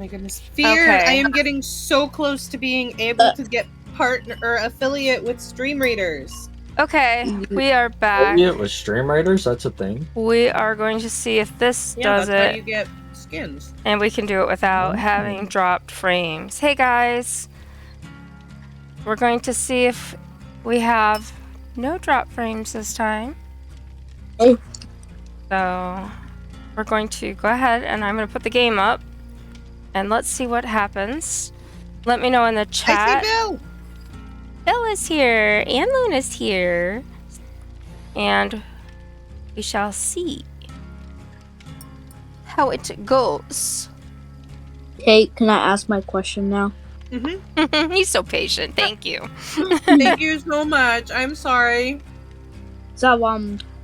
My goodness. Feared! Okay. I am getting so close to being able to get partner or affiliate with stream readers. Okay, we are back. Yeah, with stream raiders, that's a thing. We are going to see if this does that's how it. you get skins. And we can do it without having dropped frames. Hey guys! We're going to see if we have no drop frames this time. Oh. So, we're going to go ahead and I'm going to put the game up. And let's see what happens. Let me know in the chat. I see Bill! Bill is here, and Luna's here. And we shall see how it goes. Kate, can I ask my question now? Mm-hmm. He's so patient, thank you. Thank you so much. I'm sorry. So,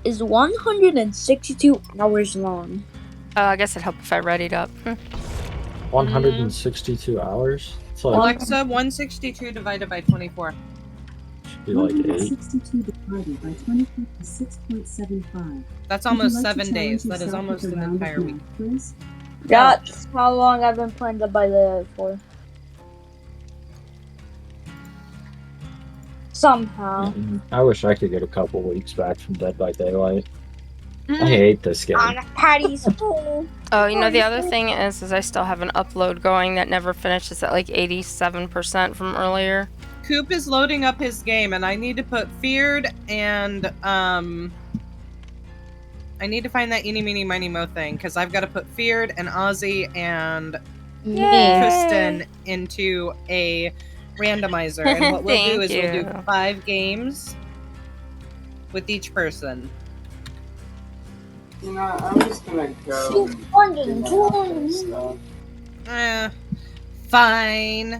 is 162 hours long? I guess it'd help if I read it up. 162 hours? It's like, Alexa, 162 divided by 24. should be like 8. 162 divided by 24 is 6.75. That's Would you almost like to 7 days. challenge That is yourself almost with a an round of entire week. math, please? That's how long I've been playing Dead by Daylight for. Somehow. I wish I could get a couple weeks back from Dead by Daylight. I hate this game. On Patty's pool. Oh, you know, the other thing is I still have an upload going that never finishes at like 87% from earlier. Coop is loading up his game, and I need to put Feared and, I need to find that eeny, meeny, miny, mo thing, because I've got to put Feared and Ozzy and Yay. Tristan into a randomizer. And what we'll do is Thank we'll do you. 5 games with each person. You know, I'm just gonna go. 220. Fine.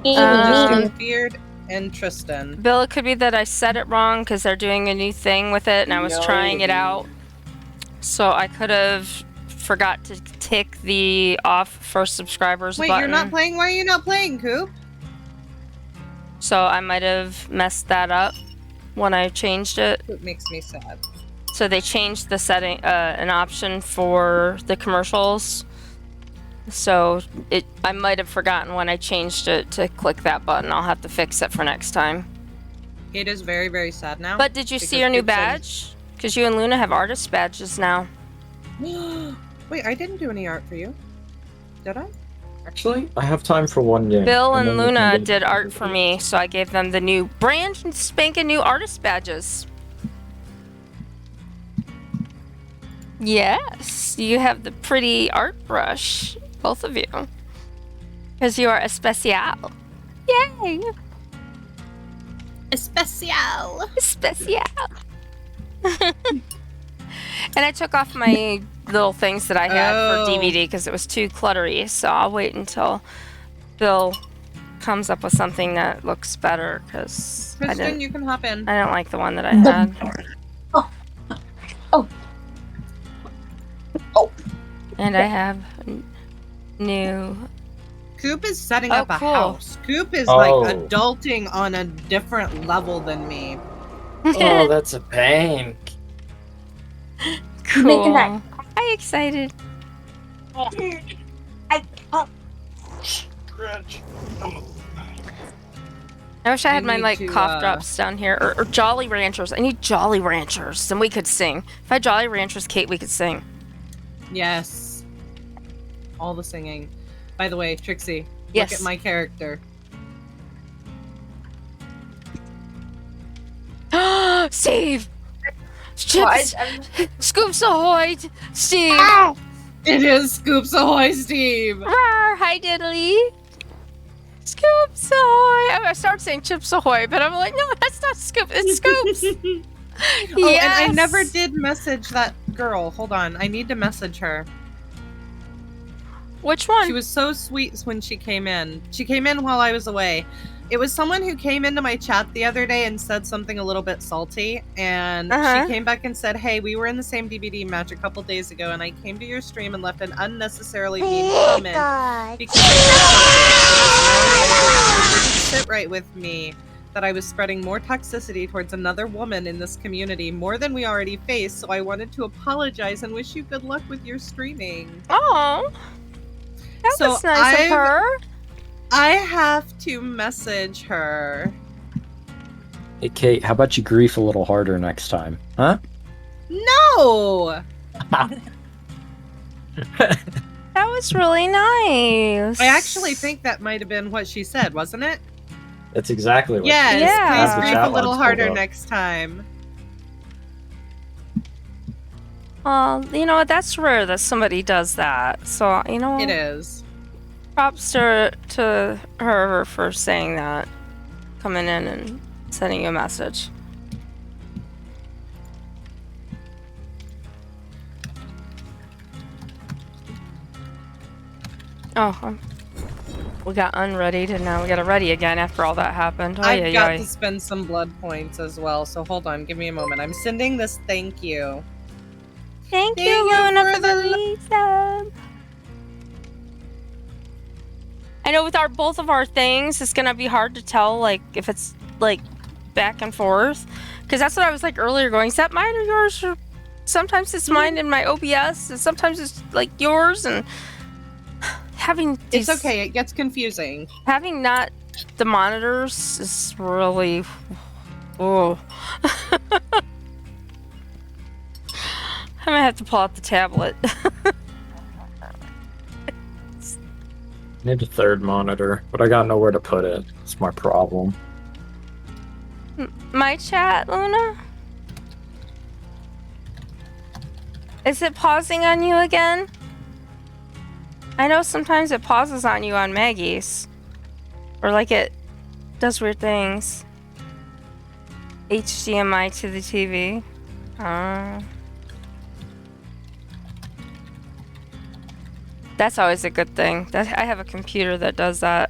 Um, Just do Feared and Tristan. Bill, it could be that I said it wrong because they're doing a new thing with it and I was trying it out. So I could have forgot to tick the off for subscribers Wait, button. you're not playing? Why are you not playing, Coop? So I might have messed that up when I changed it. Coop makes me sad. So they changed the setting, an option for the commercials. So I might have forgotten when I changed it to click that button. I'll have to fix it for next time. It is very, very sad now. But did you see because your new Coop said- badge? Because you and Luna have artist badges now. Wait, I didn't do any art for you. Did I? Actually, I have time for one game. Bill and and then we can Luna get- did art for me, so I gave them the new brand spanking new artist badges. Yes, you have the pretty art brush, both of you. Because you are especial. Yay! Especial. Especial. And I took off my little things that I had Oh. for DVD because it was too cluttery, so I'll wait until Bill comes up with something that looks better because I Tristan, you can hop in. don't like the one that I had. Oh. And I have new. Coop is setting Oh, up a cool. house. Coop is Oh. like adulting on a different level than me. Oh, that's a pain. Cool. Making that- I'm excited. I wish I had my need like to, cough drops down here, or Jolly Ranchers. I need Jolly Ranchers, then we could sing. If I had Jolly Ranchers, Kate, we could sing. Yes. All the singing. By the way, Trixie, Yes. look at my character. Steve! Chips! Scoops Ahoy! Steve! It is Scoops Ahoy, Steve! Rawr, hi, Diddly! Scoops Ahoy! I started saying Chips Ahoy, but I'm like, no, that's not Scoop, it's Scoops! Oh, and I never did message that girl. Hold on, I need to message her. Which one? She was so sweet when she came in. She came in while I was away. It was someone who came into my chat the other day and said something a little bit salty. And Uh-huh. she came back and said, hey, we were in the same DVD match a couple days ago, and I came to your stream and left an unnecessarily mean comment because I said something that didn't sit right with me. that I was spreading more toxicity towards another woman in this community, more than we already face, so I wanted to apologize and wish you good luck with your streaming. Oh, that So was nice of her. I have to message her. Hey, Kate, how about you grief a little harder next time? Huh? No! That was really nice. I actually think that might have been what she said, wasn't it? That's exactly what Yes, Yeah. please The grief chat a little logs harder pulled up. next time. You know what? That's rare that somebody does that. So, you know, It is. props to her for saying that, coming in and sending you a message. Oh, we got unreadied and now we gotta ready again after all that happened. I've got to spend some blood points as well, so hold on, give me a moment. I'm sending this thank you. Thank Thank you, you Luna, for for the the resub. I know with both of our things, it's gonna be hard to tell, like, if it's like back and forth, because that's what I was like earlier. Going, is that mine or yours? Or sometimes it's mine in my OBS, and sometimes it's like yours. And having these, It's okay, it gets confusing. having not the monitors is really, oh. I'm gonna have to pull out the tablet. Need a third monitor, but I got nowhere to put it. It's my problem. My chat, Luna? Is it pausing on you again? I know sometimes it pauses on you on Maggie's. Or like it does weird things. HDMI to the TV. That's always a good thing. I have a computer that does that.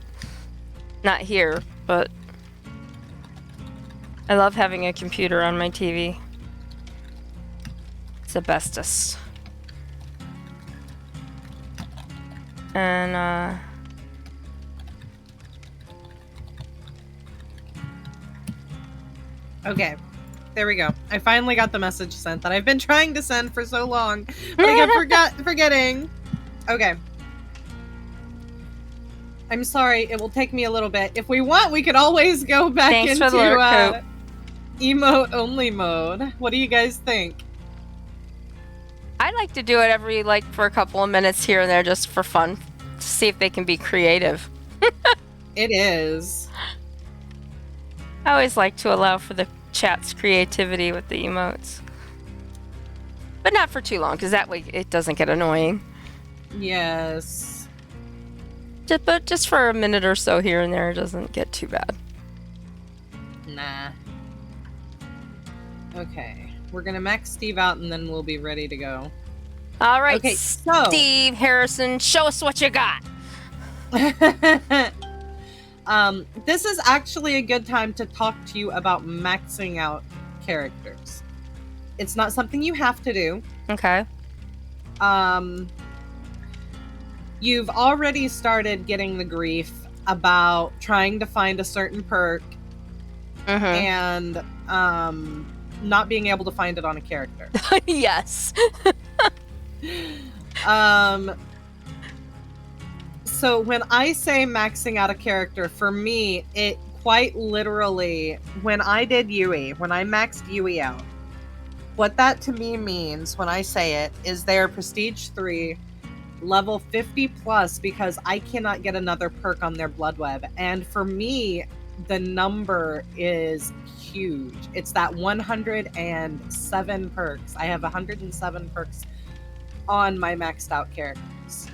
Not here, but I love having a computer on my TV. It's the bestest. And Okay, there we go. I finally got the message sent that I've been trying to send for so long, but I kept forgetting. Okay. I'm sorry, it will take me a little bit. If we want, we could always go back Thanks for into the lurk, Coop. emote only mode. What do you guys think? I like to do it for a couple of minutes here and there just for fun. To see if they can be creative. It is. I always like to allow for the chat's creativity with the emotes. But not for too long, because that way it doesn't get annoying. Yes. But just for a minute or so here and there, it doesn't get too bad. Nah. Okay. We're gonna max Steve out and then we'll be ready to go. All right, Okay, so Steve Harrison, show us what you got. this is actually a good time to talk to you about maxing out characters. It's not something you have to do. Okay. You've already started getting the grief about trying to find a certain perk and not being able to find it on a character. Yes. So when I say maxing out a character, for me, it quite literally, when I did Yui, when I maxed Yui out, what that to me means when I say it is they're Prestige 3, level 50 plus, because I cannot get another perk on their Blood Web. And for me, the number is huge. It's that 107 perks. I have 107 perks on my maxed out characters.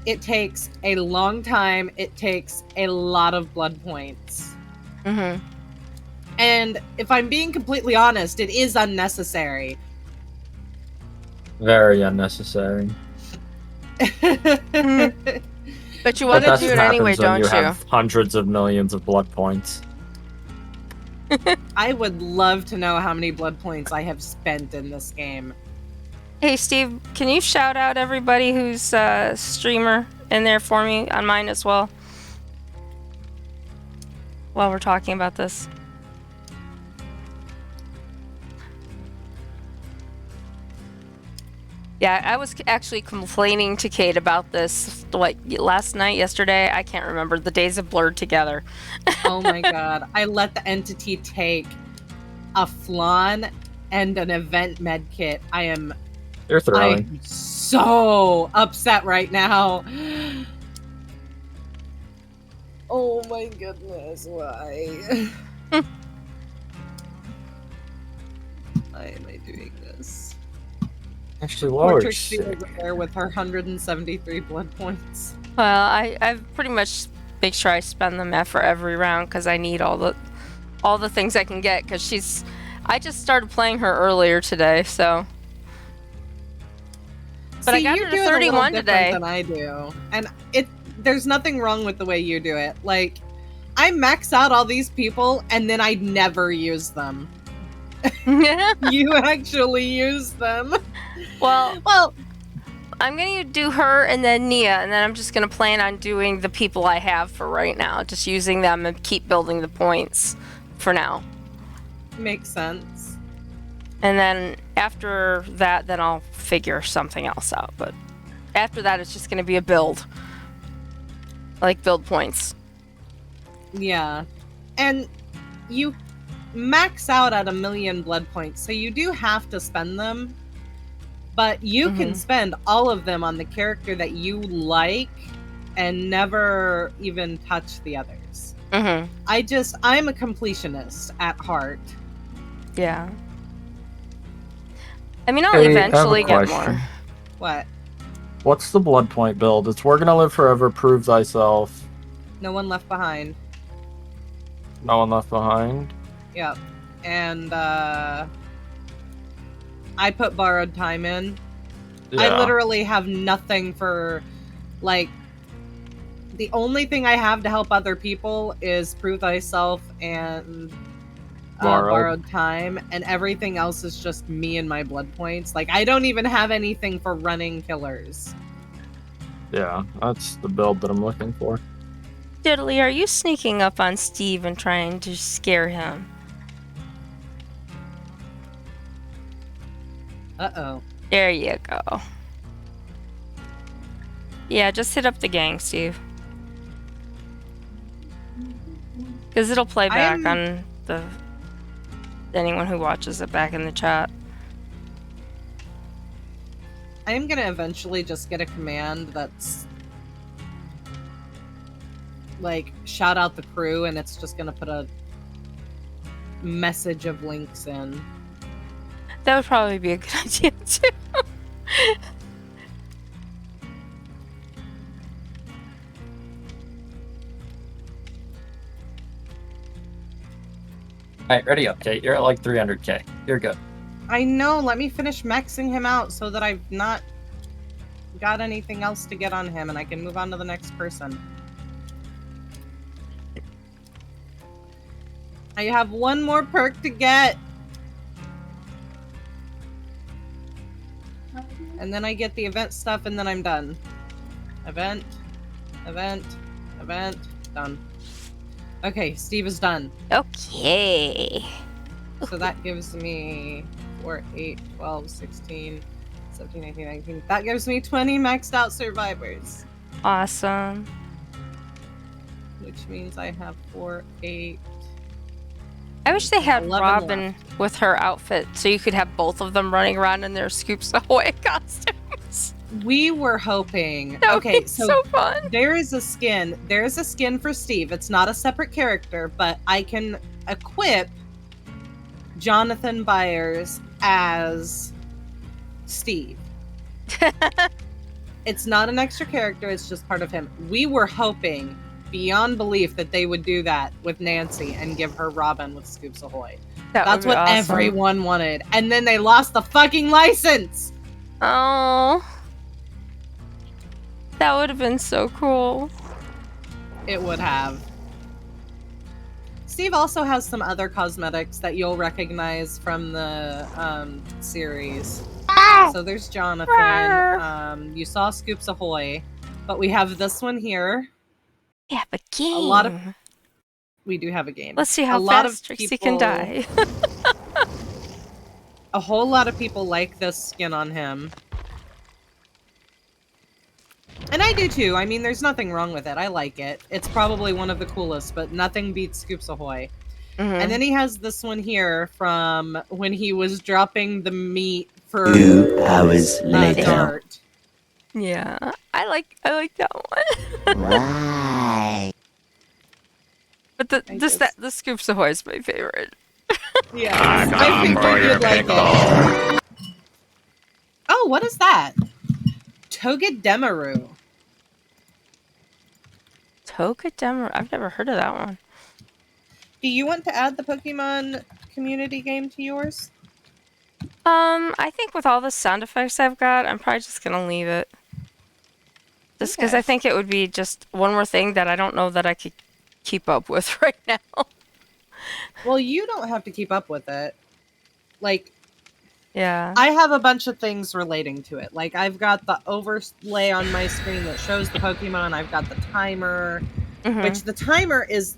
It takes a long time. It takes a lot of blood points. And if I'm being completely honest, it is unnecessary. Very unnecessary. But you want to do it anyway, don't you? you? Have hundreds of millions of blood points. I would love to know how many blood points I have spent in this game. Hey, Steve, can you shout out everybody who's a streamer in there for me on mine as well? while we're talking about this. Yeah, I was actually complaining to Kate about this like last night, yesterday. I can't remember. The days have blurred together. Oh my god. I let the entity take a flan and an event med kit. You're throwing. I'm so upset right now. Oh my goodness, why? Why am I doing this? Actually, Poor lower. Trixie over there with her 173 blood points. Well, I pretty much make sure I spend them for every round because I need all the things I can get. Because I just started playing her earlier today, so. But I got her to 31 today. Than I do, and there's nothing wrong with the way you do it. Like, I max out all these people, and then I never use them. You actually use them. Well, I'm gonna do her and then Nia, and then I'm just gonna plan on doing the people I have for right now, just using them and keep building the points for now. Makes sense. And then after that, then I'll figure something else out. But after that, it's just gonna be a build, like build points. Yeah, and you max out at 1,000,000 blood points, so you do have to spend them. But you can spend all of them on the character that you like and never even touch the others. I'm a completionist at heart. Yeah. I mean, I'll eventually get more. What? What's the blood point build? It's We're Gonna Live Forever, Prove Thyself. No One Left Behind. No One Left Behind. Yep. And I put Borrowed Time in. Yeah. I literally have nothing for, like, the only thing I have to help other people is Prove Thyself and Borrowed Time, and everything else is just me and my blood points. Like, I don't even have anything for running killers. Yeah, that's the build that I'm looking for. Diddley, are you sneaking up on Steve and trying to scare him? Uh-oh. There you go. Yeah, just hit up the gang, Steve. Because it'll play back on anyone who watches it back in the chat. I am gonna eventually just get a command that's like, shout out the crew, and it's just gonna put a message of links in. That would probably be a good idea, too. Alright, ready up, Kate. You're at like 300k. You're good. I know, let me finish maxing him out so that I've not got anything else to get on him and I can move on to the next person. I have one more perk to get. And then I get the event stuff and then I'm done. Event, done. Okay, Steve is done. Okay. So that gives me 4, 8, 12, 16, 17, 18, 19. That gives me 20 maxed out survivors. Awesome. Which means I have 4, 8. I wish they had 11 Robin left. with her outfit so you could have both of them running around in their Scoops Ahoy costumes. We were hoping. That would Okay, be so fun. there is a skin. There is a skin for Steve. It's not a separate character, but I can equip Jonathan Byers as Steve. It's not an extra character, it's just part of him. We were hoping beyond belief that they would do that with Nancy and give her Robin with Scoops Ahoy. That's what awesome. everyone wanted. And then they lost the fucking license! Oh. That would have been so cool. It would have. Steve also has some other cosmetics that you'll recognize from the series. So there's Jonathan. You saw Scoops Ahoy. But we have this one here. Yeah, but game. A lot of We do have a game. Let's see how a lot fast of Trixie people, can die. A whole lot of people like this skin on him. And I do too. I mean, there's nothing wrong with it. I like it. It's probably one of the coolest, but nothing beats Scoops Ahoy. And then he has this one here from when he was dropping the meat for 2 hours later. Dart. Yeah, I like that one. Why? But the Scoops Ahoy is my favorite. Yeah, I figured you'd like it. Oh, what is that? Togedemaru. Togedemaru. I've never heard of that one. Do you want to add the Pokemon community game to yours? I think with all the sound effects I've got, I'm probably just gonna leave it. Just because I think it would be just one more thing that I don't know that I could keep up with right now. Well, you don't have to keep up with it. Like, yeah. I have a bunch of things relating to it. Like, I've got the overlay on my screen that shows the Pokemon. I've got the timer, which the timer is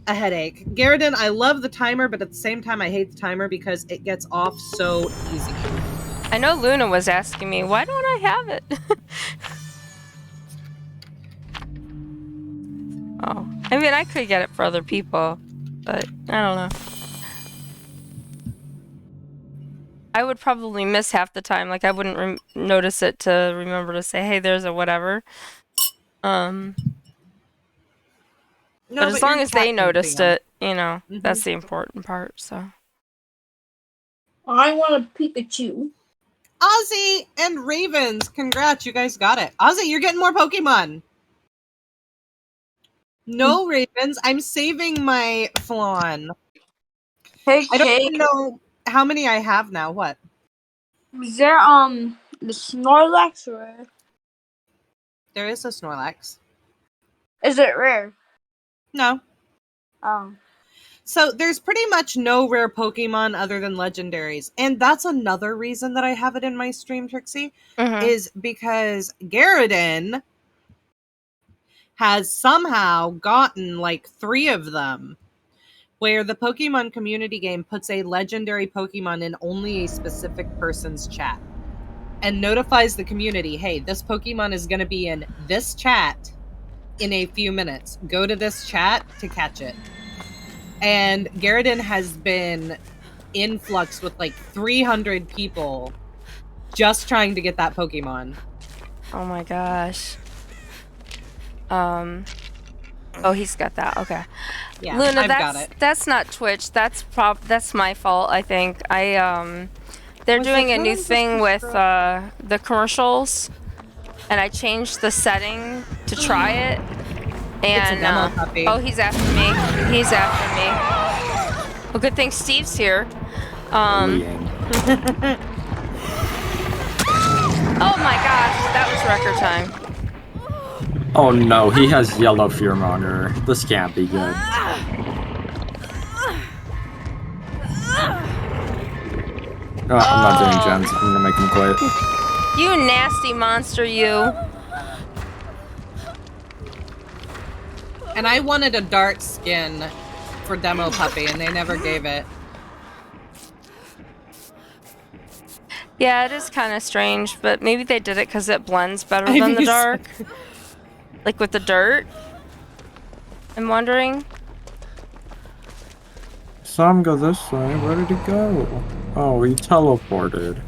a headache. Garrison, I love the timer, but at the same time, I hate the timer because it gets off so easy. I know Luna was asking me, why don't I have it? Oh, I mean, I could get it for other people, but I don't know. I would probably miss half the time. Like, I wouldn't notice it to remember to say, hey, there's a whatever. No, but as long as they noticed it, you know, that's the important part, so. I want a Pikachu. Ozzy and Ravens, congrats, you guys got it. Ozzy, you're getting more Pokemon. No, Ravens, I'm saving my Flan. Hey, I don't even know how many I have now. What? Is there, the Snorlax rare? There is a Snorlax. Is it rare? No. Oh. So there's pretty much no rare Pokemon other than legendaries. And that's another reason that I have it in my stream, Trixie, is because Garrison has somehow gotten like 3 of them where the Pokemon community game puts a legendary Pokemon in only a specific person's chat and notifies the community, hey, this Pokemon is going to be in this chat in a few minutes. Go to this chat to catch it. And Garrison has been influx with like 300 people just trying to get that Pokemon. Oh my gosh. Oh, he's got that. Okay. Yeah, Luna, I've got it. That's not Twitch. That's my fault, I think. They're doing a new thing with the commercials, and I changed the setting to try it. And it's a demo puppy. Oh, he's after me. He's after me. Well, good thing Steve's here. Oh my gosh, that was record time. Oh no, he has yellow Fearmonger. This can't be good. Oh, I'm not doing gens. I'm gonna make him quit. You nasty monster, you. And I wanted a Dart skin for Demo Puppy, and they never gave it. Yeah, it is kind of strange, but maybe they did it because it blends better than the dark. Like with the dirt. I'm wondering. Some go this way. Where did he go? Oh, he teleported.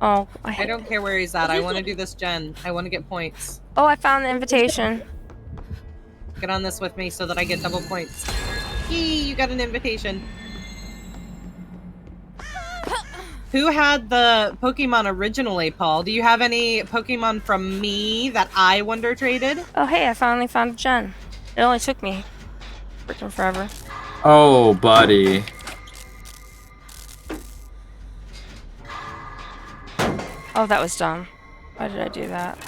Oh, I don't care where he's at. I want to do this gen. I want to get points. Oh, I found the invitation. Get on this with me so that I get double points. Yee, you got an invitation. Who had the Pokemon originally, Paul? Do you have any Pokemon from me that I Wonder traded? Oh, hey, I finally found a gen. It only took me freaking forever. Oh, buddy. Oh, that was dumb. Why did I do that?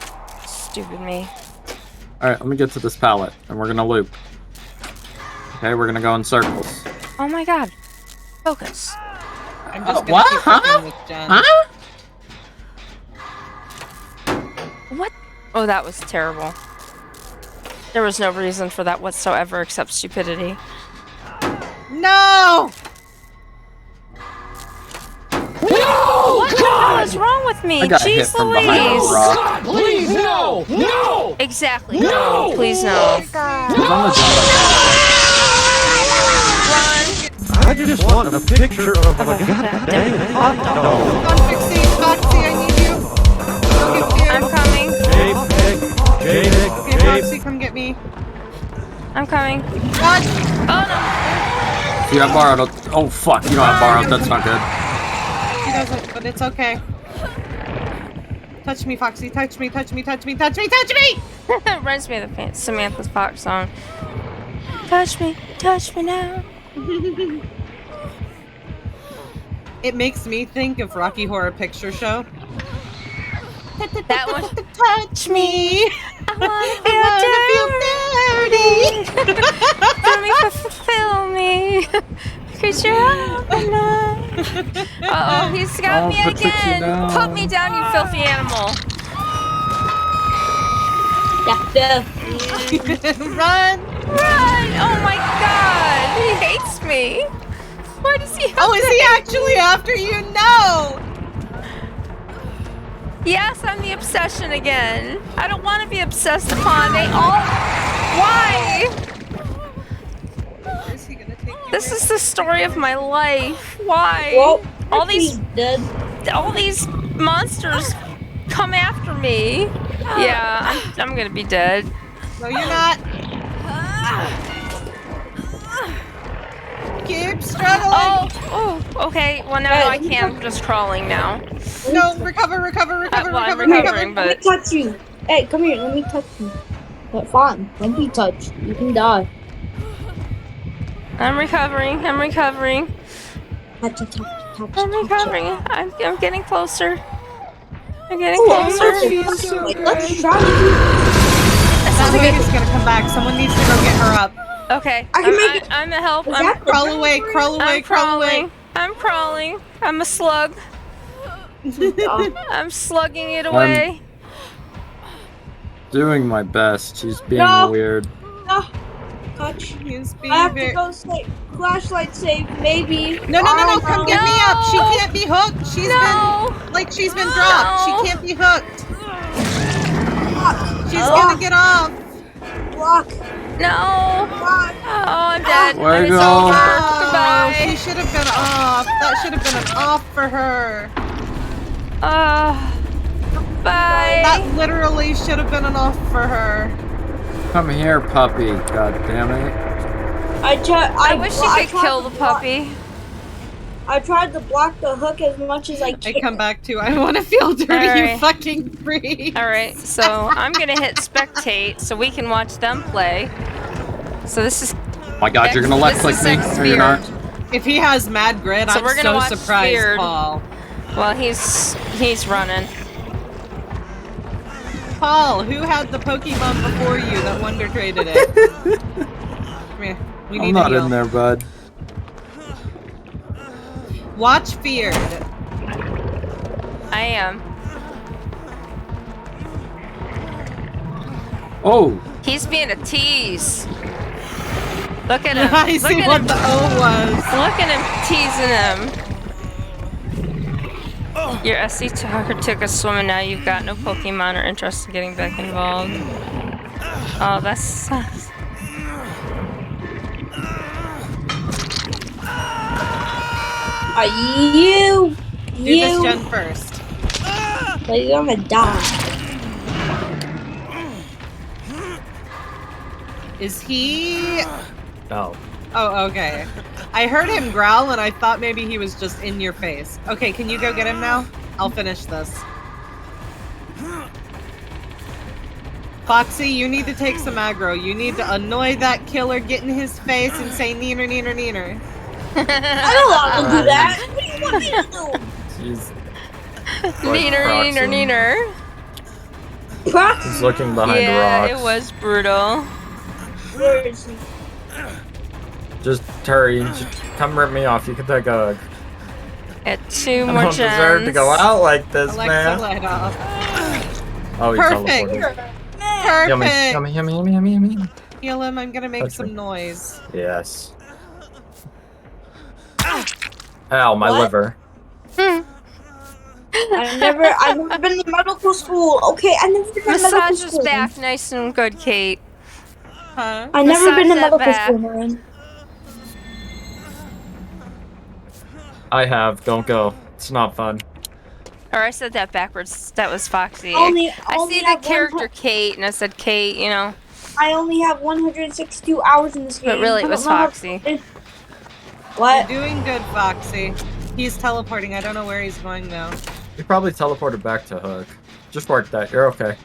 Stupid me. Alright, let me get to this pallet, and we're gonna loop. Okay, we're gonna go in circles. Oh my god. Focus. I'm just gonna keep working with Jen. What? Oh, that was terrible. There was no reason for that whatsoever except stupidity. No! What the hell is wrong with me? I got hit Jeez from behind a Louise! rock. Please, no! No! Exactly. No! Please no. He's on the jump. I just want a picture of a goddamn hot dog. Come on, Pixie, Foxy, I need you. Go get you. I'm coming. Okay, Foxy, come get me. I'm coming. What? Oh no! See, I borrowed a... Oh, fuck. You don't have borrowed. That's not good. She doesn't, but it's okay. Touch me, Foxy. Touch me, touch me, touch me, touch me, touch me! Reminds me of the Samantha Fox song. Touch me now. It makes me think of Rocky Horror Picture Show. That one. Touch me! I I wanna fulfill me. Cause you're out of my Uh-oh, he's got Oh, me put you again. down. Put me down, you filthy animal. Run! Run! Oh my god! He hates me. Why does he have Oh, is to he hate actually after you? No! Yes, I'm the obsession again. I don't want to be obsessed upon. They all... Why? Is he gonna take you This in? is the story of my life. Why? Well, all these dead. monsters come after me. Yeah, I'm gonna be dead. No, you're not. Keep struggling. Oh, okay. Well, now I can't. I'm just crawling now. No, recover. Well, I'm recover. recovering, Let me but touch you. Hey, come here. Let me touch you. But fine. Don't be touched. You can die. I'm recovering. Touch. I'm recovering. I'm getting closer. I'm getting closer. Let's try to That lady's gonna come back. Someone needs to go get her up. Okay. I can make it. I'm a help. Crawl away. I'm crawling. I'm crawling. I'm a slug. I'm slugging it away. Doing my best. She's being No. weird. No. Touch. He's being I have very... to go save. Flashlight save, maybe. No, come get me up. She can't be hooked. She's been dropped. She can't be hooked. She's gonna get off. Block. No. Block. Oh, I'm dead. Where It's you over. go? Goodbye. She should have been off. That should have been an off for her. Bye. That literally should have been an off for her. Come here, puppy. God damn it. I wish you could kill the puppy. I tried to block the hook as much as I can. I come back to I want to feel dirty, you Alright. fucking freak. Alright, so I'm gonna hit spectate so we can watch them play. So this is... Oh my god, you're gonna left click This me. is No, you're not. If he has mad grit, So I'm we're gonna so watch surprised, Feared. Paul. Well, he's running. Paul, who had the Pokemon before you that Wonder traded it? Come here. We need I'm to not heal. in there, bud. Watch Feared. I am. Oh! He's being a tease. Look at him. I Look see at what him. the O was. Look at him teasing him. Your SC talker took a swim and now you've got no Pokemon or interest in getting back involved. Oh, that sucks. Are you? Do this gen first. Well, you're gonna die. Is he... No. Oh, okay. I heard him growl and I thought maybe he was just in your face. Okay, can you go get him now? I'll finish this. Foxy, you need to take some aggro. You need to annoy that killer, get in his face, and say neener, neener, neener. I don't want to do that. What do you want me to do? Jeez. Neener. He's looking behind Yeah, rocks. it was brutal. Where is he? Just hurry. Just come rip me off. You can take a... At 2 I more don't deserve to gens. go out like this, Alexa, man. light off. Oh, he's Perfect. teleported. Perfect. Yummy. Heal him. I'm gonna make Touch some me. noise. Yes. Ow, my What? liver. I've never been to medical school. Okay, I've never been to medical Massage his school. back nice and good, Kate. Huh? I've never been to Massage that medical back. school, man. I have. Don't go. It's not fun. Or I said that backwards. That was Foxy. Only I see the have character Kate, and I said Kate, you know. I only have 162 hours in this game. But really, I it was don't know how- Foxy. You're What? doing good, Foxy. He's teleporting. I don't know where he's going though. You probably teleported back to Hook. Just work that. You're okay.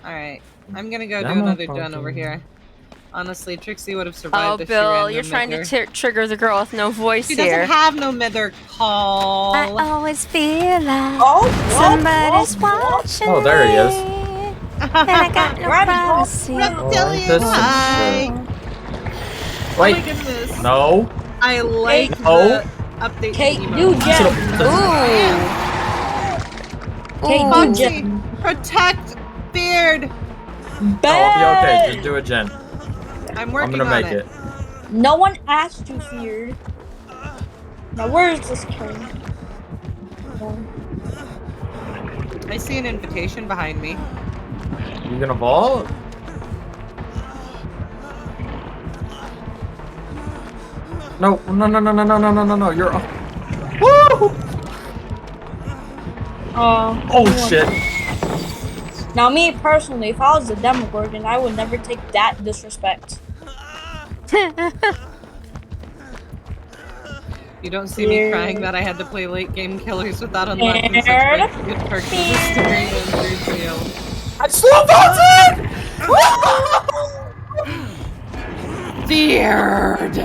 Alright. I'm gonna go do Demo another party. gen over here. Honestly, Trixie would have Oh, survived if she Bill, ran you're no trying to mither. trigger the girl with no voice She here. doesn't have no mither call. I always feel like Oh, somebody's watching Oh, there he is. me, and I got no Rabbit, privacy. Reptilian, this is hi! shit. Oh my Wait. goodness. No. I like Oh. the update Kate, to do emote. Jen. Kate, do Foxy, Jen. protect Beard! Oh, I'll be okay. Just do it, Jen. I'm I'm working gonna on make it. No one asked you, Fear. Now, where is this kid? I see an invitation behind me. You gonna vault? No, no, no, no, no, no, no, no, no, no. You're. Woo! Oh shit. Now, me personally, if I was a Demogorgon, I would never take that disrespect. You don't see me crying that I had to play late game killers without unlocking such good perks as Mystery and Third Seal. I'm slow vaulted! Beard!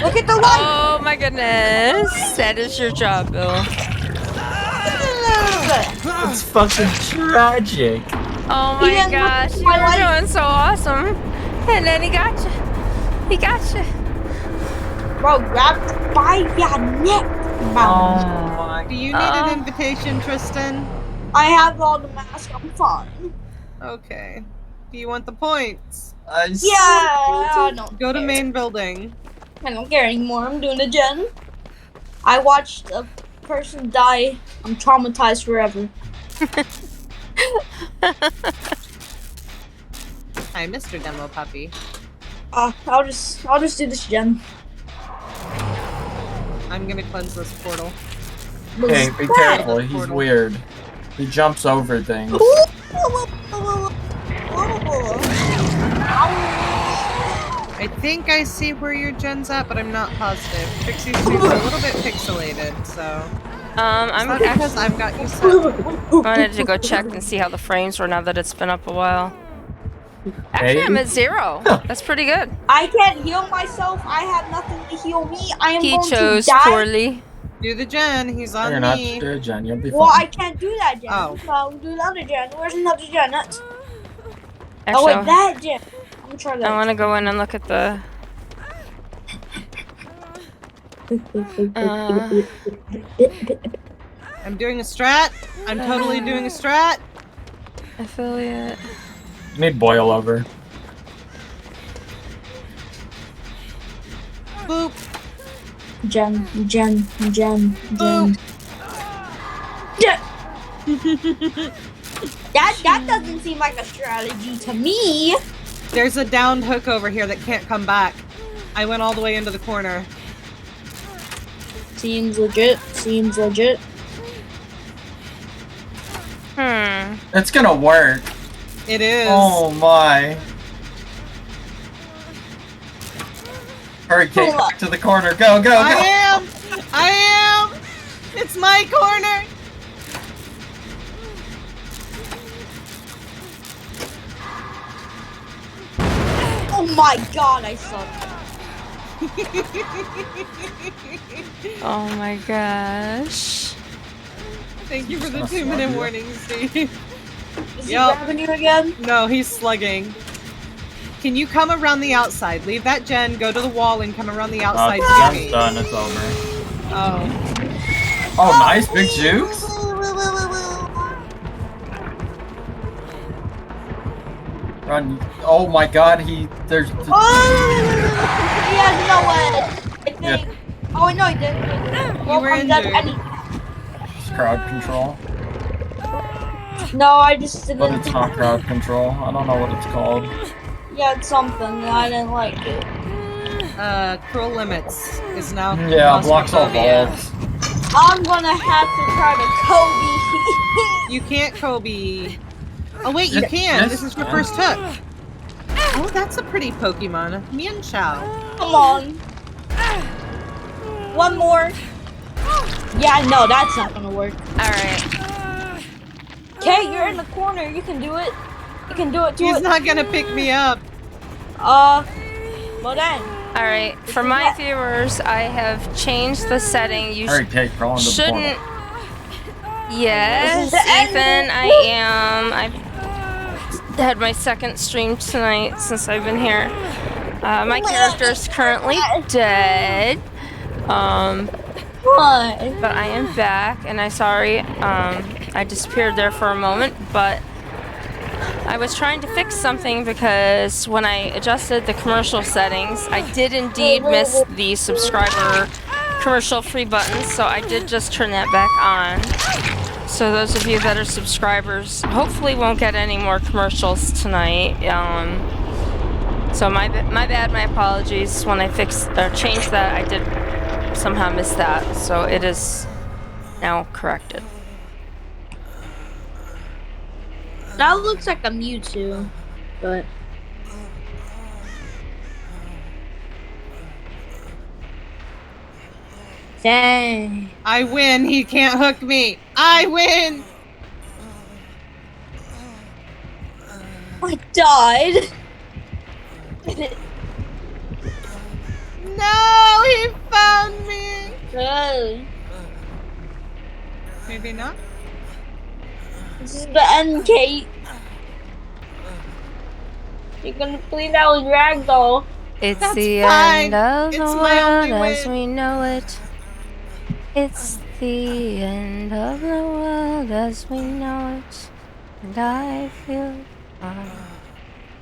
Look at the light! Oh my goodness. That is your job, Bill. It's fucking tragic. Oh He my didn't look gosh, at you my were light. doing so awesome. And then he got you. He got you. Bro, grabbed by your neck. my. Do you need an invitation, Tristan? I have all the masks. I'm fine. Okay. Do you want the points? Yeah. No. Go to main building. I don't care anymore. I'm doing a gen. I watched a person die. I'm traumatized forever. Hi, Mr. Demo Puppy. I'll just do this gen. I'm gonna cleanse this portal. Hey, be careful. He's weird. He jumps over things. I think I see where your gen's at, but I'm not positive. Trixie's screen's a little bit pixelated, so... I'm Not because actually I've got you set. wanted to go check and see how the frames were now that it's been up a while. Actually, Hey. I'm at 0. That's pretty good. I can't heal myself. I have nothing to heal me. I am He going chose to die. poorly. Do the gen, he's on You're not me. sure, Jen. You'll be Well, I fine. can't do that gen. Oh. So I'll do the other gen. Where's another gen? That's... Actually, Oh wait, that gen. I'm gonna try that. I want to go in and look at the... I'm doing a strat. I'm totally doing a strat. affiliate. Need boil over. Boop. Gen. Boop. That doesn't seem like a strategy to me. There's a downed hook over here that can't come back. I went all the way into the corner. Seems legit. Seems legit. It's gonna work. It is. Oh my. Hurry, Kate, Hold up. back to the corner. Go, go, go. I am! It's my corner! Oh my god, I suck. Oh my gosh. Thank you for the That's 2-minute not warning, Steve. Is he Yup. grabbing you again? No, he's slugging. Can you come around the outside? Leave that gen, go to the wall, and come around the outside to That's me. done. It's over. Oh. Oh, nice. Big jukes. Run. Oh my god, there's... Oh, he has no edge. I think. Yeah. Oh, no, he didn't. Well, were I'm dead injured. It's crowd control. No, I just didn't. But it's not crowd control. I don't know what it's called. Yeah, it's something. I didn't like it. Cruel Limits is now. Yeah, blocks all claustrophobia. balls. I'm gonna have to try to You can't Kobe. Oh wait, you Yeah, can. yes, This is your yeah. first hook. Oh, that's a pretty Pokemon. Mienshao. Kobe. Come on. One more. Yeah, no, that's not gonna work. Alright. Okay, you're in the corner. You can do it. You can do it. Do He's it. not gonna pick me up. Well then. Alright, for my viewers, I have changed the setting. You Alright, Kate, crawl into the shouldn't. portal. Yes, This is the end. Ethan, I am. I've had my second stream tonight since I've been here. My character's currently dead. What? But I am back, and I'm sorry. I disappeared there for a moment, but I was trying to fix something because when I adjusted the commercial settings, I did indeed miss the subscriber commercial-free button, so I did just turn that back on. So those of you that are subscribers hopefully won't get any more commercials tonight. So my bad, my apologies. When I fixed or changed that, I did somehow miss that. So it is now corrected. That looks like a Mewtwo, but dang. I win. He can't hook me. I win. I died. No, he found me. Oh, Maybe not. this is the end, Kate. You're gonna bleed out with Ragdoll. It's That's the fine. end of the It's my world only as win. we know it. It's the end of the world as we know it. And I feel fine.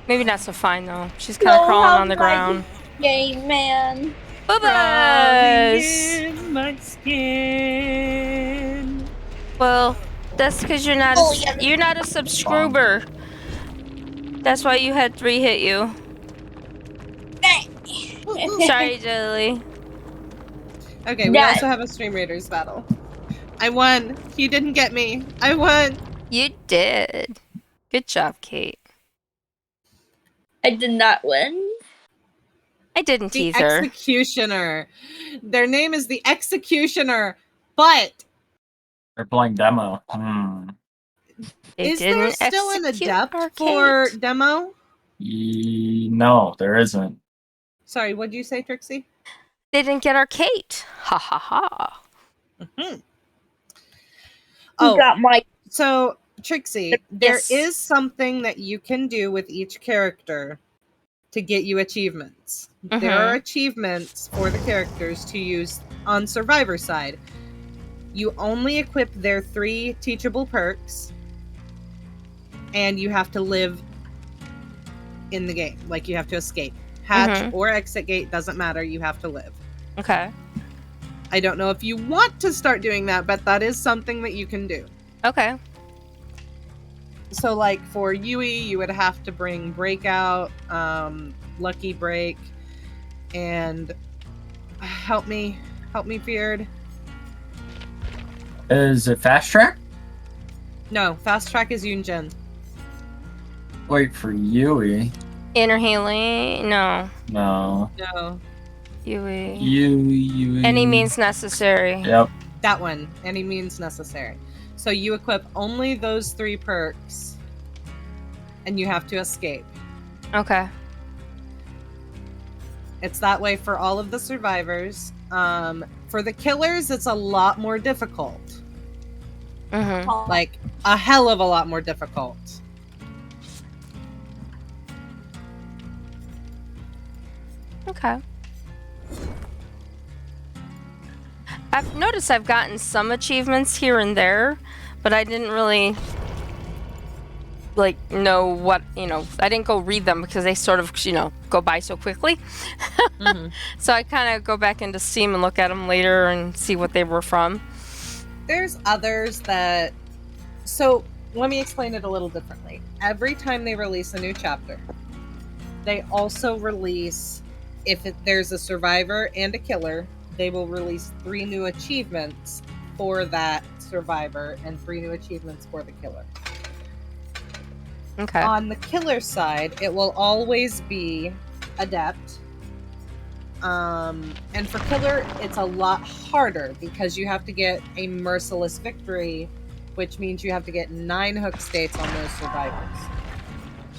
Maybe not so fine though. She's kind of No, crawling how on the did I ground. Game man. Boobas! In my skin. Well, that's because you're not Oh, yeah. you're not a subscriber. That's why you had 3 hit you. Sorry, Jelly. Okay, we Yeah. also have a Stream Raiders battle. I won. He didn't get me. I won. You did. Good job, Kate. I did not win. I didn't The either. Executioner. Their name is the Executioner, but They're playing demo. They is there didn't still an execute adept our for Kate. demo? No, there isn't. Sorry, what'd you say, Trixie? They didn't get our Kate. Ha ha ha. Who Oh, got my so Trixie, there Yes. is something that you can do with each character to get you achievements. There are achievements for the characters to use on Survivor side. You only equip their 3 teachable perks, and you have to live in the game. Like, you have to escape. Hatch or exit gate, doesn't matter. You have to live. Okay. I don't know if you want to start doing that, but that is something that you can do. Okay. So, like, for Yui, you would have to bring Breakout, Lucky Break, and help me, Feared. Is it fast track? No, Fast Track is Yunjin. Wait for Yui. Inner healing. No. No. No, Yui. Yui. Any means necessary. Yep. that one. Any means necessary. So you equip only those 3 perks, and you have to escape. Okay. It's that way for all of the survivors. For the killers, it's a lot more difficult. Mm-hmm. Like, a hell of a lot more difficult. Okay. I've noticed I've gotten some achievements here and there, but I didn't really like know what, I didn't go read them because they sort of, go by so quickly. Mhm. So I kind of go back into Steam and look at them later and see what they were from. There's others that. So let me explain it a little differently. Every time they release a new chapter, they also release, if there's a survivor and a killer, they will release 3 new achievements for that survivor and 3 new achievements for the killer. Okay. On the killer side, it will always be adept. And for killer, it's a lot harder because you have to get a merciless victory, which means you have to get 9 hook states on those survivors.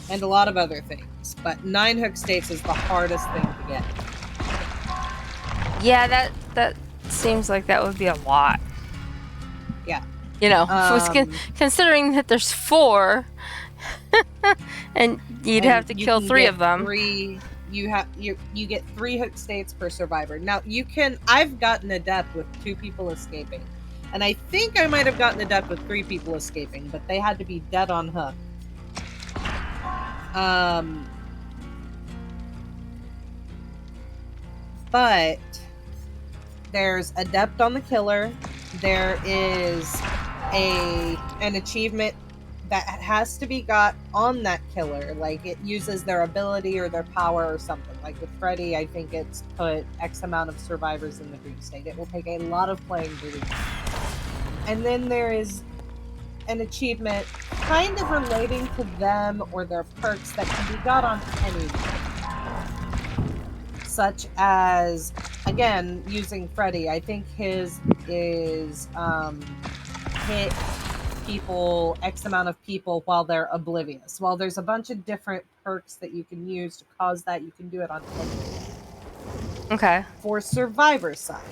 And a lot of other things. But 9 hook states is the hardest thing to get. Yeah, that seems like that would be a lot. Yeah. Considering that there's 4, and you'd have to kill 3 of them. You get 3 hook states per survivor. Now I've gotten adept with 2 people escaping. And I think I might have gotten adept with 3 people escaping, but they had to be dead on hook. But there's adept on the killer. There is an achievement that has to be got on that killer. Like, it uses their ability or their power or something. Like with Freddy, I think it's put X amount of survivors in the dream state. It will take a lot of playing to do that. And then there is an achievement kind of relating to them or their perks that can be got on anyone. Such as, again, using Freddy, I think his is hit people, X amount of people while they're oblivious. Well, there's a bunch of different perks that you can use to cause that. You can do it on anyone. Okay. For survivor side,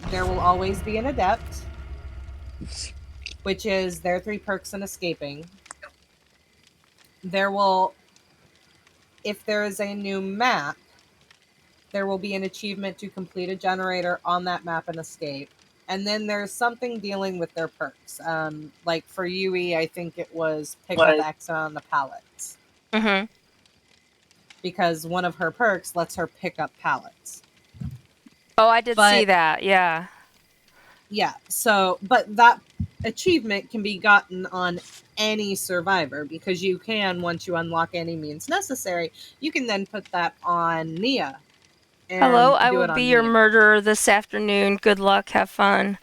there will always be an adept, which is their 3 perks in escaping. There will, if there is a new map, there will be an achievement to complete a generator on that map and escape. And then there's something dealing with their perks. Like for Yui, I think it was pick up X on the pallets. Mm-hmm. Because one of her perks lets her pick up pallets. Oh, I did see that, yeah. Yeah, so, but that achievement can be gotten on any survivor, because you can, once you unlock any means necessary, you can then put that on Nia. Hello, I will be your murderer this afternoon. Good luck, have fun.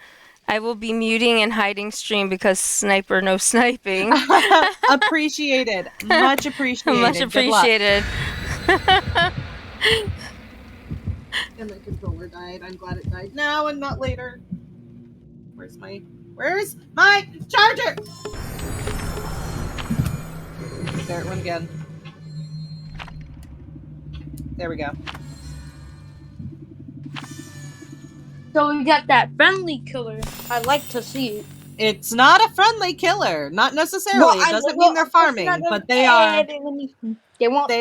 I will be muting and hiding stream because sniper no sniping. Appreciated. Much appreciated. Much appreciated. And my controller died. I'm glad it died now and not later. Where's my charger? There it went again. There we go. So we got that friendly killer. I'd like to see it. It's not a friendly killer. Not necessarily. It doesn't mean they're farming, but they are. They won't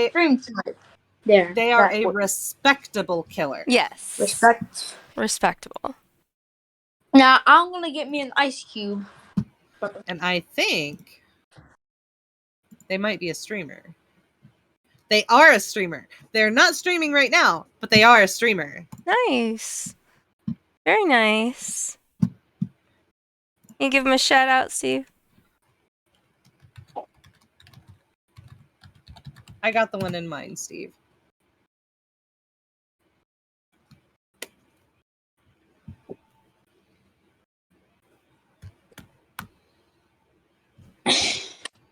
stream tonight. There. They are a respectable killer. Yes. Respectable. Now I'm gonna get me an ice cube. And I think they might be a streamer. They are a streamer. They're not streaming right now, but they are a streamer. Nice. Very nice. You give him a shout out, Steve? I got the one in mind, Steve.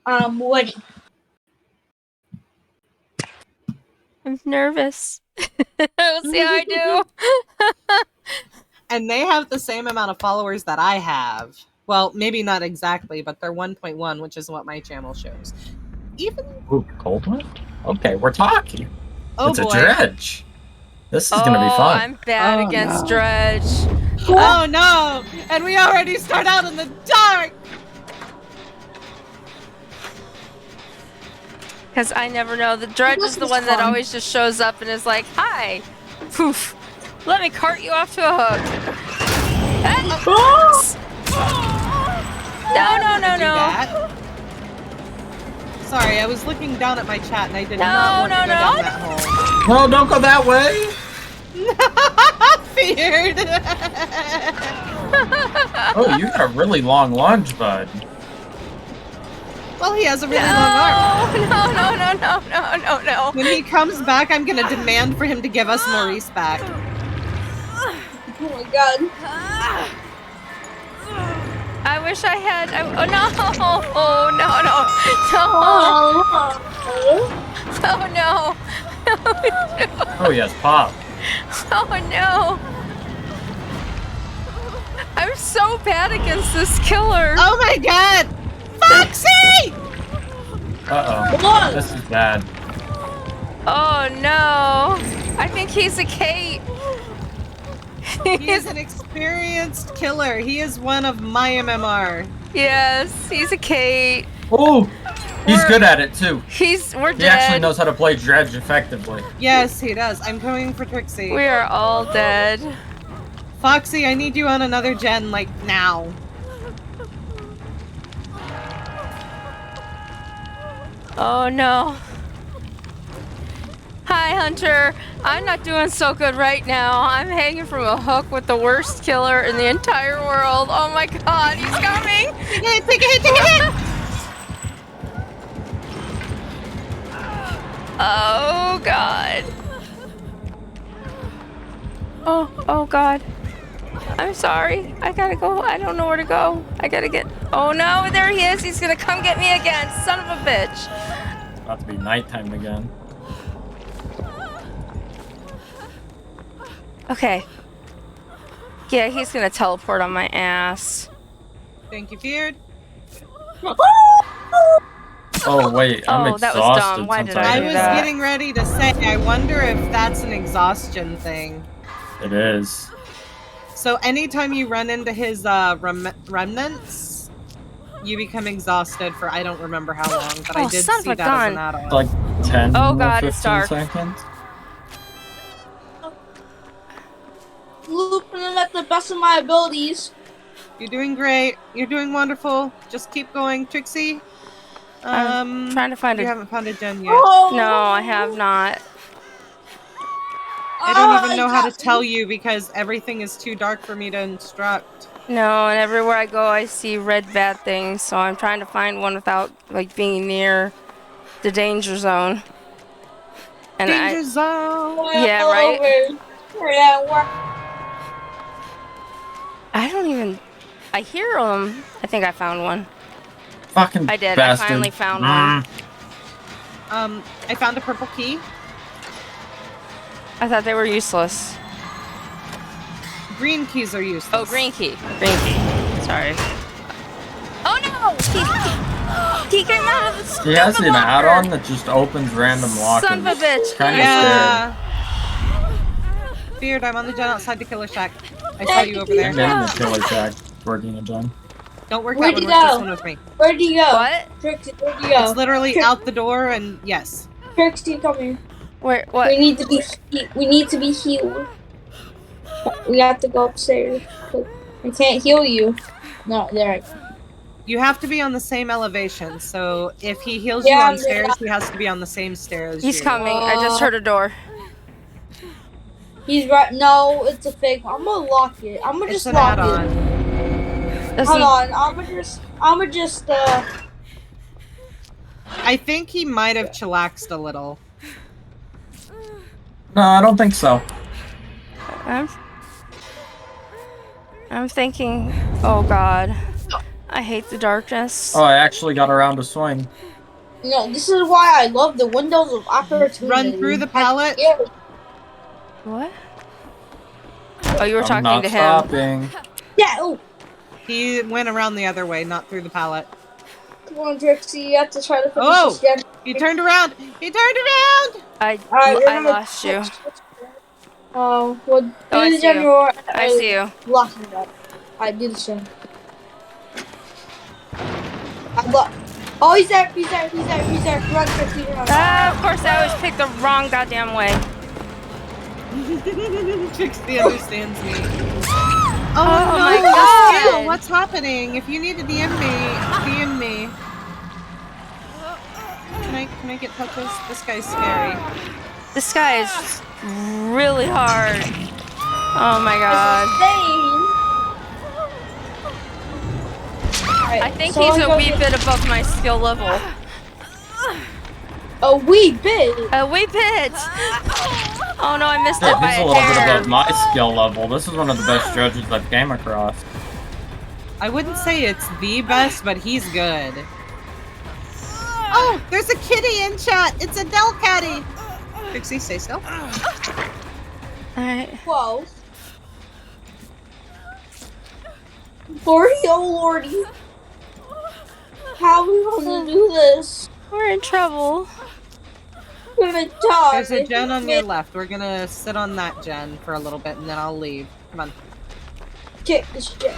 What? I'm nervous. We'll see how I do. And they have the same amount of followers that I have. Well, maybe not exactly, but they're 1.1, which is what my channel shows. Ooh, cold one? Okay, we're talking. Oh, it's boy. a dredge. This is gonna be fun. I'm bad against dredge. Oh no! And we already start out in the dark! Because I never know. The dredge is the one that always just shows up and is like, hi! Poof! Let me cart you off to a hook. No. Sorry, I was looking down at my chat and I did not want to go down that hole. No, don't go that way! Feared! Oh, you got a really long lunge, bud. Well, he has a really long arm. No. When he comes back, I'm gonna demand for him to give us Maurice back. Oh my god. I wish I had. Oh no! Oh, yes, pop. Oh no! I'm so bad against this killer. Oh my god! Foxy! Uh-oh. This is bad. Oh no! I think he's a Kate. He is an experienced killer. He is one of my MMR. Yes, he's a Kate. Oh! He's good at it, too. We're He dead. actually knows how to play Dredge effectively. Yes, he does. I'm coming for Trixie. We are all dead. Foxy, I need you on another gen, like, now. Oh no. Hi, Hunter. I'm not doing so good right now. I'm hanging from a hook with the worst killer in the entire world. Oh my god, he's coming! Take a hit! Oh god. Oh god. I'm sorry. I gotta go. I don't know where to go. I gotta get. Oh no, there he is. He's gonna come get me again. Son of a bitch. It's about to be nighttime again. Okay. Yeah, he's gonna teleport on my ass. Thank you, Feared. Oh, wait. I'm that was exhausted dumb. Why since did I do was that? getting ready to say, I wonder if that's an exhaustion thing. It is. So anytime you run into his remnants, you become exhausted for I don't remember how long, but I Oh, did son of see a that gun. as an add-on. Like 10 Oh or god, 15 it's dark. seconds. Looping them at the best of my abilities. You're doing great. You're doing wonderful. Just keep going, Trixie. I'm trying to find You a. haven't found a gen yet. Oh, No, I have not. I don't even know how to tell you because everything is too dark for me to instruct. No, and everywhere I go, I see red bad things. So I'm trying to find one without like being near the danger zone. And Danger zone. Yeah, right? Yeah, I don't even. I hear them. I think I found one. Fucking I did. bastard. I finally found one. I found a purple key. I thought they were useless. Green keys are useless. Oh, green key. Green key. Sorry. Oh no! He came out of the He has stupid an locker. add-on that just opens random lockers. Son of a bitch. Kind of Yeah. Feared, I'm on the gen outside the killer shack. I saw you over scary. there. I'm getting the killer jack working a gen. Don't work Where'd that one. you Work this go? one with me. Where'd you go? What? Trixie, where'd you go? It's literally out the door, and yes. Trixie, come here. Where? What? We need to be healed. We have to go upstairs. I can't heal you. No, there. You have to be on the same elevation. So if he heals Yeah, you on I'm stairs, there. he has to be on the same stairs as He's you. coming. I just heard a door. He's right. No, it's a fake. I'm gonna lock it. I'm gonna It's just an lock add-on. it. Does Hold he- on. I'm gonna just. I think he might have chillaxed a little. No, I don't think so. I'm thinking. Oh God. I hate the darkness. Oh, I actually got around to swing. This is why I love the windows of opportunity. Run through the pallet. Yeah. What? Oh, you were I'm talking not to him. stopping. Yeah. Oh, He went around the other way, not through the pallet. come on, Trixie. You have to try to finish Oh! this gen. He turned around! He turned around! I remember- lost you. Oh, well, do Oh, I the see you. general. I see you. Lost it up. I did the same. Oh, he's there. Run, Trixie, run. Ah, of course, I always pick the wrong goddamn way. Trixie understands me. Oh, Oh no, my Skill, God. what's happening? If you need to DM me, DM me. Can I get touches? This guy's scary. This guy is really hard. Oh my god. Right, I think so he's I'm a gonna wee get- bit above my skill level. A wee bit. A wee bit! Oh no, I missed it Yeah, by he's a a little bit hair. above my skill level. This is one of the best judges I've came across. I wouldn't say it's the best, but he's good. Oh, there's a kitty in chat. It's a Del Catty. Pixie, stay still. Alright. Whoa. Lordy, oh lordy. How are we gonna do this? We're in trouble. We're gonna die. There's a gen on your left. We're gonna sit on that gen for a little bit, and then I'll leave. Come on. Kick this shit.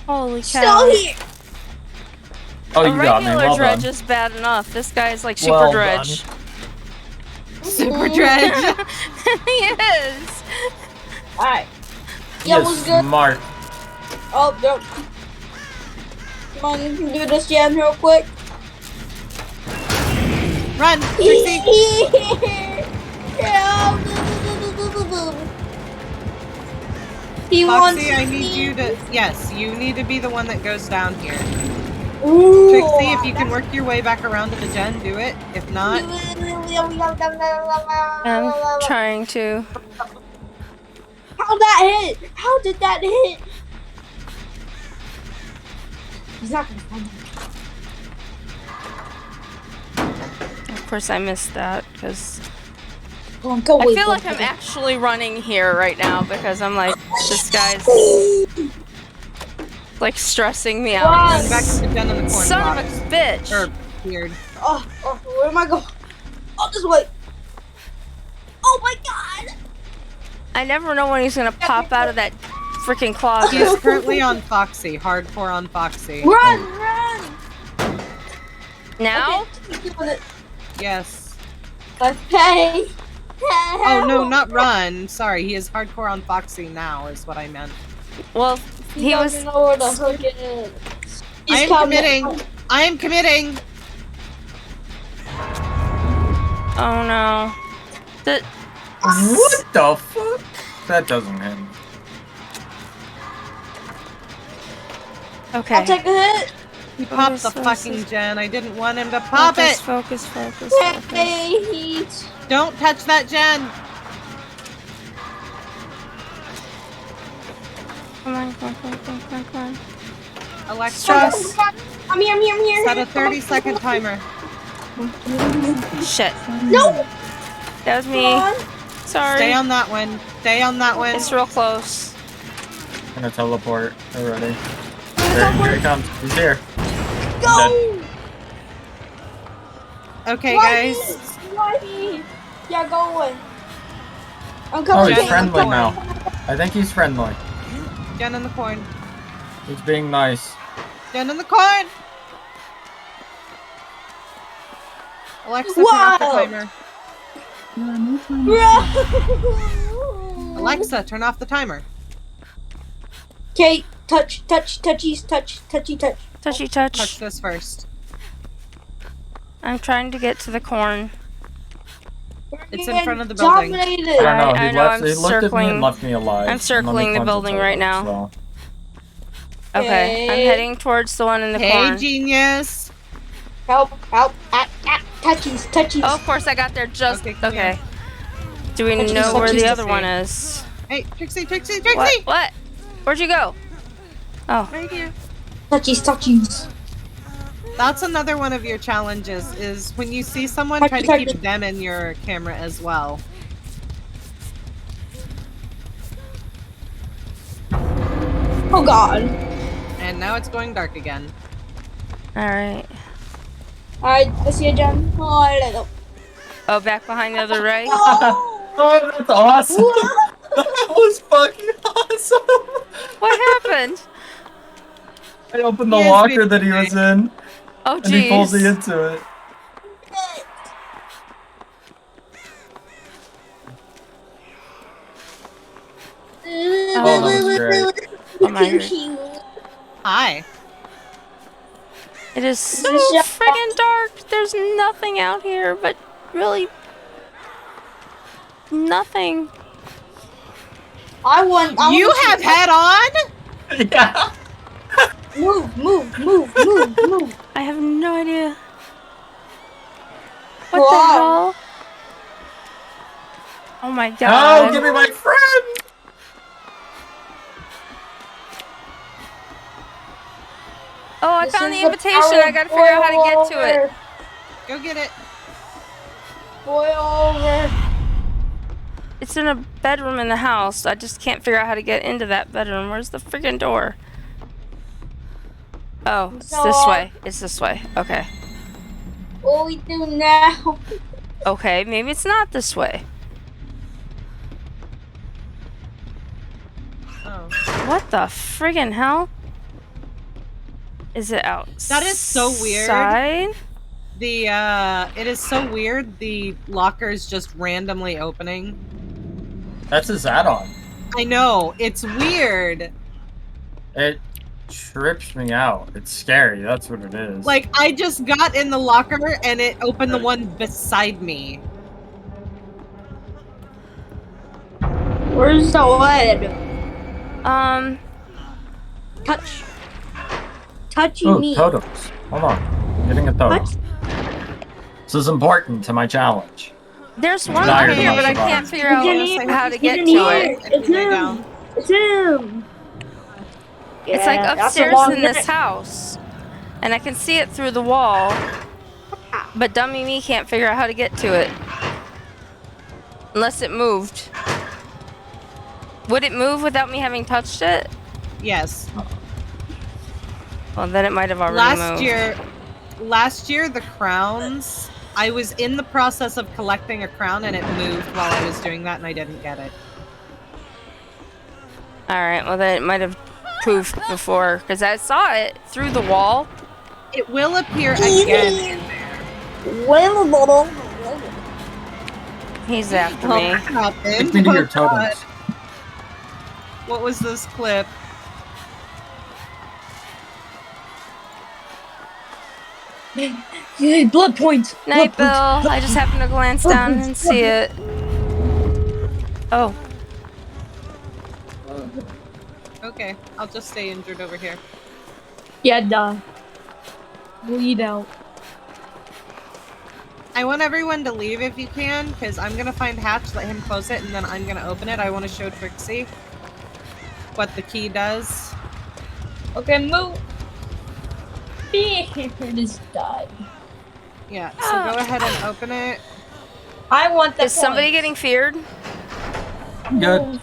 Holy cow. Still here. Oh, A you got me. regular Well dredge done. is bad enough. This guy's like super Well dredge. Super dredge. He is. Alright. He Yeah, is was good. smart. Oh, no. Come on, you can do this gen real quick. Run, Pixie. He wants Foxy, I need you to. Yes, you need to be the one that goes down here. Ooh, Trixie, if you can work your way back around to the gen, do it. If not, I'm trying to. How'd that hit? How did that hit? He's not gonna find me. Of course, I missed that because Go on, go I away, feel go like on, I'm go. actually running here right now because I'm like, this guy's like stressing me out. run back to the gen in the corner. Son of a Fox. bitch! Or weird. Oh, where am I going? Oh, this way. Oh my god! I never know when he's gonna pop out of that freaking He's closet. currently on Foxy. Hardcore on Foxy. Run! Now? Okay, keep doing it. Yes. Okay. Oh no, not run. Sorry, he is hardcore on Foxy now, is what I meant. Well, He he was. doesn't know where the hook is. I am committing. I am committing. Oh no. The, What the fuck? That doesn't hit. I'll okay. take a hit. He popped the Focus, fucking focus. gen. I didn't want him to pop Focus, it. focus, focus, focus. Hey, Don't touch that gen. Come on, come on, come on, come on, come on, come on. Alexa, I'm here. set a 30-second timer. Shit. No! That was Come me. on. Sorry. Stay on that one. Stay on that one. It's real close. I'm gonna teleport already. There, here he comes. He's here. Go! Okay, Why guys. me? Why me? Yeah, go away. I'm Oh, coming. he's Jen, friendly come now. on. I think he's friendly. Gen in the corn. He's being nice. Gen in the corn. Alexa, turn off the Whoa. timer. There are no timers. Bro! Alexa, turn off the timer. Okay, touchy, touch. Touchy Touch touch. this first. I'm trying to get to the corn. It's in front of the building. Dominated. I don't know. I He know, left. I'm He looked at me circling- and left me alive. I'm circling the building right now. So. Okay, I'm Okay. heading towards the one in the Hey, corn. genius. Help. Touchies. Oh, of course I got there just. Okay, come Okay. Do we Touchies, know where touchies, the other touchies. one is? Hey, Trixie. What? What? Where'd you go? Oh, Right here. Touchies. That's another one of your challenges, is when you see someone, Touchy, try to touchy. keep them in your camera as well. Oh god. And now it's going dark again. all right. Alright, I see a gem. Oh, Oh, back behind the other ray. Oh, that's awesome. That was fucking awesome. What happened? I opened the Yes, locker we- that he was in, Oh, and he pulls me jeez. into it. Oh, that was great. Oh my God. Hi. It is so Shut friggin' dark. There's nothing out here, but really nothing. You have head on? Yeah. Move. I have no idea. What the Whoa. hell? Oh my god. Oh, give me my friend! Oh, I This found is the invitation. I gotta figure out how to get to it. Go get it. Boil over. It's in a bedroom in the house. I just can't figure out how to get into that bedroom. Where's the friggin' door? Oh, it's this way. It's this way. Okay. What we do now? Okay, maybe it's not this way. Oh. What the friggin' hell? Is it outside? That is so weird. It is so weird. The locker's just randomly opening. That's his add-on. I know. It's weird. It trips me out. It's scary. That's what it is. Like, I just got in the locker and it opened the one beside me. Where's the lead? Touching me. Totems. Hold on. I'm getting a totem. What? This is important to my challenge. There's one Now over you're here, the but I most can't figure out how to get to it. It's him. It's him. It's like Yeah, that's a upstairs long in this night. house. And I can see it through the wall. But dummy me can't figure out how to get to it. Unless it moved. Would it move without me having touched it? Yes. Well, then it might have already moved. Last year, the crowns, I was in the process of collecting a crown and it moved while I was doing that and I didn't get it. Alright, well then it might have poofed before, because I saw it through the wall. It will appear again in there. He's after What me. happened? Take me to your Oh, God. totems. What was this clip? Yay, blood points. Night, Bill. I just happened to glance down and see it. Oh. Okay, I'll just stay injured over here. Yeah, duh. Bleed out. I want everyone to leave if you can, because I'm gonna find Hatch, let him close it, and then I'm gonna open it. I want to show Trixie what the key does. Okay, move. It is died. Yeah, so go ahead and open it. I want that. Is somebody getting feared? I'm good.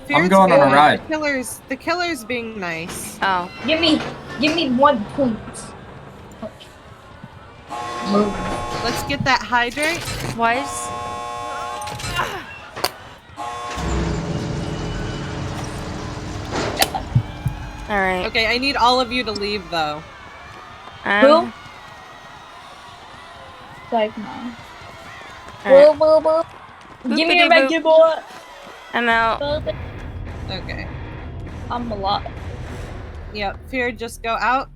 Fear's going on a good. ride. The killer's being nice. Oh. Give me 1 point. Move. Let's get that hydrate. Why is... Alright. Okay, I need all of you to leave, though. Who? Like, no. Alright. Give me your Boopity-boop. back, boy. I'm out. Okay. I'm alive. Yep, Fear, just go out.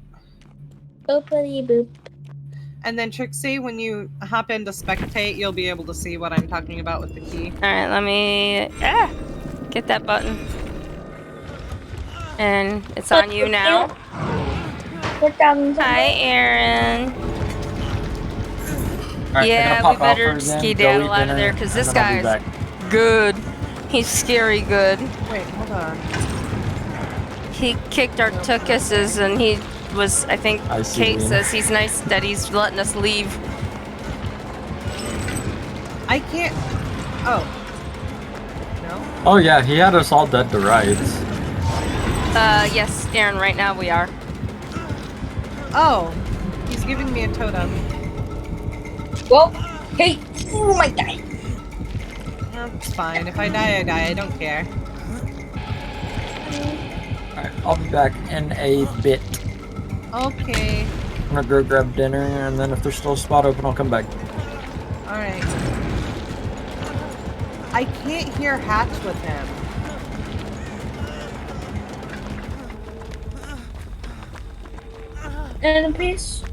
Boopity boop. And then Trixie, when you hop into spectate, you'll be able to see what I'm talking about with the key. Alright, let me... get that button. And it's on you now. Hi, Aaron. Alright, Yeah, I'm gonna we pop out better for a second, skedaddle go eat out of dinner, there, because and this then I'll be guy's back. good. He's scary good. Wait, hold on. He kicked our tuckuses, and he was, I think, I see Kate you. says he's nice that he's letting us leave. I can't... Oh. No? Oh yeah, he had us all dead to rights. Yes, Aaron, right now we are. Oh. He's giving me a totem. Well, hey, oh my god. That's fine. If I die, I die. I don't care. Alright, I'll be back in a bit. Okay. I'm gonna go grab dinner, and then if there's still a spot open, I'll come back. Alright. I can't hear Hatch with him. And a piece.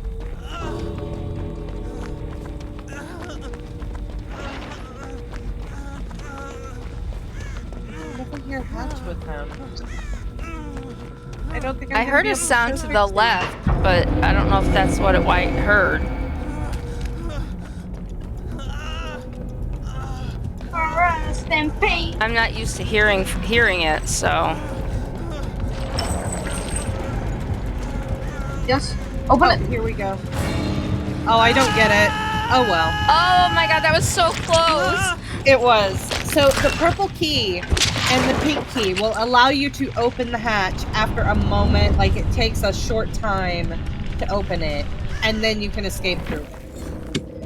I don't think I'm I gonna heard be a able to sound show to the Trixie. left, but I don't know if that's what I heard. Rest in peace. I'm not used to hearing it, so. Yes. Open Oh, it. here we go. Oh, I don't get it. Oh well. Oh my god, that was so close! It was. So the purple key and the pink key will allow you to open the hatch after a moment, like it takes a short time to open it, and then you can escape through it.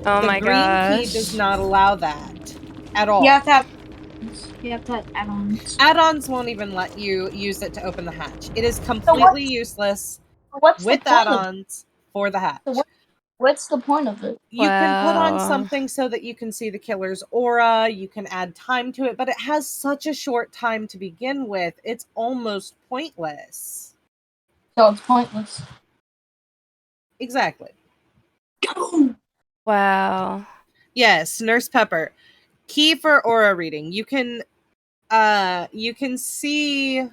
Oh The my green gosh. key does not allow that at all. You have to have add-ons. Add-ons won't even let you use it to open the hatch. It is completely useless What's with the point of add-ons for the hatch. So what's the point of it? You can put on Wow. something so that you can see the killer's aura, you can add time to it, but it has such a short time to begin with, it's almost pointless. So it's pointless. Exactly. Wow. Yes, Nurse Pepper. Key for aura reading. You can see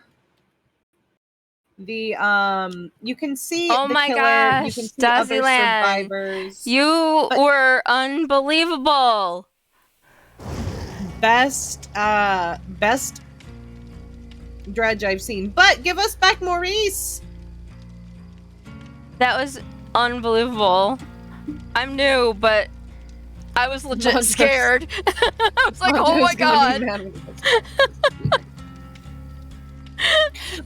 the Oh the my killer, you gosh, can see other Dazzyland. survivors. You were unbelievable. Best Dredge I've seen. But give us back Maurice. That was unbelievable. I'm new, but I was legit Mondo's- scared. I was like, oh Mondo's my gonna be god. mad with us.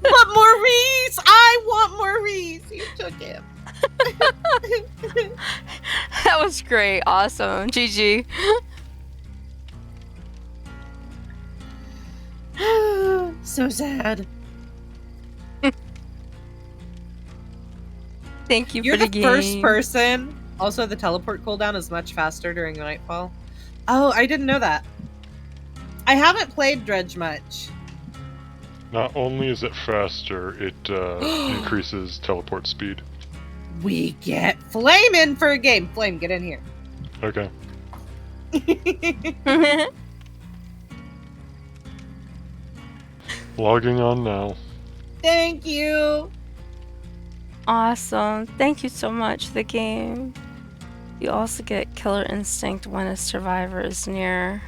But Maurice! I want Maurice! You took him. That was great. Awesome. GG. So sad. Thank you You're for the the first game. person. Also, the teleport cooldown is much faster during Nightfall. Oh, I didn't know that. I haven't played Dredge much. Not only is it faster, it increases teleport speed. We get Flame in for a game. Flame, get in here. Okay. Logging on now. Thank you. Awesome. Thank you so much, the game. You also get Killer Instinct when a survivor is near.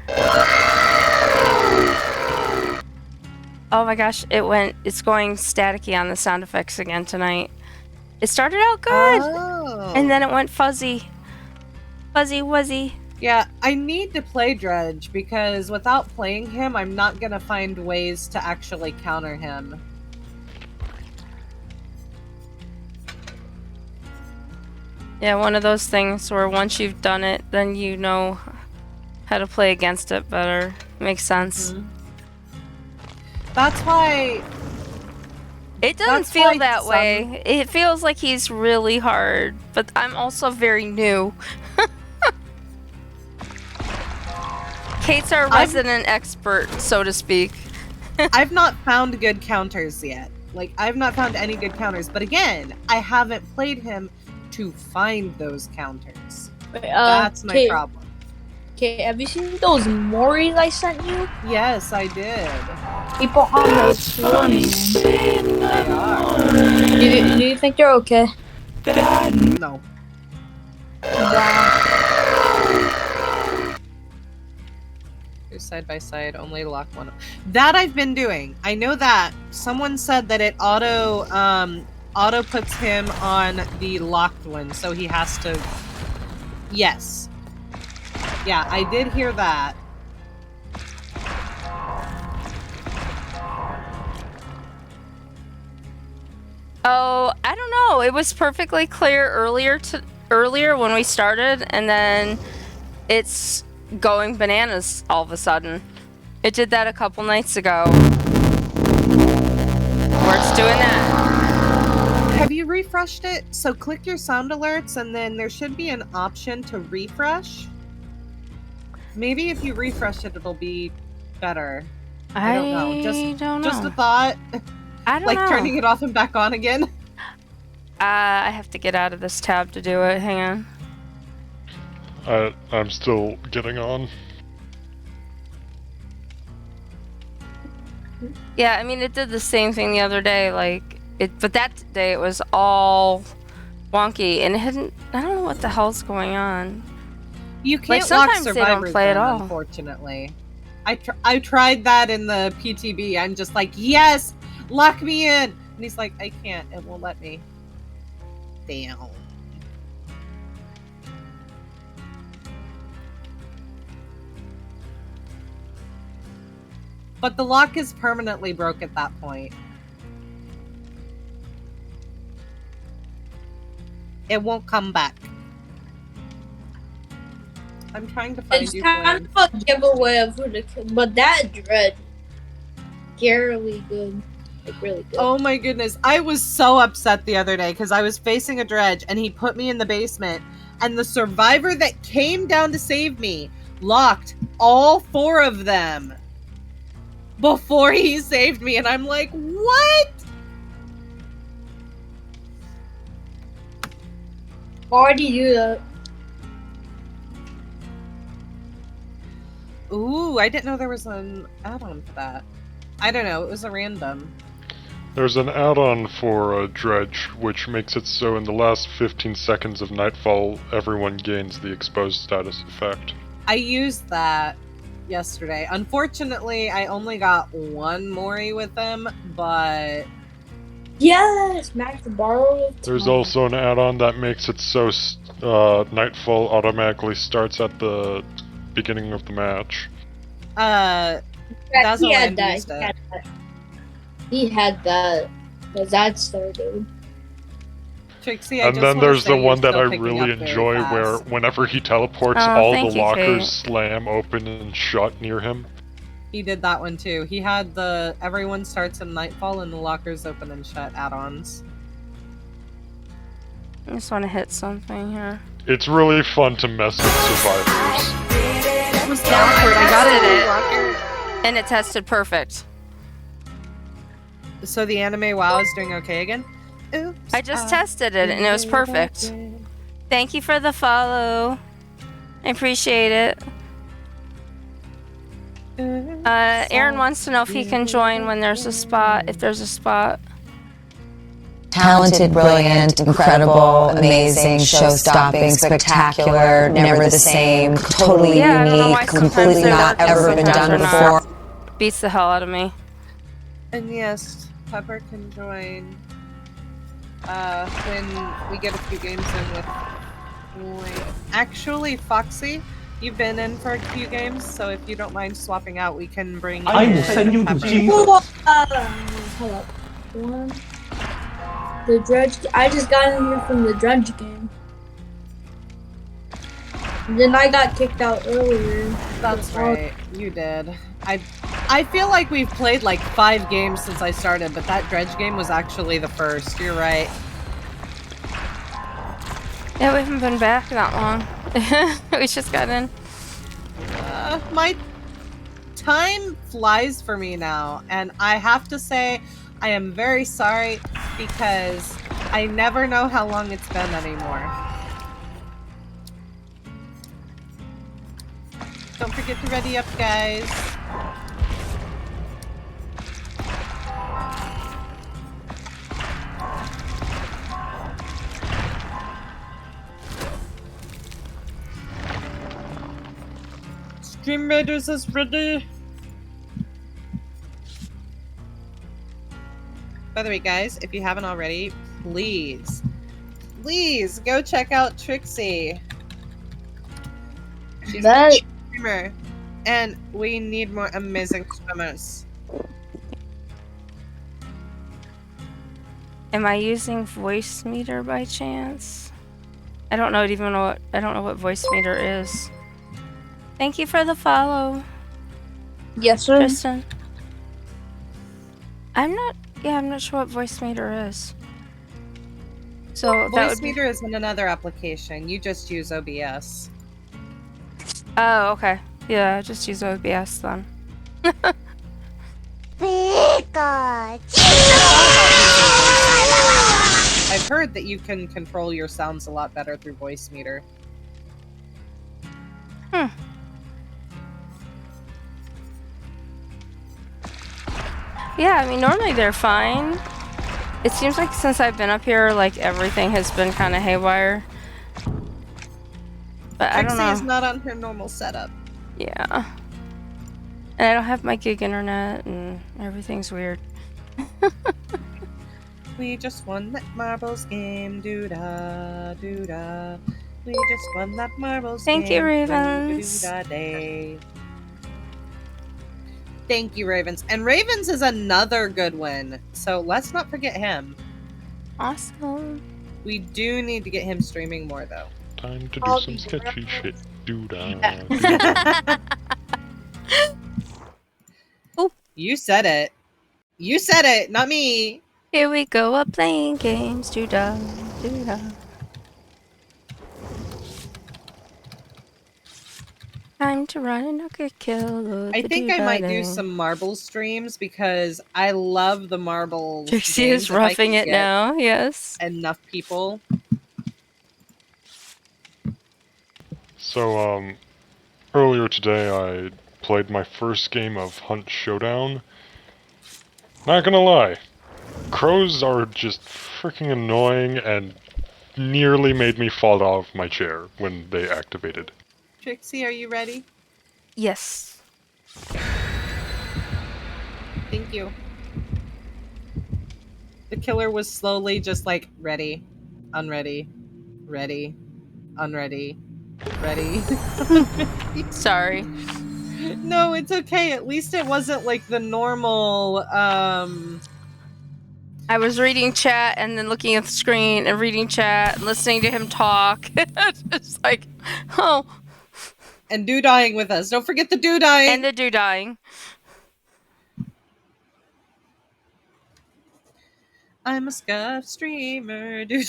Oh my gosh, it's going staticky on the sound effects again tonight. It started out good, Oh. and then it went fuzzy. Fuzzy wuzzy. Yeah, I need to play Dredge because without playing him, I'm not gonna find ways to actually counter him. Yeah, one of those things where once you've done it, then you know how to play against it better. Makes sense. Mhm. That's why It doesn't That's feel why that some- way. It feels like he's really hard, but I'm also very new. Kate's our resident expert, so to speak. I've not found good counters yet. Like, I've not found any good counters. But again, I haven't played him to find those counters. That's my problem. Okay, have you seen those Moris I sent you? Yes, I did. People on those swimming. They are. Do you think they're okay? No. Wow. Side by side, only lock one. That I've been doing. I know that. Someone said that it auto puts him on the locked one, so he has to. Yes. Yeah, I did hear that. Oh, I don't know. It was perfectly clear earlier when we started, and then it's going bananas all of a sudden. It did that a couple nights ago. Where it's doing that. Have you refreshed it? So click your sound alerts, and then there should be an option to refresh. Maybe if you refresh it, it'll be better. I don't know. Just a thought. I don't like know. turning it off and back on again. I have to get out of this tab to do it. Hang on. I'm still getting on. Yeah, I mean, it did the same thing the other day. Like, But that day it was all wonky, and it hadn't. I don't know what the hell's going on. You Like, can't lock sometimes they don't survivors play at in, all. unfortunately. I tried that in the PTB. I'm just like, yes, lock me in. And he's like, I can't. It won't let me. Damn. But the lock is permanently broke at that point. It won't come back. I'm trying to find It's you, kind Flynn. of a giveaway for the but that dread scarily good. Like really good. Oh my goodness. I was so upset the other day because I was facing a dredge and he put me in the basement, and the survivor that came down to save me locked all 4 of them before he saved me, and I'm like, what? Why do you do that? Ooh, I didn't know there was an add-on for that. I don't know, it was a random. There's an add-on for Dredge, which makes it so in the last 15 seconds of Nightfall, everyone gains the exposed status effect. I used that yesterday. Unfortunately, I only got 1 Mori with them, but... Yes, Max borrow it. There's also an add-on that makes it so Nightfall automatically starts at the beginning of the match. That's he all I had that. used it. He had that. Because that started. Trixie, I And just then wanna there's say the you're one that still I picking really up very enjoy where fast. whenever he teleports, Oh, all thank the you, lockers Kate. slam open and shut near him. He did that one too. He had the everyone starts in Nightfall and the lockers open and shut add-ons. I just want to hit something here. It's really fun to mess with survivors. It was I got it. And it tested perfect. So the anime WoW is doing okay again? Oops, I just tested it and it was perfect. Thank you for the follow. I appreciate it. Aaron wants to know if he can join when there's a spot, if there's a spot. Talented, brilliant, incredible, amazing, show-stopping, spectacular, never the same, totally Yeah, I don't know why unique, sometimes completely they're not working, ever been sometimes done they're not. before. Beats the hell out of me. And yes, Pepper can join when we get a few games in with Lloyd. Actually, Foxy, you've been in for a few games, so if you don't mind swapping out, we can bring I will in send you to Pepper. Jesus. Hold up. One. The dredge. I just got in here from the dredge game. And then I got kicked out earlier. That's right, you did. I feel like we've played like 5 games since I started, but that dredge game was actually the first. You're right. Yeah, we haven't been back that long. We just got in. My time flies for me now, and I have to say I am very sorry because I never know how long it's been anymore. Don't forget to ready up, guys. Stream Raiders is ready. By the way, guys, if you haven't already, please go check out Trixie. She's a streamer, and we need more amazing swimmers. Am I using voice meter by chance? I don't know what voice meter is. Thank you for the follow, Yes, sir. Tristan. I'm not sure what voice meter is. So that Voice would be... meter is in another application. You just use OBS. Oh, okay. Yeah, just use OBS then. I've heard that you can control your sounds a lot better through voice meter. Yeah, I mean, normally they're fine. It seems like since I've been up here, like everything has been kind of haywire. But I don't Trixie know. is not on her normal setup. Yeah. And I don't have my gig internet, and everything's weird. We just won that marbles game, doo-da, doo-da. We just won that marbles game. Thank you, Ravens. Doo-da day. Thank you, Ravens. And Ravens is another good one, so let's not forget him. Awesome. We do need to get him streaming more, though. Time to do I'll some be sketchy right shit. Doo-dah. Oh. You said it. You said it, not me. Here we go, up playing games. Doo-dah, doo-dah. Time to run and knock a kill. I think I might do some marble streams because I love the marbles. Trixie is roughing it now, yes. Enough people. So, earlier today I played my first game of Hunt Showdown. Not gonna lie, crows are just freaking annoying and nearly made me fall off my chair when they activated. Trixie, are you ready? Yes. Thank you. The killer was slowly just like, ready, unready, ready, unready, ready. Sorry. No, it's okay. At least it wasn't like the normal, I was reading chat and then looking at the screen and reading chat and listening to him talk. It's like, oh. And doo-dying with us. Don't forget the doo-dying. And the doo-dying. I'm a scuff streamer. Doo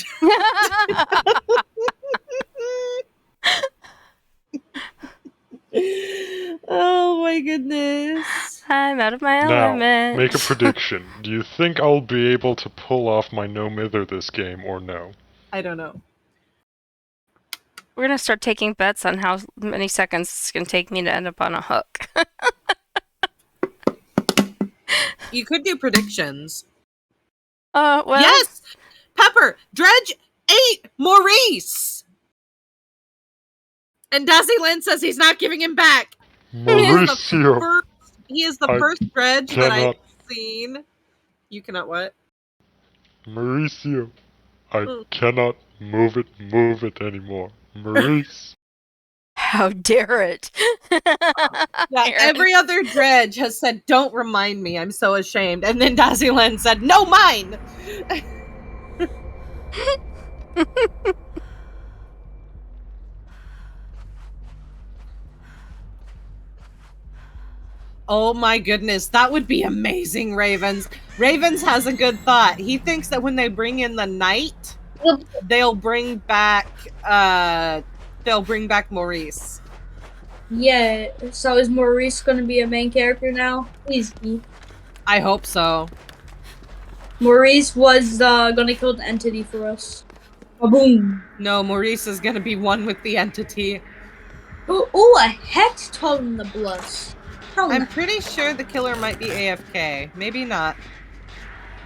Oh my goodness. I'm out of my Now, element. make a prediction. Do you think I'll be able to pull off my no-mither this game, or no? I don't know. We're gonna start taking bets on how many seconds it's gonna take me to end up on a hook. You could do predictions. Well. Yes! Pepper! Dredge 8! Maurice! And Dazzyland says he's not giving him back. Mauricio! He is the first Dredge that I've cannot- seen. You cannot what? Mauricio, I cannot move it anymore. Maurice. How dare it? Yeah, every other Dredge has said, don't remind me, I'm so ashamed. And then Dazzyland said, no, mine! Oh my goodness, that would be amazing, Ravens. Ravens has a good thought. He thinks that when they bring in the knight, they'll bring back Maurice. Yeah, so is Maurice gonna be a main character now? Please be. I hope so. Maurice was gonna kill the entity for us. Boom. No, Maurice is gonna be one with the entity. Oh, a hex totem the bless. I'm pretty sure the killer might be AFK. Maybe not.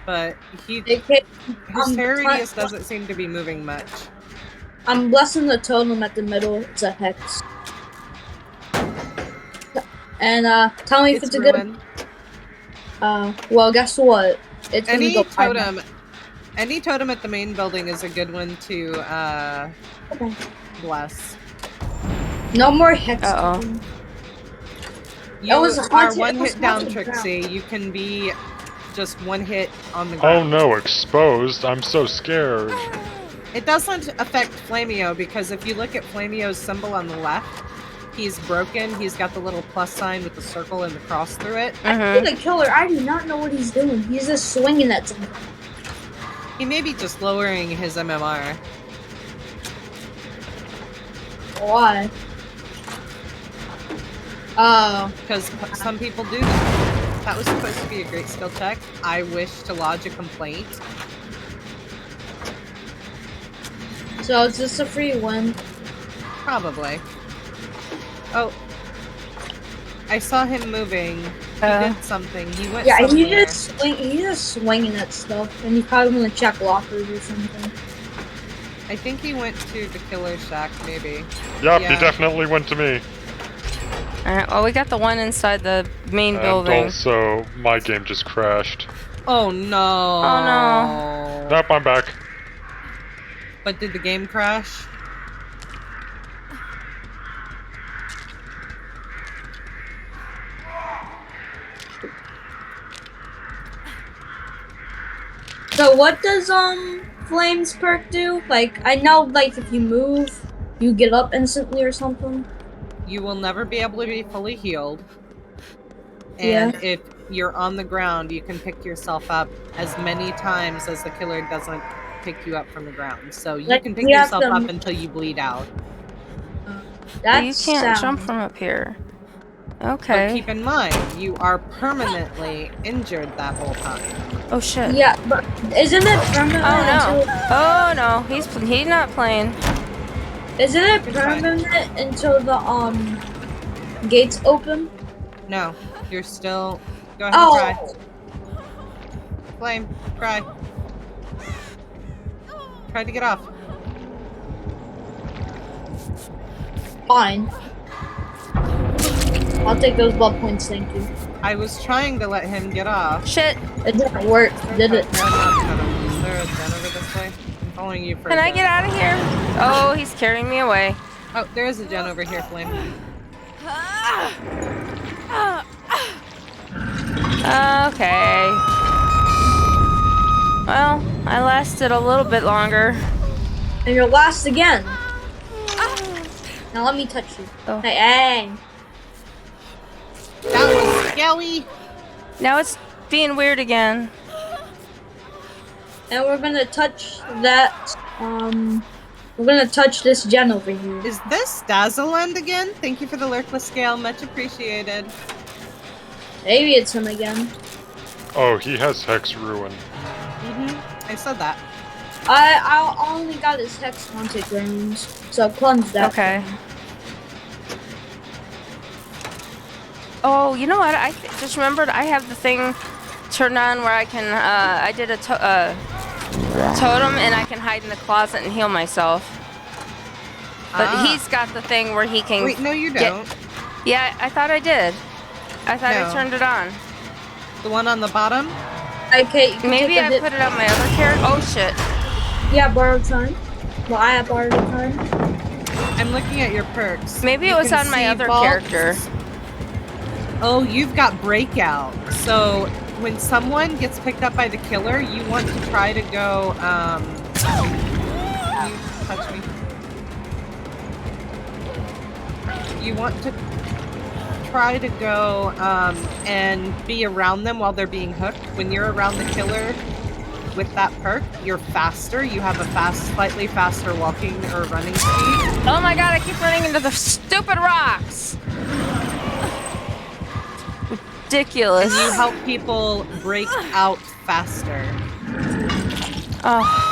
But his hair radius doesn't seem to be moving much. I'm blessing the totem at the middle. It's a hex. And tell me if it's a good. Well, guess what? It's any gonna go totem. Any totem at the main building is a good one to bless. No more hex. You are one hit down, Trixie. You can be just one hit on the ground. Oh no, exposed. I'm so scared. It doesn't affect Flamio because if you look at Flamio's symbol on the left, he's broken. He's got the little plus sign with the circle and the cross through it. I see the killer. I do not know what he's doing. He's just swinging that thing. He may be just lowering his MMR. Why? Because some people do that. That was supposed to be a great skill check. I wish to lodge a complaint. So is this a free win? Probably. Oh. I saw him moving. did something. He went Yeah, somewhere. he's just swinging at stuff, and he's probably gonna check lockers or something. I think he went to the killer shack, maybe. Yep, Yeah. he definitely went to me. Alright, well, we got the one inside the main And building. also, my game just crashed. Oh no. Oh, no. Nope, I'm back. But did the game crash? So what does Flames perk do? Like, I know, like, if you move, you get up instantly or something. You will never be able to be fully healed. And if you're on the ground, you can pick yourself up as many times as the killer doesn't pick you up from the ground. So you Like, can pick we have yourself to- up until you bleed out. Well, you can't jump from up here. Okay. But keep in mind, you are permanently injured that whole time. Oh shit. Yeah, but isn't it permanent? Oh no. Until, Oh no. He's not playing. isn't it It's fine. permanent until the gates open? No, you're still. Go ahead and cry. Oh, Flame, cry. Try to get off. fine. I'll take those blood points, thank you. I was trying to let him get off. Shit. It didn't work, did it? Is there a den over this way? I'm following you for Can a I gen. get out of here? Oh, he's carrying me away. Oh, there is a gen over here, Flame. Okay. Well, I lasted a little bit longer. And you're last again. Now let me touch you. Oh. Hey. That was scary. Now it's being weird again. And we're gonna touch that, we're gonna touch this gen over here. Is this Dazzleland again? Thank you for the lurkless scale. Much appreciated. Maybe it's him again. Oh, he has Hex Ruin. I said that. I only got his Hex haunted grounds, so cleanse that. Okay. Oh, you know what? I just remembered I have the thing turned on where I can, I did a totem and I can hide in the closet and heal myself. But he's got the thing where he can... Wait, no, you don't. Yeah, I thought I did. I thought I No. turned it on. The one on the bottom? Okay, you can Maybe take a I hit. put it on my other character. Oh shit. Yeah, borrowed time. Well, I have borrowed time. I'm looking at your perks. Maybe You it was can on my see other vaults. character. Oh, you've got breakout. So when someone gets picked up by the killer, you want to try to go, you touch me. You want to try to go, and be around them while they're being hooked. When you're around the killer with that perk, you're faster. You have a slightly faster walking or running speed. Oh my god, I keep running into the stupid rocks. Ridiculous. You help people break out faster. Oh.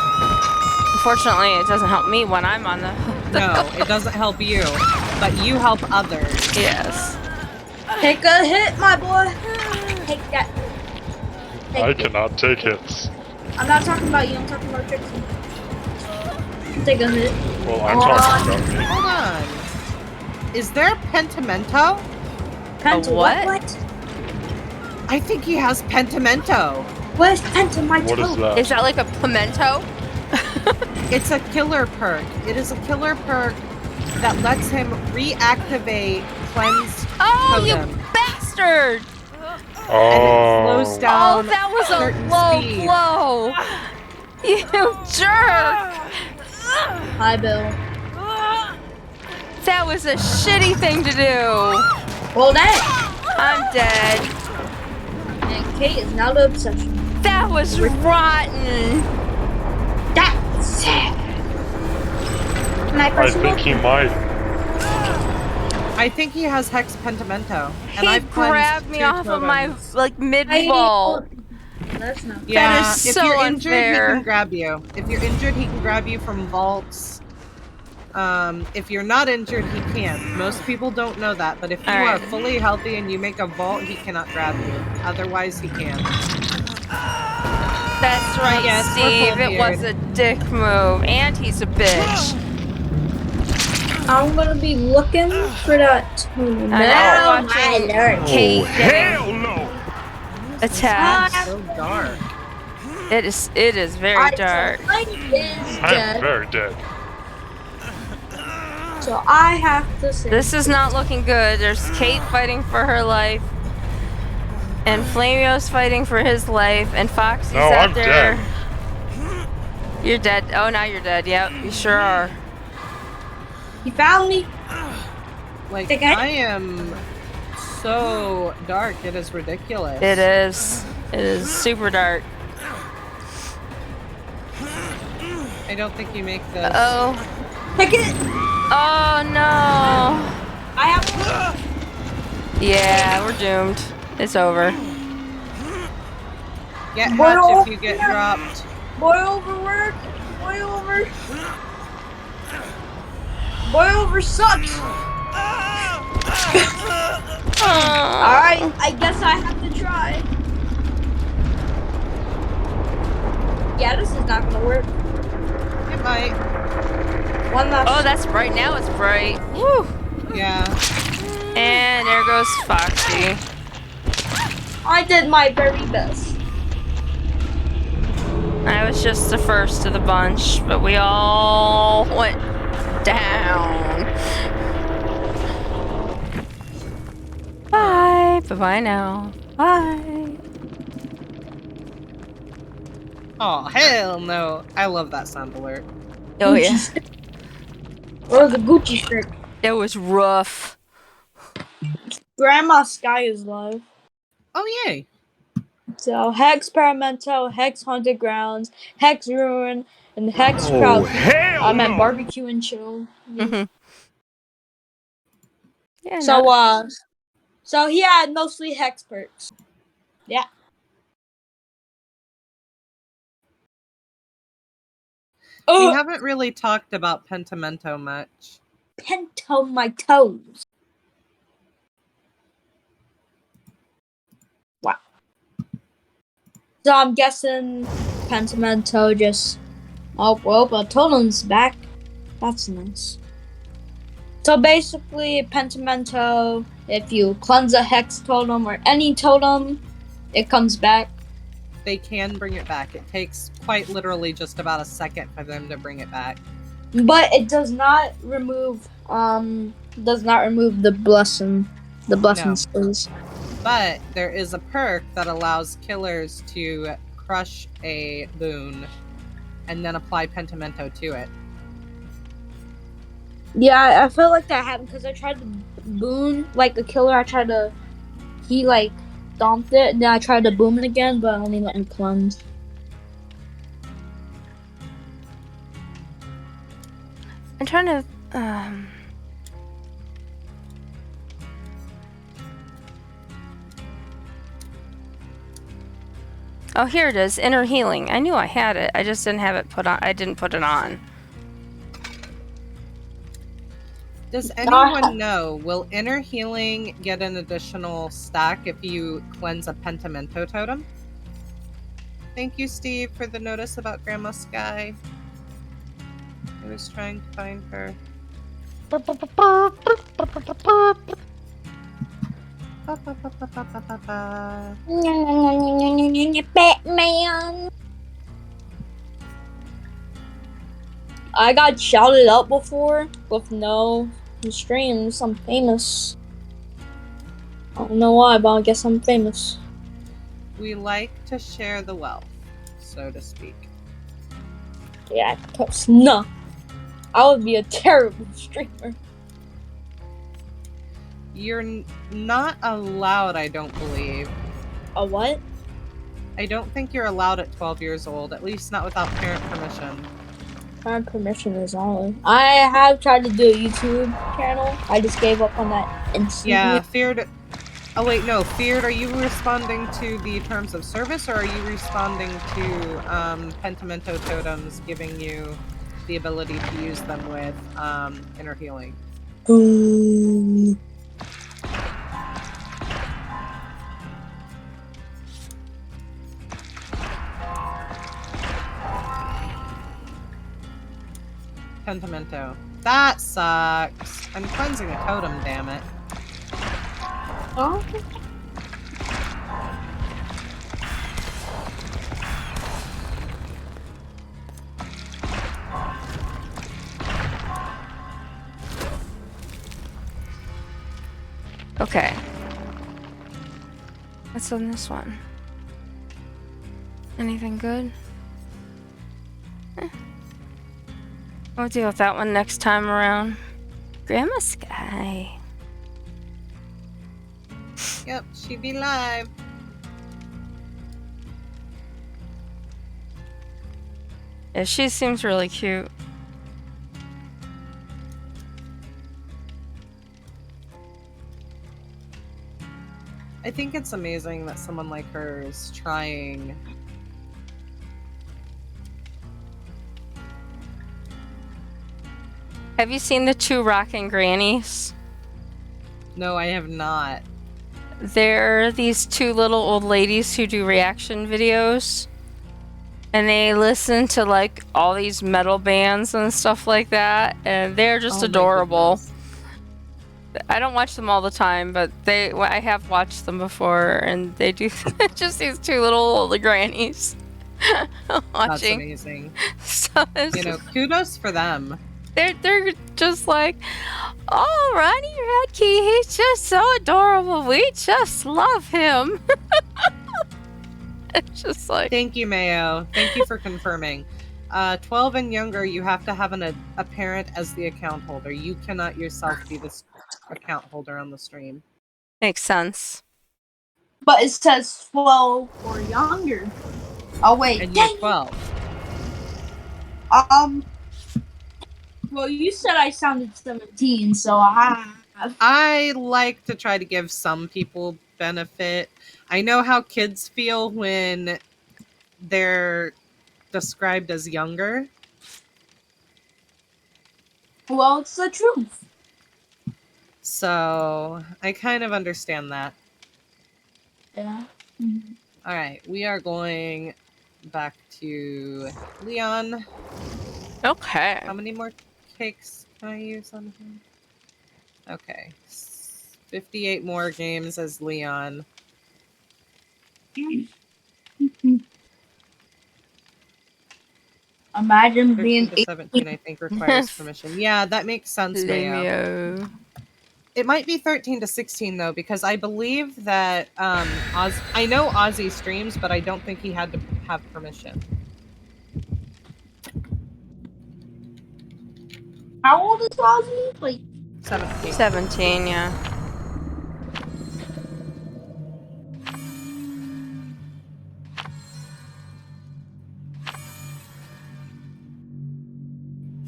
Unfortunately, it doesn't help me when I'm on the... No, it doesn't help you, but you help others. Yes. Take a hit, my boy. Take that. I cannot take hits. I'm not talking about you. I'm talking about Trixie. Take a hit. Well, I'm talking about me. Hold on. Is there Pentimento? Penta what? What? I think he has Pentimento. Where's Penta my What is toe? that? Is that like a pimento? It's a killer perk. It is a killer perk that lets him reactivate cleansed Oh, totem. you bastard! And it slows Oh, down. Oh, that was a certain low speed. blow! You jerk! Hi, Bill. That was a shitty thing to do! Well, that. I'm dead. And Kate is now the obsession. That was rotten! That's sad. Can I I press him think up? he might. I think he has Hex Pentimento. And He I've cleansed grabbed me 2 off of my, totems. like, mid-fall. That's not. Yeah, is if so you're injured, unfair. he can grab you. If you're injured, he can grab you from vaults. If you're not injured, he can't. Most people don't know that, but if you Alright. are fully healthy and you make a vault, he cannot grab you. Otherwise, he can. That's right, Yes, we're Steve. It full-beard. was a dick move, and he's a bitch. I'm gonna be looking for that totem. And now we're Oh, my watching lord. Kate Hell getting no! attacked. So dark. It is very dark. Mike is I'm dead, very dead. so I have to say. This is not looking good. There's Kate fighting for her life, and Flamio's fighting for his life, and Foxy's No, out I'm there. dead. You're dead. Oh, now you're dead. Yep, you sure are. You found me. Like, Think I- I am so dark, it is ridiculous. It is. It is super dark. I don't think you make this. Oh. Pick it. Oh no. I have. Yeah, we're doomed. It's over. Get Boy, Hutch if you get dropped. Boy overwork. Boy over. Boy over sucks. Alright, I guess I have to try. Yeah, this is not gonna work. It might. One last. Oh, that's bright. Now it's bright. Woo. Yeah. And there goes Foxy. I did my very best. I was just the first of the bunch, but we all went down. Bye. Bye-bye now. Bye. Oh, hell no. I love that sound alert. Oh, yeah. Or the Gucci shirt. It was rough. Grandma Sky is live. Oh, yay. So, Hex Paramento, Hex Haunted Grounds, Hex Ruin, and Hex Proud. Hell I'm at no! Barbecue and Chill. Mm-hmm. Yeah, So, no. so he had mostly Hex perks. Yeah. We Oh, haven't really talked about Pentimento much. Pento my toes. Wow. So I'm guessing Pentimento just. Oh, well, but Totem's back. That's nice. So basically, Pentimento, if you cleanse a Hex totem or any totem, it comes back. They can bring it back. It takes quite literally just about a second for them to bring it back. But it does not remove the blessing. The blessing No. stays. But there is a perk that allows killers to crush a boon and then apply Pentimento to it. Yeah, I felt like that happened because I tried to boon like a killer. He like stomped it, and then I tried to boom it again, but I only let him cleanse. I'm trying to. Oh, here it is. Inner healing. I knew I had it. I just didn't have it put on. I didn't put it on. Does anyone know, will Inner Healing get an additional stack if you cleanse a Pentimento totem? Thank you, Steve, for the notice about Grandma Sky. I was trying to find her. Batman. I got shouted out before with no streams. I'm famous. I don't know why, but I guess I'm famous. We like to share the wealth, so to speak. Yeah, cause no, I would be a terrible streamer. You're not allowed, I don't believe. A what? I don't think you're allowed at 12 years old, at least not without parent permission. Parent permission is all. I have tried to do a YouTube channel. I just gave up on that instantly. Yeah, Feared. Oh, wait, no. Feared, are you responding to the terms of service, or are you responding to Pentimento totems giving you the ability to use them with inner healing. Pentimento. That sucks. I'm cleansing a totem, damn it. Oh. Okay. What's on this one? Anything good? We'll deal with that one next time around. Grandma Sky. Yep, she be live. Yeah, she seems really cute. I think it's amazing that someone like her is trying. Have you seen the two rockin' grannies? No, I have not. They're these two little old ladies who do reaction videos. And they listen to like all these metal bands and stuff like that. And they're just Oh my adorable. goodness. I don't watch them all the time, but I have watched them before, and they do just these two little old grannies That's watching. amazing. So it's You know, just- kudos for them. they're just like, oh, Ronnie Radke, he's just so adorable. We just love him. It's just like, Thank you, Mayo. Thank you for confirming. 12 and younger, you have to have a parent as the account holder. You cannot yourself be this account holder on the stream. makes sense. But it says 12 or younger. Oh wait, And you're dang it. 12. Well, you said I sounded 17, so I like to try to give some people benefit. I know how kids feel when they're described as younger. well, it's the truth. So I kind of understand that. Yeah. All right, we are going back to Leon. Okay. How many more cakes can I use on him? Okay. 58 more games as Leon. Imagine 13 being to 17, I think, requires permission. Yeah, that makes sense, Mayo. Lemio. It might be 13 to 16, though, because I believe that I know Ozzy streams, but I don't think he had to have permission. How old is Ozzy? Like 17. 17, yeah.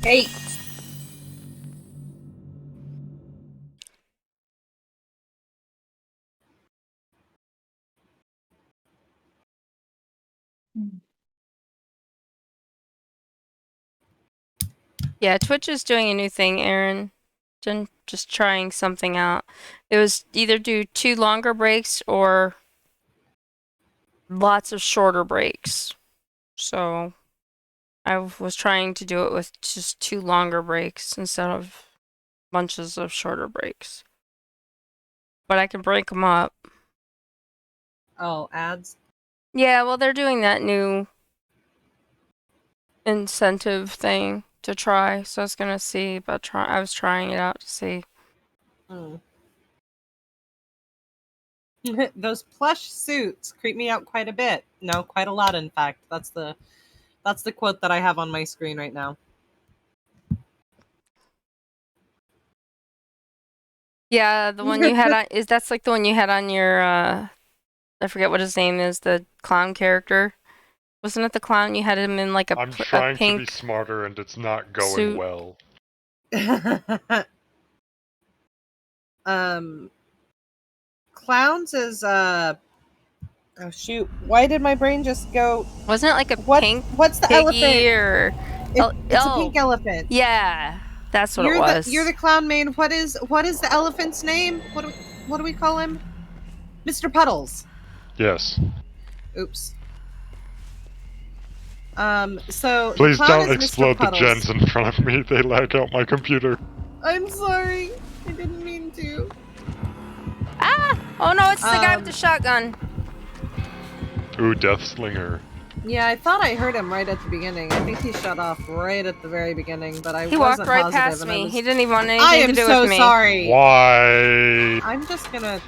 Hey. Yeah, Twitch is doing a new thing, Aaron. Just trying something out. It was either do 2 longer breaks or lots of shorter breaks. So I was trying to do it with just 2 longer breaks instead of bunches of shorter breaks. But I can break them up. Oh, ads? Yeah, well, they're doing that new incentive thing to try. So I was gonna see about I was trying it out to see. Those plush suits creep me out quite a bit. No, quite a lot, in fact. That's the quote that I have on my screen right now. Yeah, the one you had on that's like the one you had on your I forget what his name is, the clown character. Wasn't it the clown? You had him in like I'm a trying to pink be smarter and it's not going suit. well. Clowns is oh shoot, why did my brain just go? Wasn't it like a pink What's the piggy elephant? or It's a pink elephant. Yeah, that's what You're it was. you're the clown main. What is the elephant's name? What do we call him? Mr. Puddles. Yes. Oops. So Please the clown don't is Mr. explode the Puddles. gens in front of me. They lag out my computer. I'm sorry. I didn't mean to. Ah! Oh no, it's the guy with the shotgun. Ooh, Death Slinger. Yeah, I thought I heard him right at the beginning. I think he shut off right at the very beginning, but I He wasn't walked right positive. past And I me. was... He didn't even want I anything am to do so with me. sorry. Why? I'm just gonna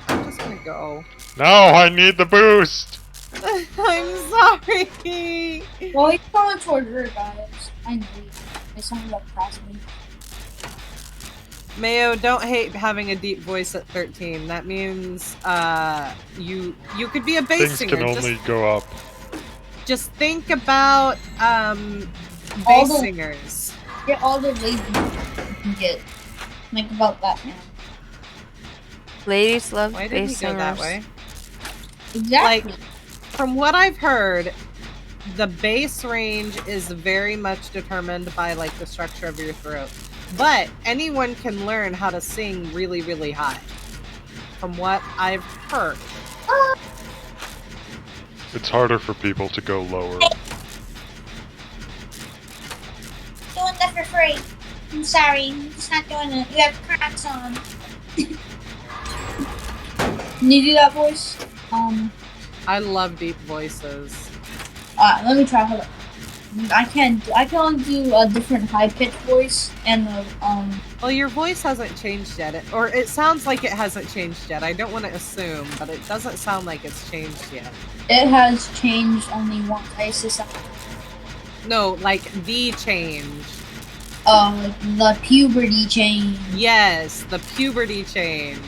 go. No, I need the boost. I'm sorry. Well, he's going toward her, guys. I know. There's someone up past me. Mayo, don't hate having a deep voice at 13. That means you could be a bass Things singer. can only go up. Just think about All bass the- singers. Get all the ladies you can get. Think about that now. Ladies love Why did bass he go singers. that way? Exactly. Like, from what I've heard, the bass range is very much determined by like the structure of your throat. But anyone can learn how to sing really, really high. From what I've heard. It's harder for people to go lower. Doing that for free. I'm sorry. I'm just not doing it. You have cracks on. Can you do that voice? I love deep voices. Let me try. Hold up. I can only do a different high pitched voice and Well, your voice hasn't changed yet, or it sounds like it hasn't changed yet. I don't want to assume, but it doesn't sound like it's changed yet. it has changed only once. I used to sound No, like the change. the puberty change. Yes, the puberty change.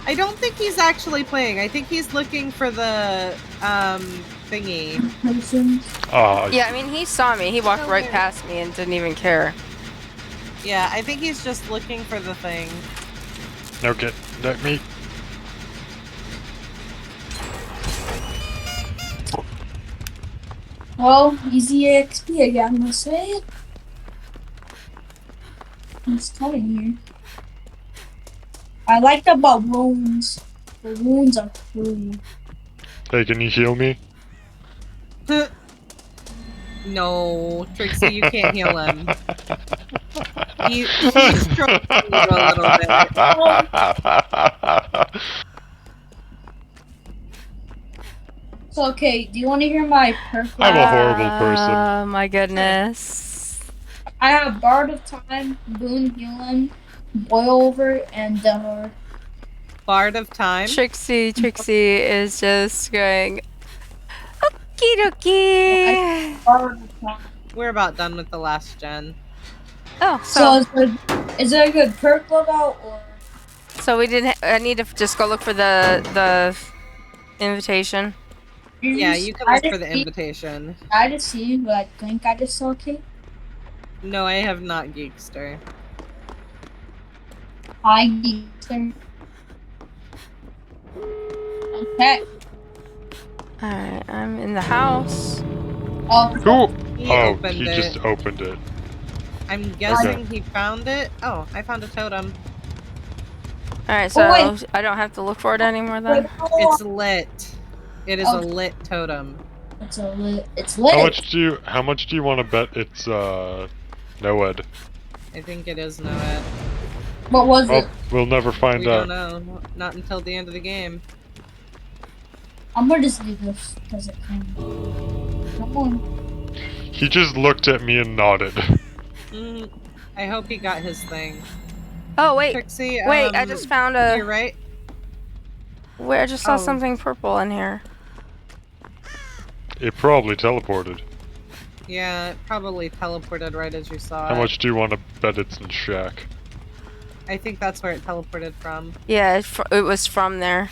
I don't think he's actually playing. I think he's looking for the thingy. Person. Yeah, I mean, he saw me. He walked right past me and didn't even care. Yeah, I think he's just looking for the thing. No, get me. Well, easy XP again, I say. What's coming here? I like the balloons. Balloons are cool. Hey, can you heal me? No, Trixie, you can't heal him. He's stroking you a little bit. So, okay, do you want to hear my perk? I'm a horrible person. Oh my goodness. I have Bard of Time, Boon Healing, Boil Over, and Devour. Bard of Time. Trixie is just going, okie dokie. Bard of Time. We're about done with the last gen. Oh, So, so is it a good perk loadout, or? we didn't. I need to just go look for the invitation. Yeah, you can look for the invitation. I just see, but I think I just saw Kate. No, I have not Geekster. Hi, Geekster. Okay. Alright, I'm in the house. Oh, Cool. He Oh, opened he it. just opened it. I'm guessing he found it. Oh, I found a totem. Alright, so Oh, wait. I don't have to look for it anymore then? It's lit. It is a lit totem. It's lit. It's lit. How much do you want to bet it's Noed? I think it is Noed. What was Well, it? we'll never find We out. don't know. Not until the end of the game. I'm gonna just do this because it can. Come on. He just looked at me and nodded. I hope he got his thing. Oh wait, Trixie, wait! I just found You're a. right. Wait, I just saw Oh. something purple in here. It probably teleported. Yeah, it probably teleported right as you saw How it. much do you want to bet it's in Shack? I think that's where it teleported from. Yeah, it was from there.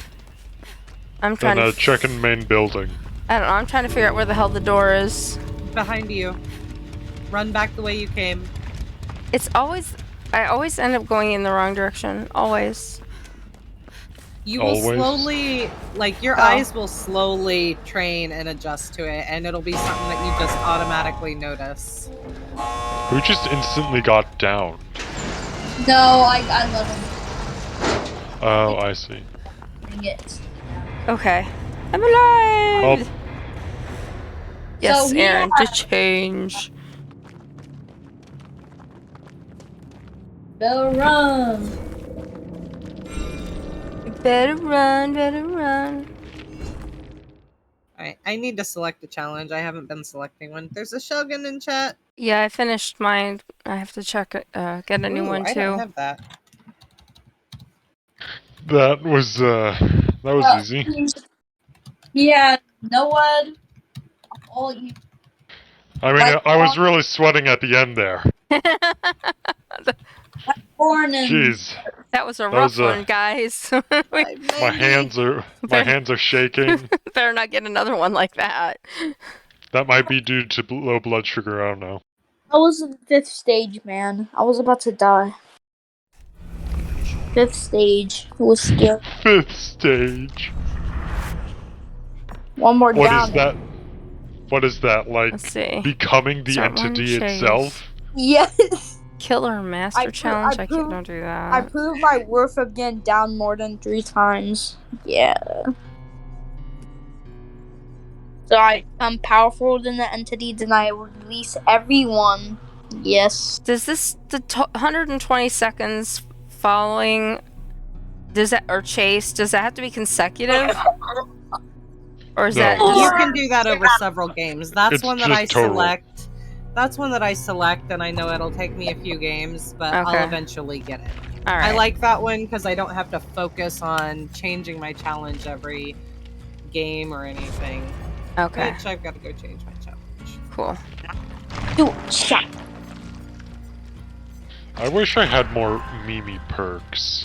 I'm trying Then to. check in main building. I don't know. I'm trying to figure out where the hell the door is. Behind you. Run back the way you came. It's always. I always end up going in the wrong direction. Always. You will Always? slowly, like, your eyes will slowly train and adjust to it, and it'll be something that you just automatically notice. Who just instantly got down? No, I let him Oh, I see. bring it. Okay. I'm alive! Oh, Yes, So he Aaron, to had- change. Better run. Better run, better run. Alright, I need to select a challenge. I haven't been selecting one. There's a Shogun in chat. Yeah, I finished mine. I have to check it, get a new Ooh, one I too. don't have that. that was easy. Yeah, no one. All you I mean, Like- I was really sweating at the end there. born in. Jeez, That was a That rough was a- one, guys. We my hands are shaking. better not get another one like that. That might be due to low blood sugar. I don't know. I was in 5th stage, man. I was about to die. 5th stage. It was scary. 5th stage. One more What down. is that? What is that like? Let's see. Becoming the Start one entity chase. itself? Yes. Killer Master Challenge? I can't, proved- don't do that. I proved my worth of getting down more than 3 times. Yeah. So I'm powerful than the entity, then I release everyone. Yes. Does this, 120 seconds following, or chase, does that have to be consecutive? Or is No. that You just, can do that over several games. That's It's one that I just total. select. That's one that I select, and I know it'll take me a few games, but Okay. I'll eventually get it. alright. I like that one because I don't have to focus on changing my challenge every game or anything. Okay, Which I've got to go change my challenge. cool. Do shot. I wish I had more Mimi perks.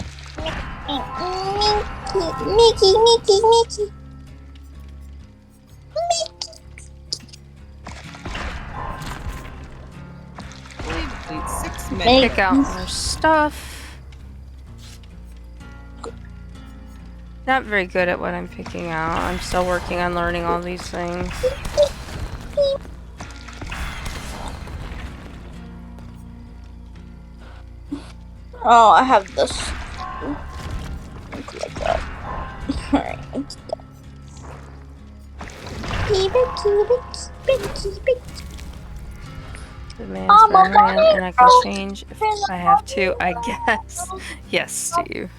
Mickey. Complete 6 minutes. Pick out more stuff. Not very good at what I'm picking out. I'm still working on learning all these things. Oh, I have this. Alright. Keep it. The man's I'm a variant, and I can bunny change if I have to, I guess. Yes, Steve.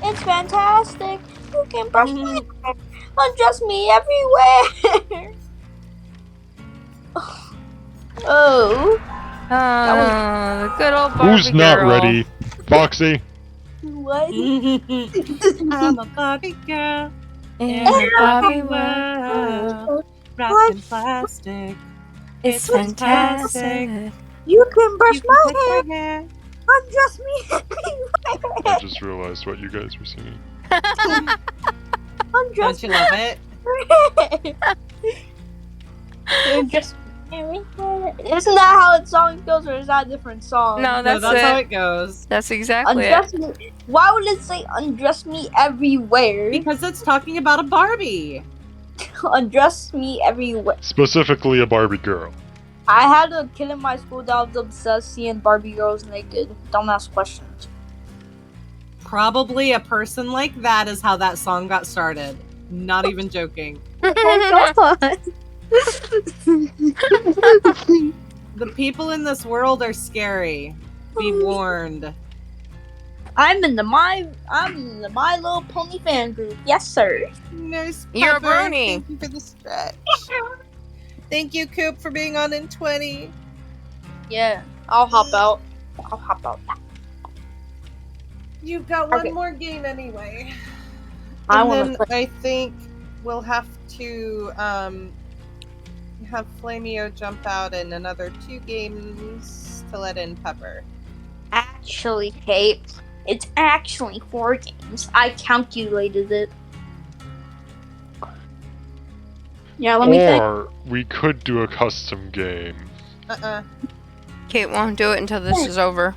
It's fantastic. You can brush my hair. Undress me everywhere. Oh. The good old Barbie Who's not girl. ready? Foxy? What? I'm a Barbie girl In in the a Barbie Barbie world, wrapped in plastic. It's fantastic. You can brush You can my touch hair. my hair. Undress me I everywhere. just realized what you guys were singing. Undress Don't you love it? Undress me everywhere. Isn't that how the song goes, or is that a different song? No, No, that's, that's how it. it goes. That's exactly Undress it. me. Why would it say undress me everywhere? Because it's talking about a Barbie. Undress me everywhere. Specifically a Barbie girl. I had a kid in my school that was obsessed seeing Barbie girls naked. Don't ask questions. Probably a person like that is how that song got started. Not even joking. The people in this world are scary. Be warned. I'm in the My Little Pony fan group. Yes, sir. Nurse You're a Pepper, brony. Thank you for the stretch. Thank you, Coop, for being on in 20. Yeah, I'll hop out. You've got one Okay. more game anyway. I And wanna then play. I think we'll have to have Flamio jump out in another 2 games to let in Pepper. Actually, Kate, it's actually 4 games. I calculated it. Yeah, let me think. Or we could do a custom game. Kate won't do it until this is over.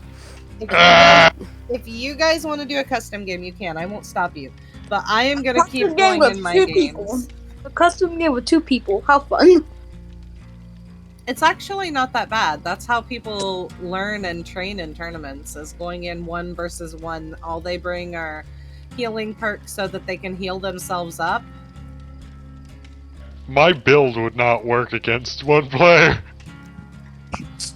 Ah! If you guys want to do a custom game, you can. I won't stop you. But I am gonna Custom keep game going with in my 2 games. people. A custom game with 2 people. How fun. It's actually not that bad. That's how people learn and train in tournaments, is going in 1 versus 1. All they bring are healing perks so that they can heal themselves up. My build would not work against one player.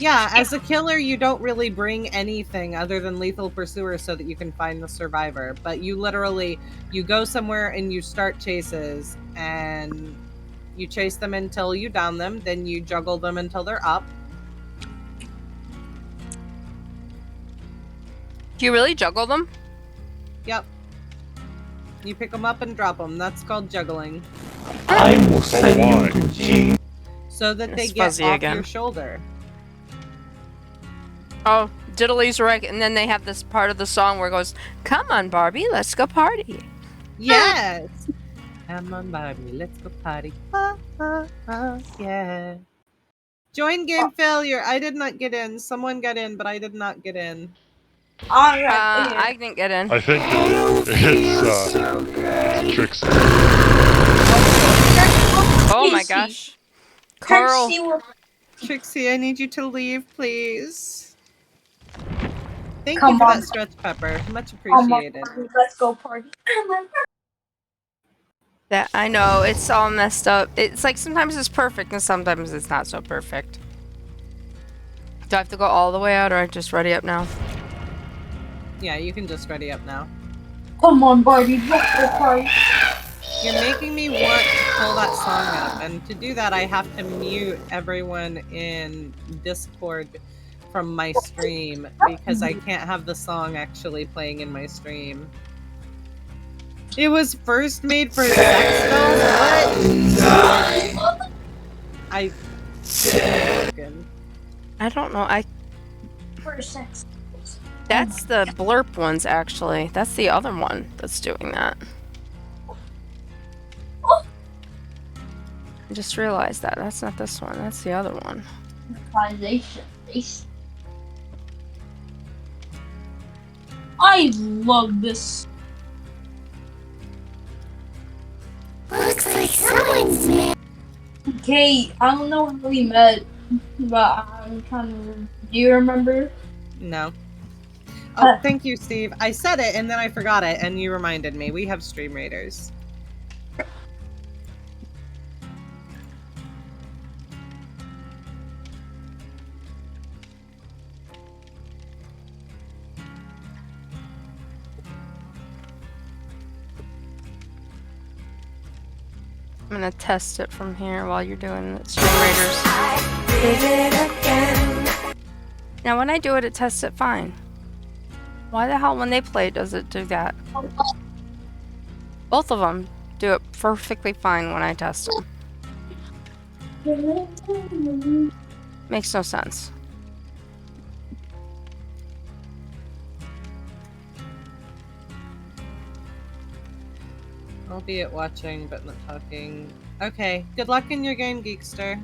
Yeah, as a killer, you don't really bring anything other than lethal pursuer so that you can find the survivor. But you literally, you go somewhere and you start chases, and you chase them until you down them, then you juggle them until they're up. Do you really juggle them? Yep. You pick them up and drop them. That's called juggling. I will send you to G. So that they It's get fuzzy off again. your shoulder. Oh, Diddly's right, and then they have this part of the song where it goes, "Come on, Barbie, let's go party." Yes! Come on, Barbie, let's go party. Yeah. Join game failure. I did not get in. Someone got in, but I did not get in. Alright, I didn't get in. I think it's Trixie. Oh my gosh. Carl. Trixie, I need you to leave, please. Thank Come you for on. that stretch pepper. Much Come on, appreciated. Barbie, let's go party. That I know, it's all messed up. It's like sometimes it's perfect and sometimes it's not so perfect. Do I have to go all the way out or I just ready up now? Yeah, you can just ready up now. Come on, Barbie, let's go party. You're making me want to pull that song up, and to do that I have to mute everyone in Discord from my stream because I can't have the song actually playing in my stream. It was first made for sex dolls? What? I don't know. For sex. That's the blurp ones actually. That's the other one that's doing that. I just realized that. That's not this one. That's the other one. I love this. Looks like someone's met. Okay, I don't know how we met, but I'm kind of. Do you remember? No. Oh, thank you, Steve. I said it and then I forgot it, and you reminded me. We have Stream Raiders. I'm gonna test it from here while you're doing the Stream Raiders. Now when I do it, it tests it fine. Why the hell when they play does it do that? Both of them do it perfectly fine when I test them. Makes no sense. Albeit watching, but not talking. Okay, good luck in your game, Geekster.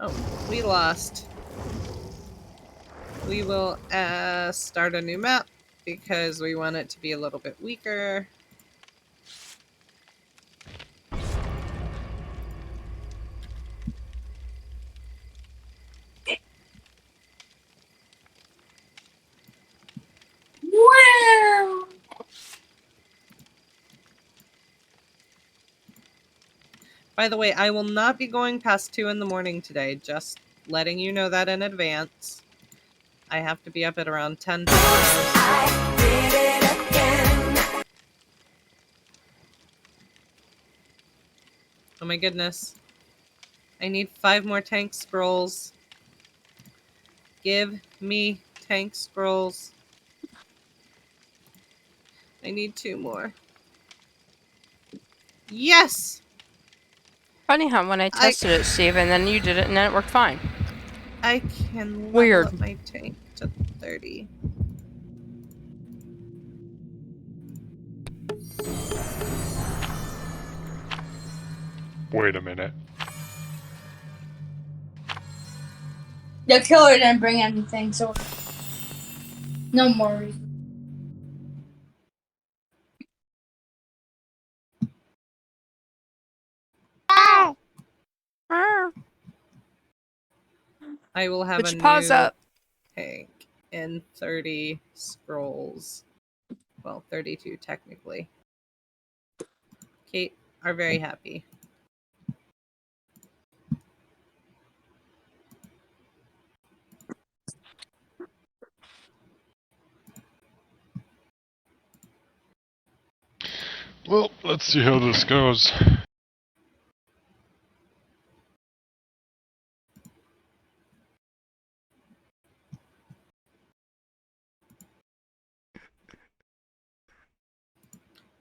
Oh, we lost. We will start a new map because we want it to be a little bit weaker. Wow! By the way, I will not be going past 2 in the morning today. Just letting you know that in advance. I have to be up at around 10 tomorrow. Oh my goodness. I need 5 more tank scrolls. Give me tank scrolls. I need 2 more. Yes! Funny how when I tested it, Steve, and then you did it and then it worked fine. I can level Weird. up my tank to 30. Wait a minute. The killer didn't bring anything, so no more reason. I will have Put a your paws new up. tank in 30 scrolls. Well, 32 technically. Kate are very happy. Well, let's see how this goes.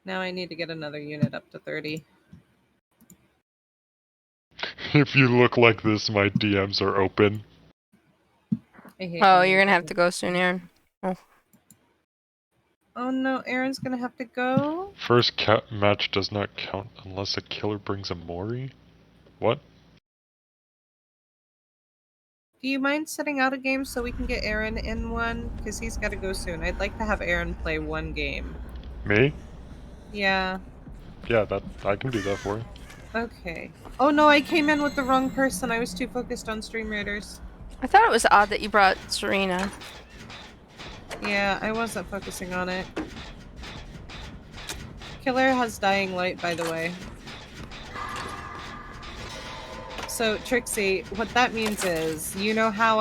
Now I need to get another unit up to 30. If you look like this, my DMs are open. I hate Oh, when you're you gonna have do to that. go soon, Aaron. Oh no, Aaron's gonna have to go? First match does not count unless a killer brings a Mori? What? Do you mind setting out a game so we can get Aaron in one? Because he's got to go soon. I'd like to have Aaron play one game. Me? Yeah. Yeah, I can do that for you. Okay. Oh no, I came in with the wrong person. I was too focused on Stream Raiders. I thought it was odd that you brought Serena. Yeah, I wasn't focusing on it. Killer has Dying Light, by the way. So, Trixie, what that means is, you know how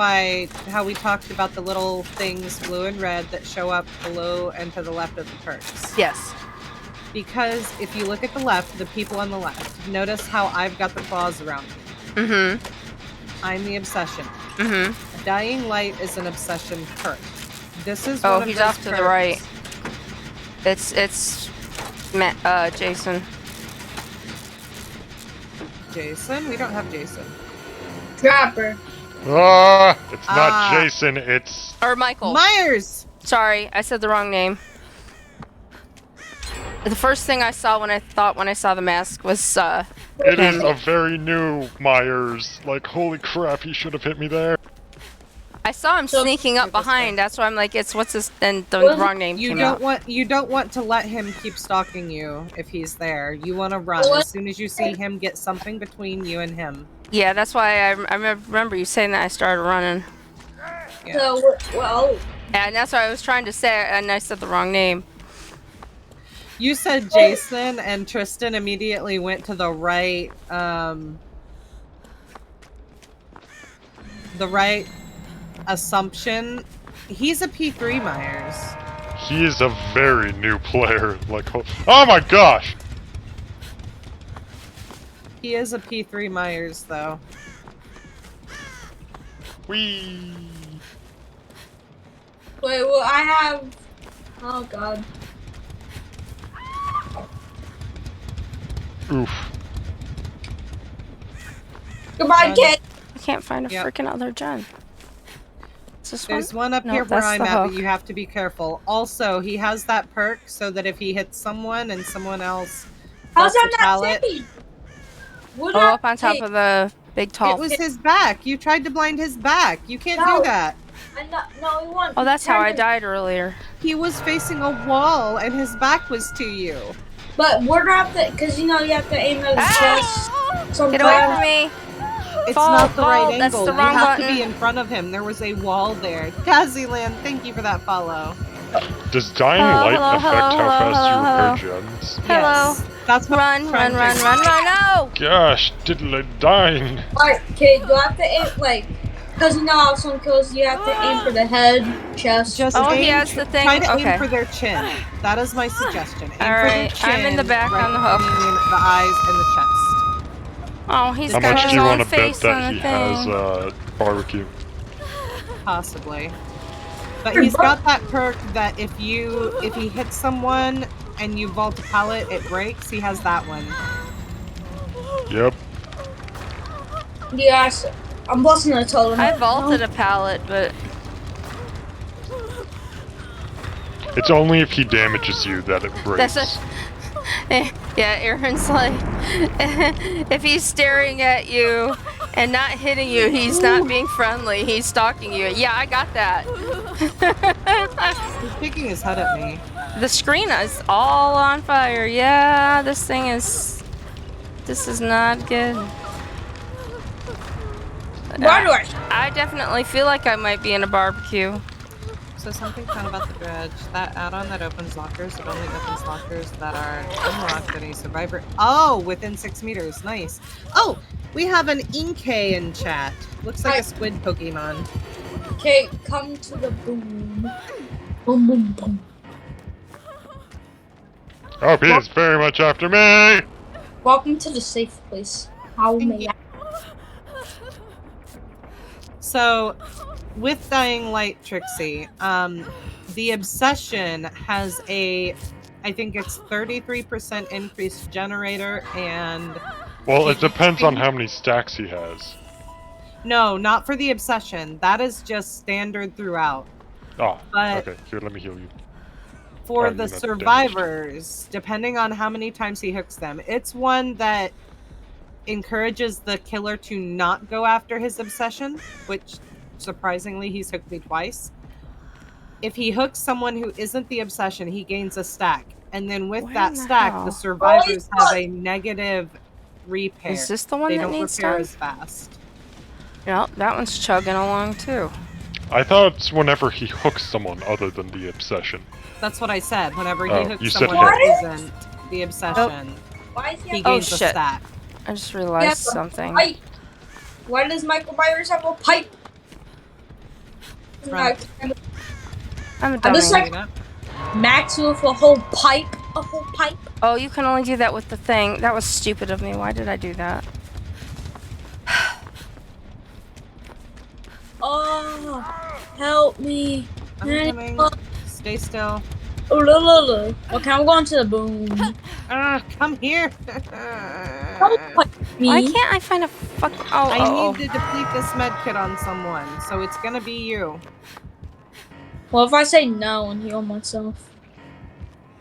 we talked about the little things, blue and red, that show up below and to the left of the perks? Yes. Because if you look at the left, the people on the left, notice how I've got the claws around me. Mm-hmm. I'm the obsession. Mm-hmm. Dying Light is an obsession perk. This is Oh, one of he's those off to the perks- right. It's Jason. Jason? We don't have Jason. Trapper. Ah! It's not Ah. Jason, it's... Or Michael. Myers! Sorry, I said the wrong name. The first thing I saw when I saw the mask was It him. is a very new Myers. Like, holy crap, he should have hit me there. I saw him So- sneaking up behind. That's why I'm like, what's this? And the Was it- wrong name You came don't out. want to let him keep stalking you if he's there. You want to run What? as soon as you see him. Get something between you and him. Yeah, that's why I remember you saying that. I started running, Yeah. So, well, and that's what I was trying to say, and I said the wrong name. You said Jason, and Tristan immediately went to the right assumption. He's a P3 Myers. He is a very new player. Like, oh my gosh! He is a P3 Myers, though. Whee! wait, well, I have. Oh god. Oof. Goodbye, kid. I can't find a Yep. freaking other gen. Is this There's one up No, here where that's I'm the at, but hook. you have to be careful. Also, he has that perk so that if he hits someone and someone else How's busts a that not pallet, Timmy? What Oh, up on top of the big tall. it was his back. You tried to blind his back. You can't No. do that. No, we want. Oh, that's how I died earlier. He was facing a wall and his back was to you. But we're gonna have to, because you know you have to aim at his chest. So Get away from me! It's Fall, not the fall, right that's angle. the You wrong have to button. be in front of him. There was a wall there. Kaziland, thank you for that follow. Does Dying Hello, Light hello, affect hello, how hello, fast you hello, repair gens? Hello. Yes. That's what I'm Run, trying to run, do. no! Gosh, diddly dying. Alright, kid, you have to aim, like, because you know how some kills you have to aim for the head, chest. Just Oh, aim, he has the thing? Try to Okay. aim for their chin. That is my suggestion. Aim All for right, their chin. I'm in the back right on the hook. between the eyes and the chest. Oh, he's How got much his do you own want to bet face on that the he thing. has barbecue? Possibly. But he's got that perk that if he hits someone and you vault a pallet, it breaks. He has that one. Yep. Yes, I'm busting a totem. I vaulted a pallet, but It's only if he damages you that it breaks. that's Yeah, Aaron's like, if he's staring at you and not hitting you, he's not being friendly. He's stalking you. Yeah, I got that. He's shaking his head at me. The screen is all on fire. Yeah, this is not good. Why do I definitely feel like I might be in a barbecue. So something fun about the dredge. That add-on that opens lockers, it only opens lockers that are unlocked and a survivor. Oh, within 6 meters. Nice. Oh, we have an Inkay in chat. Looks like a squid Pokemon. Okay, come to the boom. Boom, boom, boom. Oh, he is very much after me! Welcome to the safe place. How may I? So, with Dying Light, Trixie, the Obsession has a, I think it's 33% increased generator and... Well, it depends on how many stacks he has. No, not for the Obsession. That is just standard throughout. Oh, But okay. Here, let me heal you. for Oh, the you're not survivors, depending on how many times he hooks them, it's one that encourages the killer to not go after his Obsession, which surprisingly he's hooked me twice. If he hooks someone who isn't the Obsession, he gains a stack. And then with that stack, the survivors have a negative repair. Is this the one they that don't needs repair done? as fast. Yeah, that one's chugging along too. I thought it's whenever he hooks someone other than the Obsession. That's what I said. Whenever he Oh, hooks you said someone hit. who isn't the Obsession, Why is he Oh gains a shit. stack. I just realized something. Pipe. Why does Michael Myers have a pipe? Right. I'm a I'm dummy. just like Max with a whole pipe. A whole pipe. Oh, you can only do that with the thing. That was stupid of me. Why did I do that? Oh, help me. I'm coming. Stay still. Okay, I'm going to the boom. Come here. Why can't I find a fuck? Oh, I oh, need to deplete this med kit on someone, so it's gonna be you. Well, if I say no and heal myself.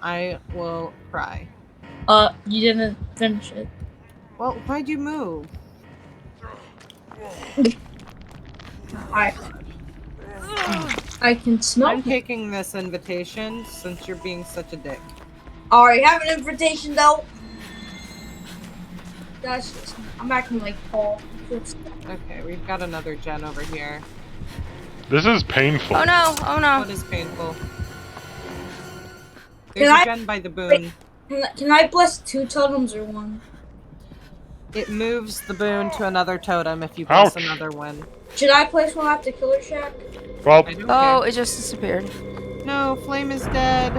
I will cry. You didn't finish it. Well, why'd you move? I can smell. I'm taking this invitation since you're being such a dick. Alright, have an invitation though. That's just, I'm acting like Paul. Okay, we've got another gen over here. This is painful. Oh no! Oh no! What is painful? There's a gen by the boon. Can I bless 2 totems or 1? It moves the boon to another totem if you bless Ouch. another one. Should I place one at the killer shack? Well, I don't Oh, care. it just disappeared. No, Flame is dead.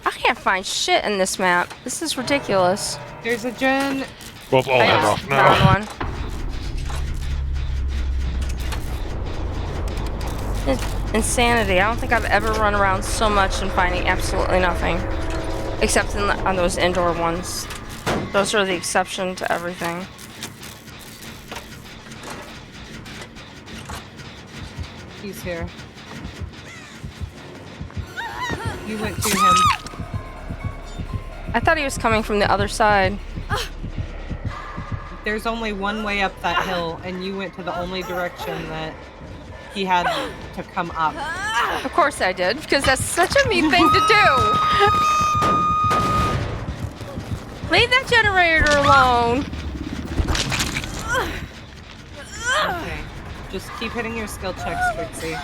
I can't find shit in this map. This is ridiculous. There's a gen. both all I head just off now. found one. Insanity. I don't think I've ever run around so much and finding absolutely nothing. Except on those indoor ones. Those are the exception to everything. He's here. You went to him. I thought he was coming from the other side. There's only one way up that hill, and you went to the only direction that he had to come up. Of course I did, because that's such a me thing to do. Leave that generator alone. Okay. Just keep hitting your skill checks, Trixie.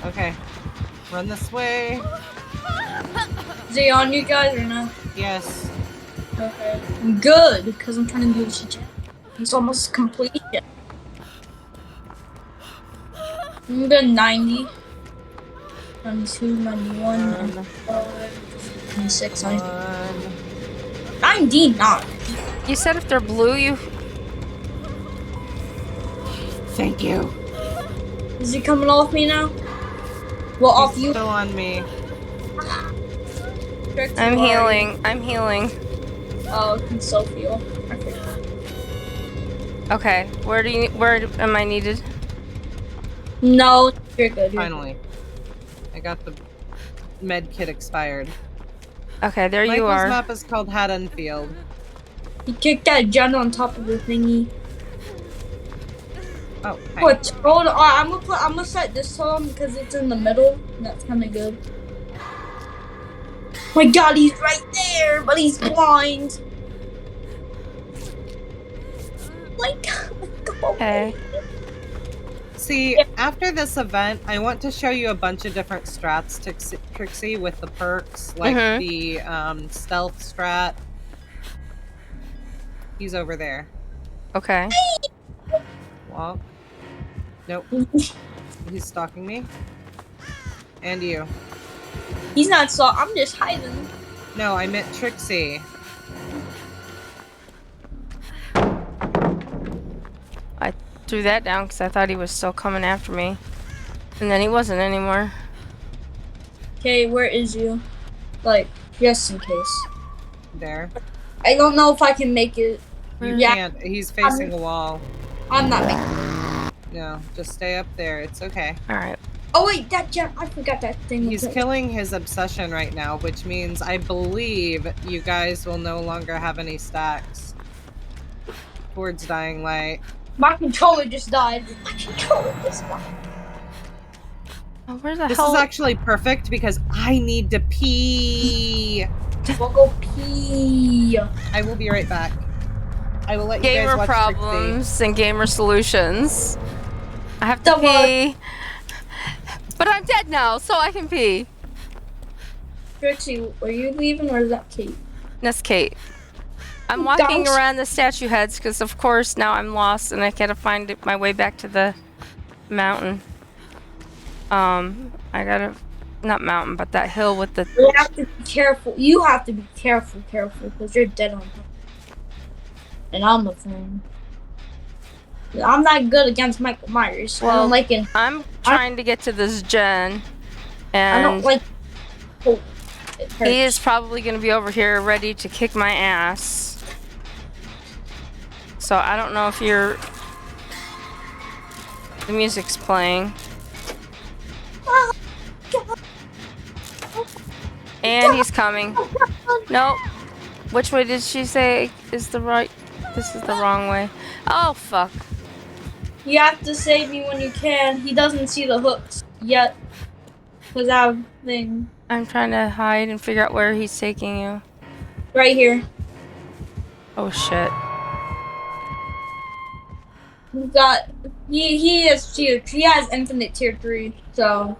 Okay. Run this way. Is he on you guys or no? Yes. Okay. Good, because I'm trying to do this shit. It's almost complete. I'm good 90. 92, 91, 95, 96, 99. You said if they're blue, you... Thank you. Is he coming off me now? Well, off He's you. still on me. I'm healing. I'm healing. Oh, can so feel. Okay. Okay, where am I needed? No, you're good. Finally. I got the med kit expired. Okay, there you Michael's are. map is called Haddonfield. He kicked that gen on top of the thingy. Oh, hi. What? Hold on. I'm gonna set this on because it's in the middle. And that's kind of good. My God, he's right there, but he's blind. My God. Okay. See, after this event, I want to show you a bunch of different strats, Trixie, with the perks, like the stealth strat. He's over there. Okay. Walk. Nope. He's stalking me. And you. He's not I'm just hiding. No, I meant Trixie. I threw that down because I thought he was still coming after me. And then he wasn't anymore. Okay, where is you? Like, just in case. There. I don't know if I can make it. You Yeah. can't. He's facing a wall. I'm not making it. No, just stay up there. It's okay. Alright. Oh wait, that gem. I forgot that thing. He's killing his obsession right now, which means I believe you guys will no longer have any stacks towards Dying Light. My controller just died. My controller just died. Oh, where the This hell? is actually perfect because I need to pee. We'll go pee. I will be right back. I will let you guys Gamer watch problems and gamer solutions. I have to pee. But I'm dead now, so I can pee. Trixie, are you leaving or is that Kate? That's Kate. I'm walking around the statue heads because, of course, now I'm lost and I gotta find my way back to the mountain. I gotta, not mountain, but that hill with the. You have to be careful. You have to be careful, because you're dead on him. And I'm the friend. I'm not good against Michael Myers. Well, I don't like it. I'm trying to get to this gen, and I don't like. Oh, it hurts. he is probably gonna be over here ready to kick my ass. So I don't know if you're. The music's playing. And he's coming. Nope. Which way did she say is the right? This is the wrong way. Oh, fuck. You have to save me when you can. He doesn't see the hooks yet. Because I have thing. I'm trying to hide and figure out where he's taking you. Right here. Oh, shit. He has infinite tier 3, so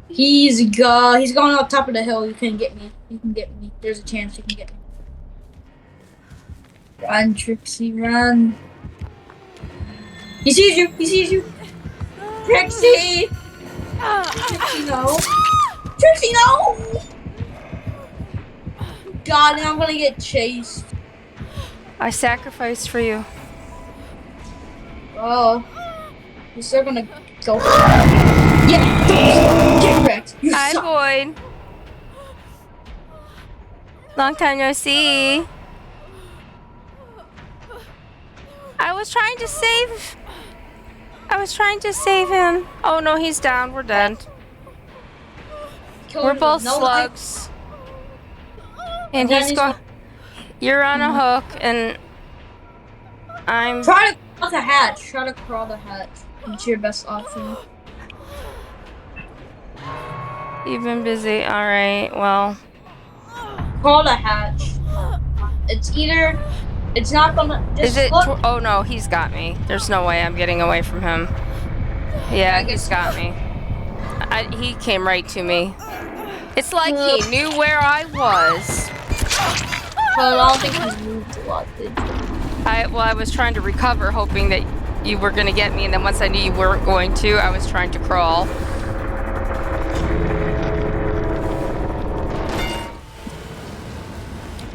he's going up top of the hill. You can get me. You can get me. There's a chance you can get me. Run, Trixie, run. He sees you. He sees you. Trixie. Trixie, no. Trixie, no. God, I'm gonna get chased. I sacrificed for you. Oh, you're still gonna go. Yeah, get wrecked. You Hi, suck. Boyd. Long time no see. I was trying to save him. Oh no, he's down. We're dead. We're both slugs. And he's going. You're on a hook, and I'm. Try to crawl the hatch. Try to crawl the hatch. It's your best option. You've been busy. All right. Well. Crawl the hatch. It's either. It's not gonna. Just Is it? look. Oh no, he's got me. There's no way I'm getting away from him. Yeah, he's got me. He came right to me. It's like he knew where I was. Well, I don't think he moved a lot, did you? I was trying to recover, hoping that you were gonna get me, and then once I knew you weren't going to, I was trying to crawl.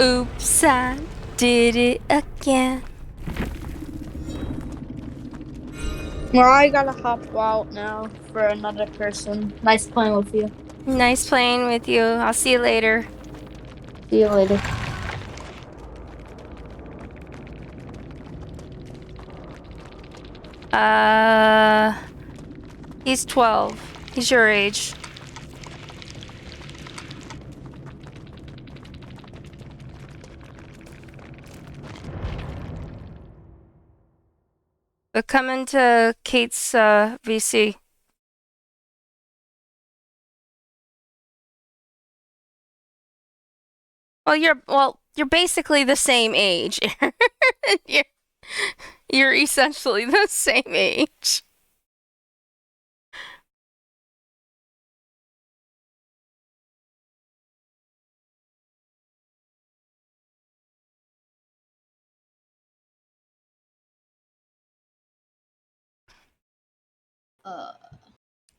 Oops, I did it again. Well, I gotta hop out now for another person. Nice playing with you. Nice playing with you. I'll see you later. See you later. He's 12. He's your age. But come into Kate's VC. You're basically the same age. you're essentially the same age.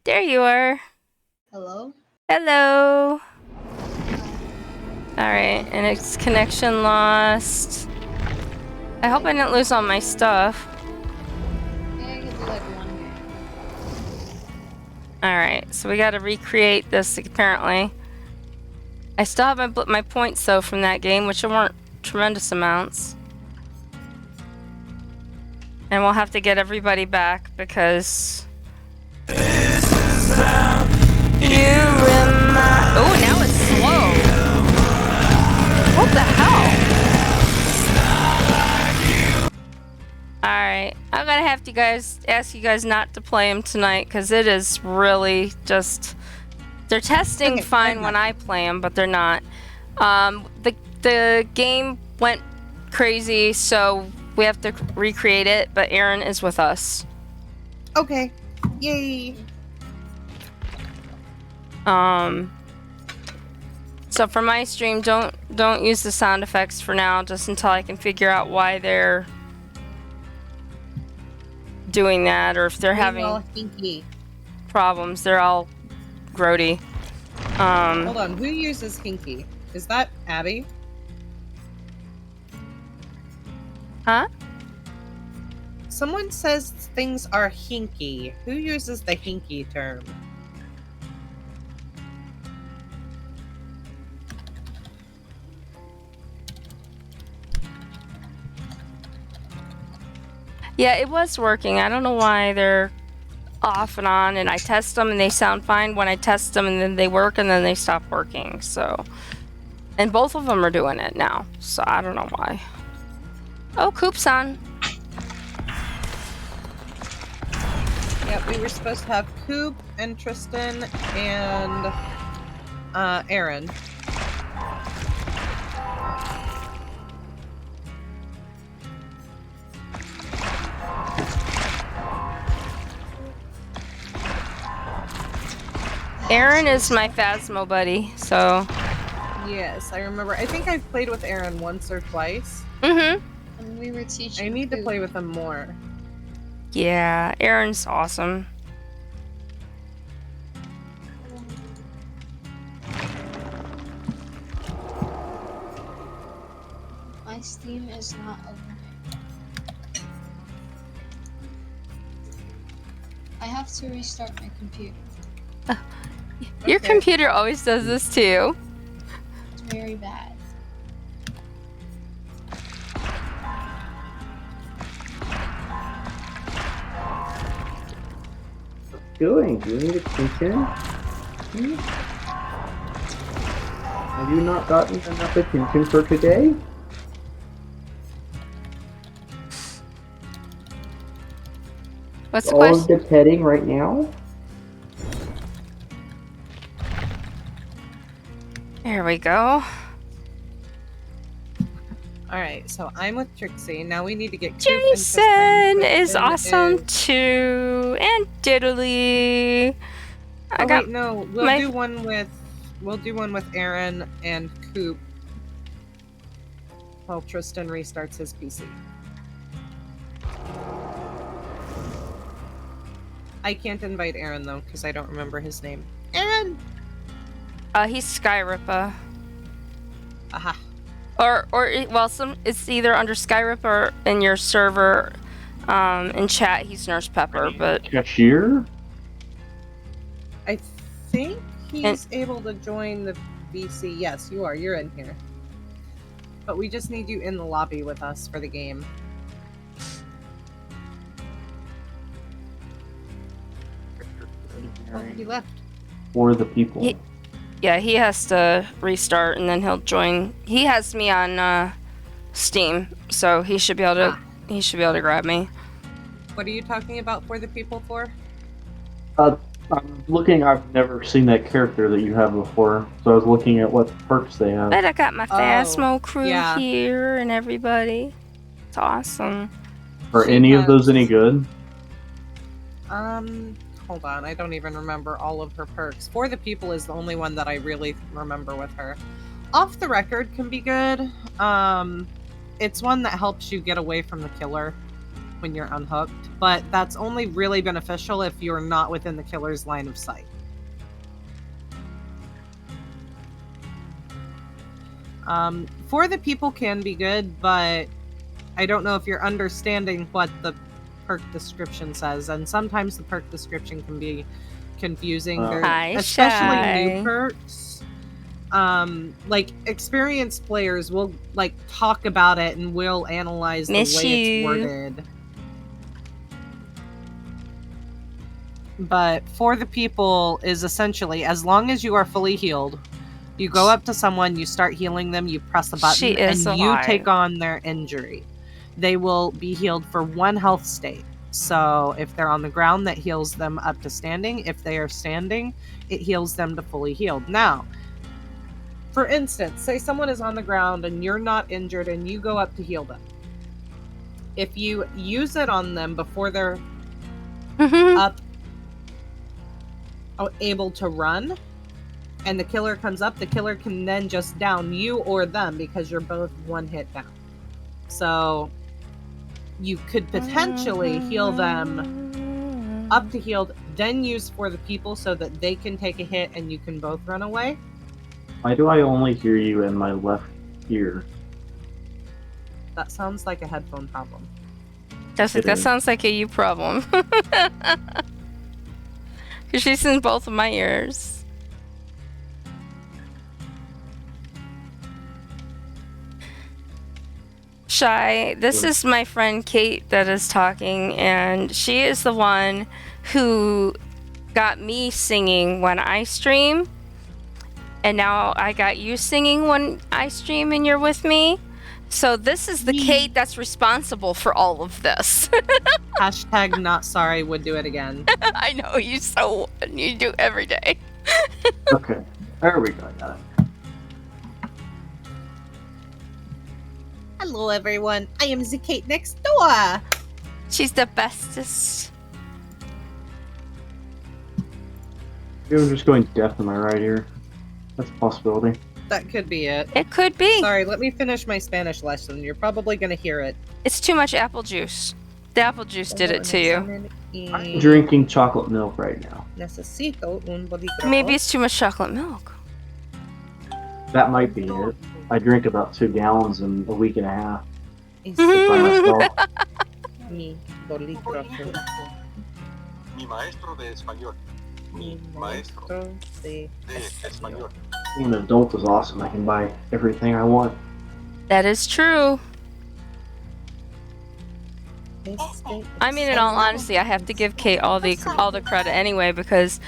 There you are. Hello? Hello. Alright, and it's connection lost. I hope I didn't lose all my stuff. Yeah, I can do like one game. Alright, so we gotta recreate this apparently. I still have my points though from that game, which weren't tremendous amounts. And we'll have to get everybody back because... Oh, now it's slow. What the hell? Alright, I'm gonna have to ask you guys not to play them tonight because it is really just... They're testing fine when I play them, but they're not. The game went crazy, so we have to recreate it, but Aaron is with us. Okay. Yay. So for my stream, don't use the sound effects for now, just until I can figure out why they're doing that, or if they're having problems. They're all grody. Hold on, who uses hinky? Is that Abby? Huh? Someone says things are hinky. Who uses the hinky term? Yeah, it was working. I don't know why they're off and on, and I test them and they sound fine when I test them, and then they work and then they stop working. So, and both of them are doing it now, so I don't know why. Oh, Coop's on. Yeah, we were supposed to have Coop and Tristan and Aaron. Aaron is my Phasmo buddy, so... Yes, I remember. I think I've played with Aaron once or twice. Mm-hmm. And we were teaching. I need to play with him more. Yeah, Aaron's awesome. My Steam is not opening. I have to restart my computer. Your computer always does this too. It's very bad. Doing? Do you need attention? Have you not gotten enough attention for today? What's the All of question? the petting right now? There we go. Alright, so I'm with Trixie. Now we need to get Coop Jason and Tristan. is Tristan awesome is... too. And Diddly. Oh wait, no. We'll do one with Aaron and Coop while Tristan restarts his PC. I can't invite Aaron though, because I don't remember his name. Aaron! He's Skyrippa. Aha. It's either under Skyrip or in your server, in chat, he's Nurse Pepper, but... Cashier? I think he's able to join the VC. Yes, you are. You're in here. But we just need you in the lobby with us for the game. Oh, he left. For the people. Yeah, he has to restart and then he'll join. He has me on Steam, so he should be able to. He should be able to grab me. What are you talking about for the people for? I'm looking. I've never seen that character that you have before, so I was looking at what perks they have. But I got my Phasmo crew here and everybody. It's awesome. Are any of those any good? Hold on. I don't even remember all of her perks. For the people is the only one that I really remember with her. Off the record can be good. It's one that helps you get away from the killer when you're unhooked, but that's only really beneficial if you're not within the killer's line of sight. For the people can be good, but I don't know if you're understanding what the perk description says, and sometimes the perk description can be confusing. Especially new perks. Like experienced players will like talk about it and will analyze the way it's worded. But for the people is essentially, as long as you are fully healed, you go up to someone, you start healing them, you press a button, and you take on their injury. They will be healed for 1 health state. So if they're on the ground, that heals them up to standing. If they are standing, it heals them to fully healed. Now, for instance, say someone is on the ground and you're not injured and you go up to heal them. If you use it on them before they're up, able to run, and the killer comes up, the killer can then just down you or them because you're both 1 hit down. So you could potentially heal them up to healed, then use for the people so that they can take a hit and you can both run away. Why do I only hear you in my left ear? That sounds like a headphone problem. That sounds like a you problem. Because she's in both of my ears. Shy, this is my friend Kate that is talking, and she is the one who got me singing when I stream. And now I got you singing when I stream and you're with me. So this is the Kate that's responsible for all of this. Hashtag not sorry, would do it again. I know, you do every day. Okay, there we go, I got it. Hello everyone, I am TheKateNextDoor. She's the bestest. Maybe I'm just going deaf in my right ear. That's a possibility. That could be it. It could be. Sorry, let me finish my Spanish lesson. You're probably going to hear it. It's too much apple juice. The apple juice did it to you. I'm drinking chocolate milk right now. Necesito un bolígrafo. Maybe it's too much chocolate milk. That might be it. I drink about 2 gallons in a week and a half. By myself. Mi bolígrafo. Mi maestro de español. Mi maestro de español. Being an adult is awesome. I can buy everything I want. That is true. I mean, in all honesty, I have to give Kate all the credit anyway, because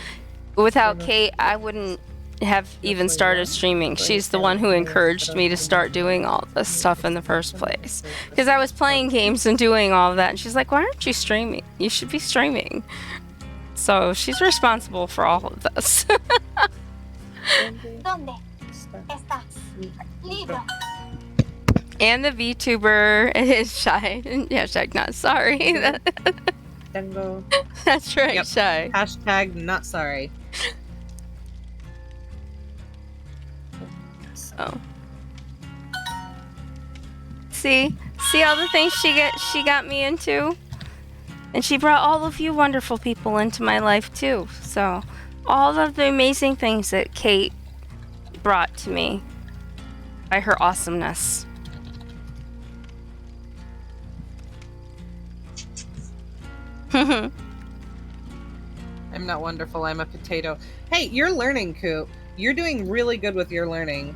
without Kate, I wouldn't have even started streaming. She's the one who encouraged me to start doing all this stuff in the first place. Because I was playing games and doing all of that, and she's like, "Why aren't you streaming? You should be streaming." So she's responsible for all of this. And the VTuber is Shy. Hashtag not sorry. That's right, yep. Shy. Hashtag not sorry. So. See all the things she got me into? And she brought all of you wonderful people into my life too. So all of the amazing things that Kate brought to me by her awesomeness. I'm not wonderful, I'm a potato. Hey, you're learning, Coop. You're doing really good with your learning.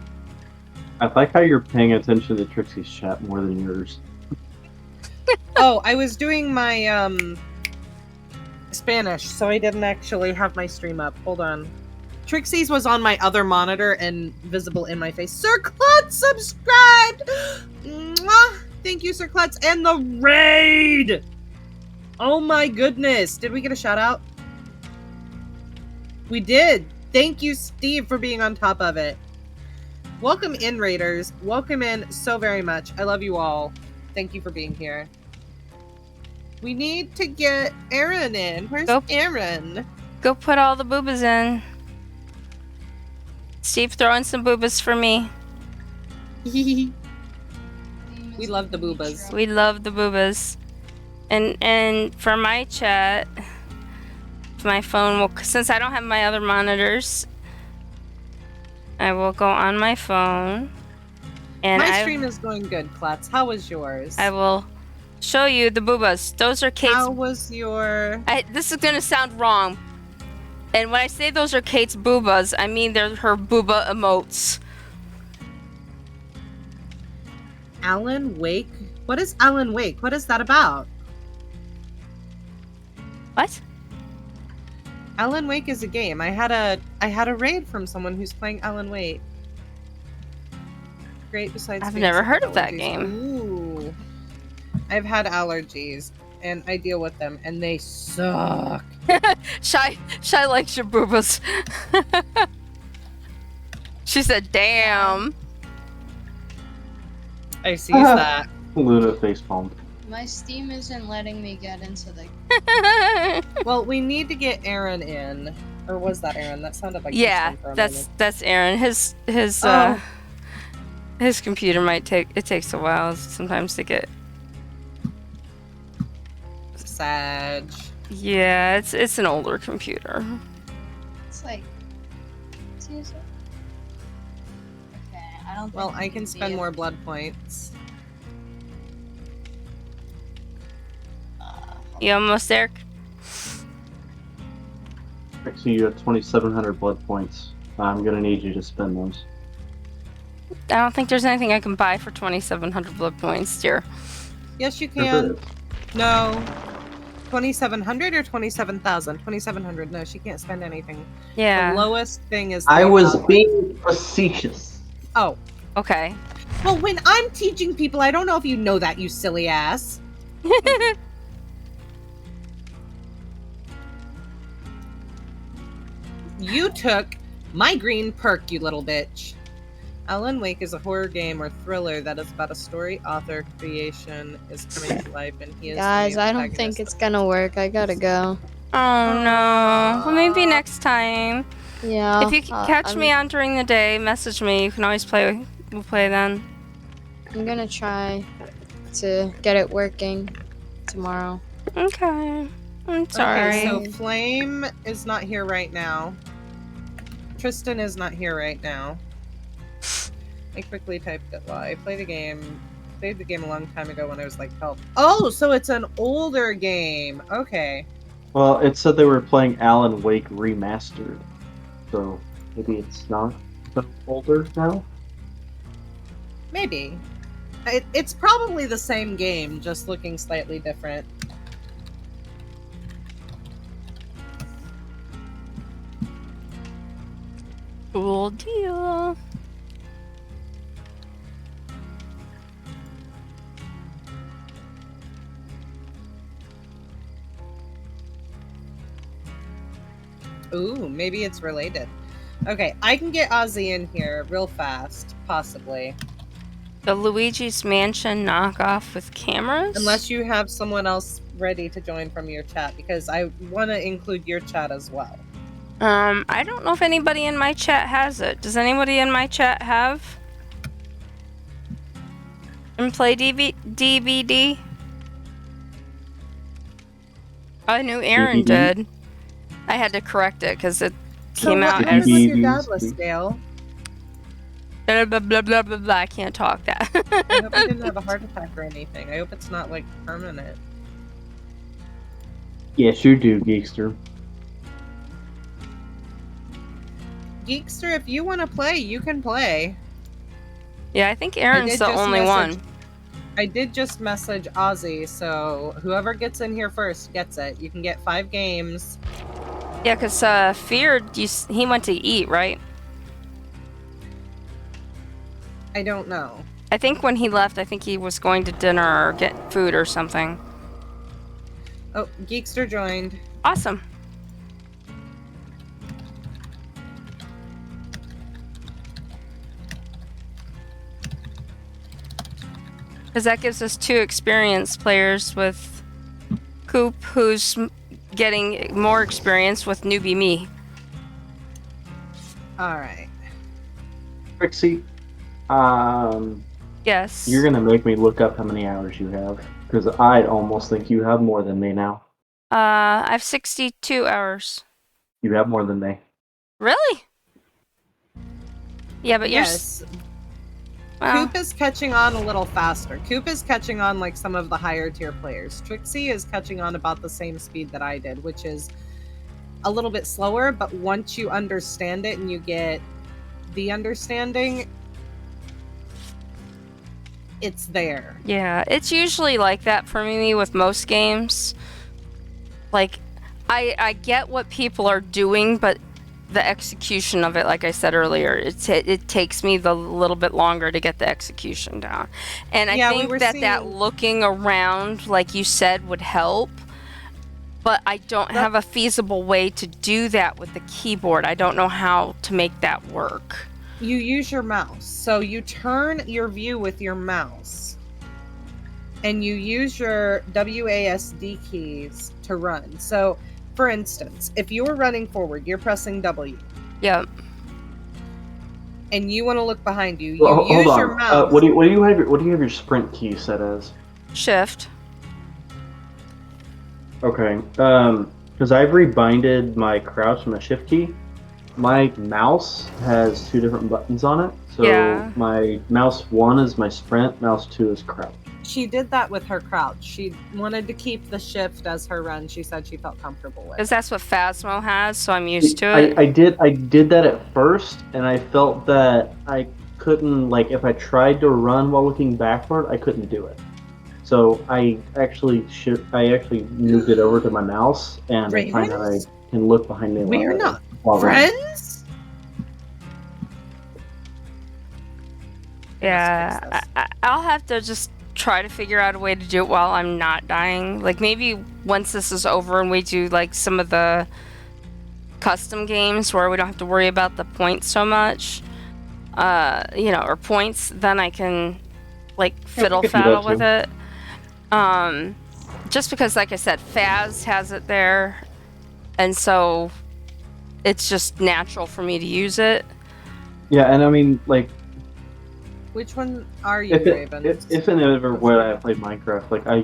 I like how you're paying attention to Trixie's chat more than yours. Oh, I was doing my Spanish, so I didn't actually have my stream up. Hold on. Trixie's was on my other monitor and visible in my face. Sir Klutz subscribed! Mwah! Thank you, Sir Klutz. And the raid! Oh my goodness. Did we get a shout out? We did. Thank you, Steve, for being on top of it. Welcome in, Raiders. Welcome in so very much. I love you all. Thank you for being here. We need to get Aaron in. Where's Aaron? Go put all the boobas in. Steve, throw in some boobas for me. We love the boobas. We love the boobas. And for my chat, my phone will, since I don't have my other monitors, I will go on my phone. And my stream is going good, Klutz. How was yours? I will show you the boobas. Those are Kate's. How was your... This is gonna sound wrong. And when I say those are Kate's boobas, I mean they're her booba emotes. Alan Wake? What is Alan Wake? What is that about? What? Alan Wake is a game. I had a raid from someone who's playing Alan Wake. Great besides I've never heard of that allergies. game. Ooh. I've had allergies and I deal with them and they suck. Shy likes your boobas. She said, damn. I see that. Luna facepalm. My Steam isn't letting me get into the... Well, we need to get Aaron in. Or was that Aaron? That sounded like yeah, for a that's Aaron. His computer might takes a while sometimes to get. Sag. Yeah, it's an older computer. It's like... Okay, I don't think Well, I can spend more blood points. You almost there? Actually, you have 2,700 blood points. I'm gonna need you to spend those. I don't think there's anything I can buy for 2,700 blood points, dear. Yes, you can. No. 2,700 or 27,000? 2,700. No, she can't spend anything. Yeah. The lowest thing is... I was being facetious. Oh. Okay. Well, when I'm teaching people, I don't know if you know that, you silly ass. You took my green perk, you little bitch. Alan Wake is a horror game or thriller that is about a story author creation is coming to life and he is Guys, I don't think it's gonna work. I gotta go. Oh no. Well, maybe next time. Yeah. If you catch me on during the day, message me. You can always play. We'll play then. I'm gonna try to get it working tomorrow. Okay. I'm sorry. Okay, so Flame is not here right now. Tristan is not here right now. I quickly typed it while I played the game. Played the game a long time ago when I was like, help. Oh, so it's an older game. Okay. Well, it said they were playing Alan Wake Remastered. So maybe it's not so older now? Maybe. It's probably the same game, just looking slightly different. Cool deal. Ooh, maybe it's related. Okay, I can get Ozzy in here real fast, possibly. The Luigi's Mansion knockoff with cameras? Unless you have someone else ready to join from your chat, because I want to include your chat as well. I don't know if anybody in my chat has it. Does anybody in my chat have? And play DVD? I knew Aaron did. I had to correct it because it came out what as... was your dadless, Dale? Blah, blah, blah, blah, blah, blah. I can't talk that. I hope you didn't have a heart attack or anything. I hope it's not, like, permanent. Yes, you do, Geekster. Geekster, if you want to play, you can play. Yeah, I think Aaron's the only one. I did just message Ozzy, so whoever gets in here first gets it. You can get 5 games. Yeah, because Feared, he went to eat, right? I don't know. I think when he left, I think he was going to dinner or get food or something. Oh, Geekster joined. Awesome. Because that gives us 2 experienced players with Coop, who's getting more experience with newbie me. Alright. Trixie, yes. You're gonna make me look up how many hours you have, because I almost think you have more than me now. I have 62 hours. You have more than me. Really? Yeah, but yes. Coop is catching on a little faster. Coop is catching on like some of the higher tier players. Trixie is catching on about the same speed that I did, which is a little bit slower, but once you understand it and you get the understanding, it's there. Yeah, it's usually like that for me with most games. Like, I get what people are doing, but the execution of it, like I said earlier, it takes me the little bit longer to get the execution down. And I think that looking around, like you said, would help. But I don't have a feasible way to do that with the keyboard. I don't know how to make that work. You use your mouse. So you turn your view with your mouse. And you use your WASD keys to run. So, for instance, if you're running forward, you're pressing W. Yep. And you want to look behind you. Well, you use hold your on. mouse. What do you have your sprint key set as? Shift. Okay. Because I've rebinded my crouch and my shift key. My mouse has 2 different buttons on it. So my mouse 1 is my sprint, mouse 2 is crouch. She did that with her crouch. She wanted to keep the shift as her run. She said she felt comfortable with. Because that's what Phasmo has, so I'm used to it. I did that at first, and I felt that I couldn't, like, if I tried to run while looking backward, I couldn't do it. So I actually moved it over to my mouse, and I find that I can look behind me. We're not friends? Yeah, I'll have to just try to figure out a way to do it while I'm not dying. Like, maybe once this is over and we do, like, some of the custom games where we don't have to worry about the points so much, or points, then I can, like, fiddle-faddle with it. Just because, like I said, Faz has it there, and so it's just natural for me to use it. Yeah, and I mean, like, which one are you, Raven? If and ever when I play Minecraft, like I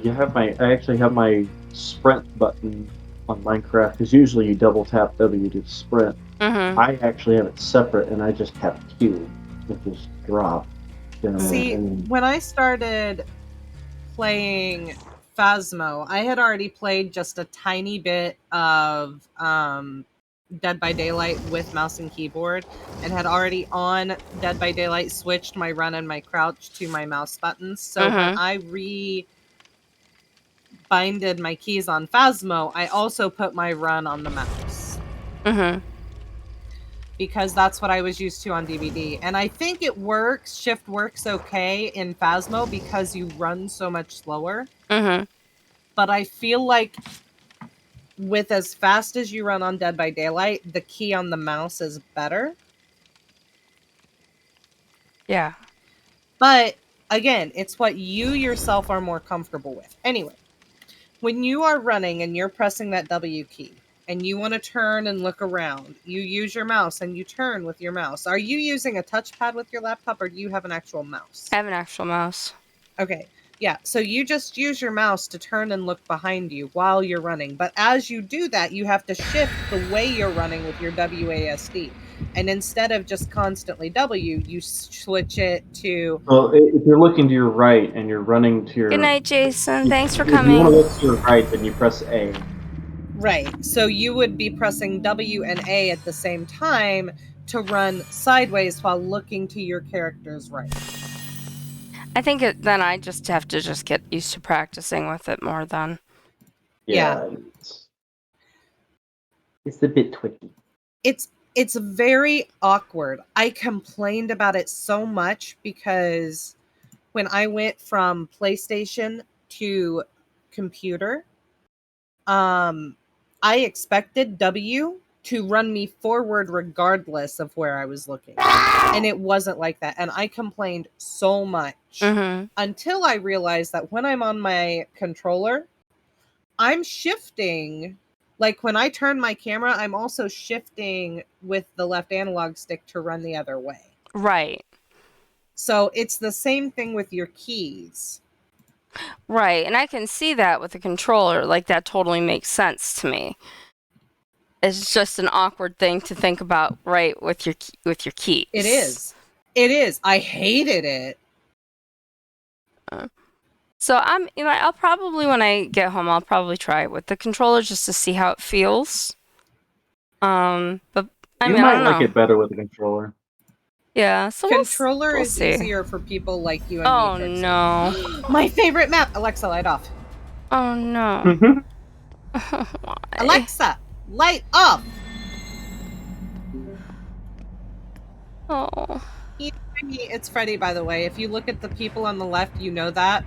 actually have my sprint button on Minecraft, because usually you double tap W to sprint. Mm-hmm. I actually have it separate, and I just tap Q, which is drop. See, when I started playing Phasmo, I had already played just a tiny bit of Dead by Daylight with mouse and keyboard, and had already on Dead by Daylight switched my run and my crouch to my mouse buttons. So when I rebinded my keys on Phasmo, I also put my run on the mouse. Because that's what I was used to on DVD. And I think it works, shift works okay in Phasmo because you run so much slower. But I feel like with as fast as you run on Dead by Daylight, the key on the mouse is better. Yeah. But again, it's what you yourself are more comfortable with. Anyway, when you are running and you're pressing that W key and you want to turn and look around, you use your mouse and you turn with your mouse. Are you using a touchpad with your laptop, or do you have an actual mouse? I have an actual mouse. Okay. Yeah, so you just use your mouse to turn and look behind you while you're running. But as you do that, you have to shift the way you're running with your WASD. And instead of just constantly W, you switch it to... Well, if you're looking to your right and you're running to your... Good night, Jason. Thanks for If coming. you want to look to your right, then you press A. Right. So you would be pressing W and A at the same time to run sideways while looking to your character's right. I think then I just have to just get used to practicing with it more then. Yeah. It's a bit tricky. It's very awkward. I complained about it so much because when I went from PlayStation to computer, I expected W to run me forward regardless of where I was looking. And it wasn't like that. And I complained so much until I realized that when I'm on my controller, I'm shifting. Like when I turn my camera, I'm also shifting with the left analog stick to run the other way. Right. So it's the same thing with your keys. Right, and I can see that with the controller. Like, that totally makes sense to me. It's just an awkward thing to think about, right, with your keys. It is. It is. I hated it. So I'll probably, when I get home, I'll probably try it with the controller just to see how it feels. But I might like it better with the controller. Yeah, so controller we'll is see. Easier for people like you and me. Trixie. No! My favorite map. Alexa, light off. Oh no! Alexa, light off. Oh. It's Freddy, by the way. If you look at the people on the left, you know that.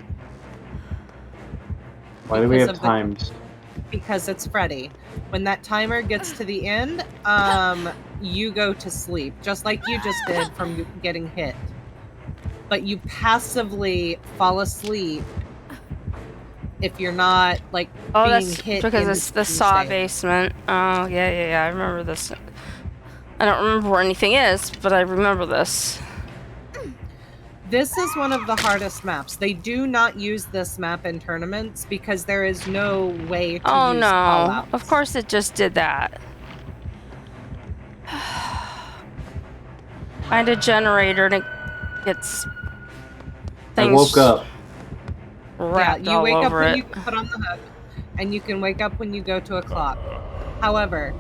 Why do we have times? Because it's Freddy. When that timer gets to the end, you go to sleep, just like you just did from getting hit. But you passively fall asleep if you're not like being hit. Because it's the saw basement. Oh yeah. I remember this. I don't remember where anything is, but I remember this. This is one of the hardest maps. They do not use this map in tournaments because there is no way to use call-outs. Of course it just did that. Find a generator and it gets things. I woke up. Yeah, you wake up when it. you put on the hook, and you can wake up when you go to a clock. However,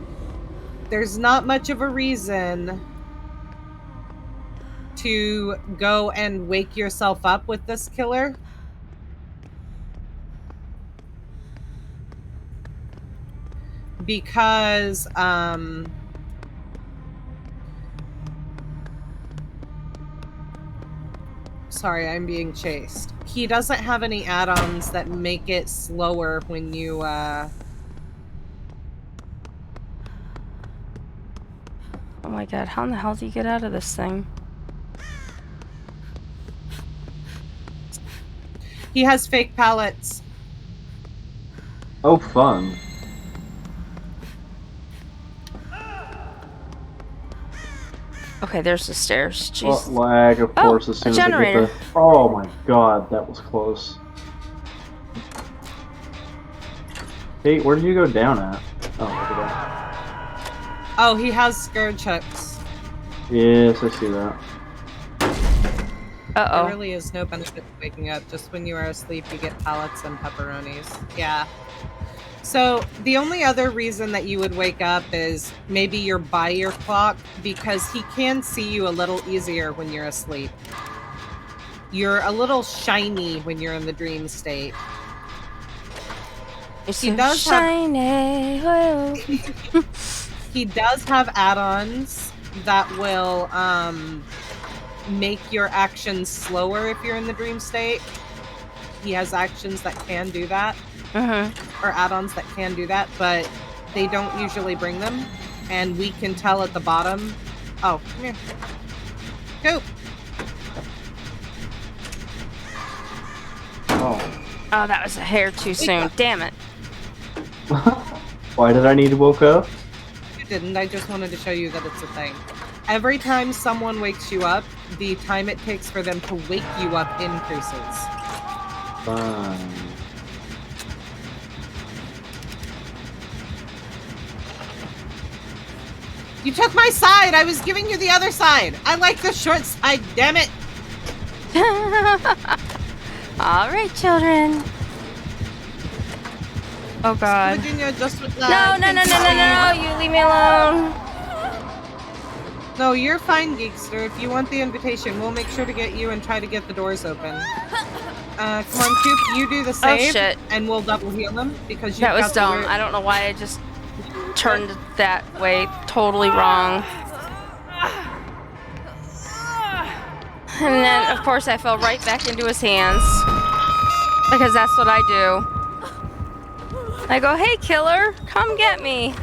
there's not much of a reason to go and wake yourself up with this killer. Because, sorry, I'm being chased. He doesn't have any add-ons that make it slower when you, Oh my god, how in the hell do you get out of this thing? He has fake pallets. Oh, fun. Okay, there's the stairs. Jeez. Well, lag, of course, as soon as I get the... Oh my god, that was close. Hey, where did you go down at? Oh, look at that. Oh, he has scourge hooks. Yes, I see that. There really is no benefit to waking up. Just when you are asleep, you get pallets and pepperonis. Yeah. So the only other reason that you would wake up is maybe you're by your clock, because he can see you a little easier when you're asleep. You're a little shiny when you're in the dream state. He does shiny. He does have add-ons that will make your actions slower if you're in the dream state. He has actions that can do that. Or add-ons that can do that, but they don't usually bring them. And we can tell at the bottom. Oh, come here. Go. Oh, that was a hair too soon. Damn it. Why did I need to woke up? You didn't. I just wanted to show you that it's a thing. Every time someone wakes you up, the time it takes for them to wake you up increases. Fine. You took my side! I was giving you the other side! I like the short side, damn it! Alright, children. Oh god. Virginia, just with No, you leave me alone. No, you're fine, Geekster. If you want the invitation, we'll make sure to get you and try to get the doors open. Come on, Coop, you do the save, shit. and we'll double heal him because you That was got the dumb. weird... I don't know why I just turned that way. Totally wrong. And then, of course, I fell right back into his hands. Because that's what I do. I go, hey, killer, come get me.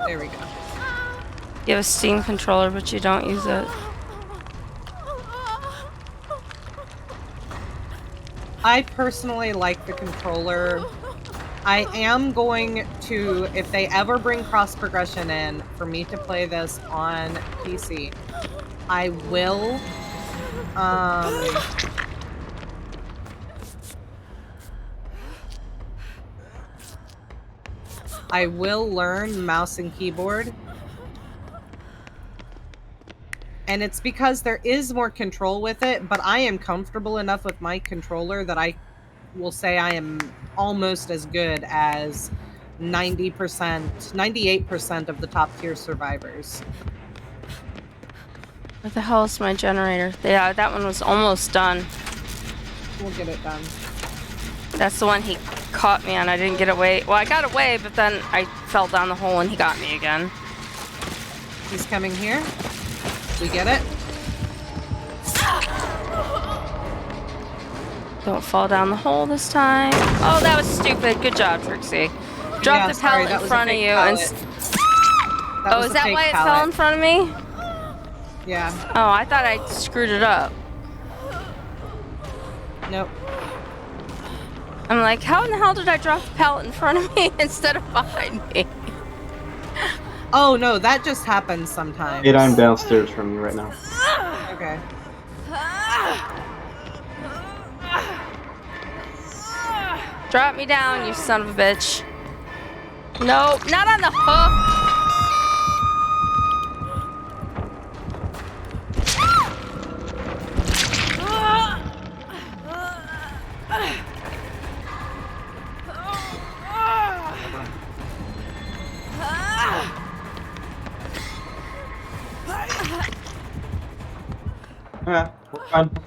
There we go. You have a Steam controller, but you don't use it. I personally like the controller. I am going to, if they ever bring cross progression in, for me to play this on PC, I will, I will learn mouse and keyboard. And it's because there is more control with it, but I am comfortable enough with my controller that I will say I am almost as good as 90%, 98% of the top tier survivors. What the hell is my generator? Yeah, that one was almost done. We'll get it done. That's the one he caught me on. I didn't get away. Well, I got away, but then I fell down the hole and he got me again. He's coming here. We get it. Don't fall down the hole this time. Oh, that was stupid. Good job, Trixie. Drop the pallet in front of you. And oh, is that why it fell in front of me? Yeah. Oh, I thought I screwed it up. Nope. I'm like, how in the hell did I drop the pallet in front of me instead of behind me? Oh, no, that just happens sometimes. Kate, I'm downstairs from you right now. Okay. Drop me down, you son of a bitch. No, not on the hook. Yeah,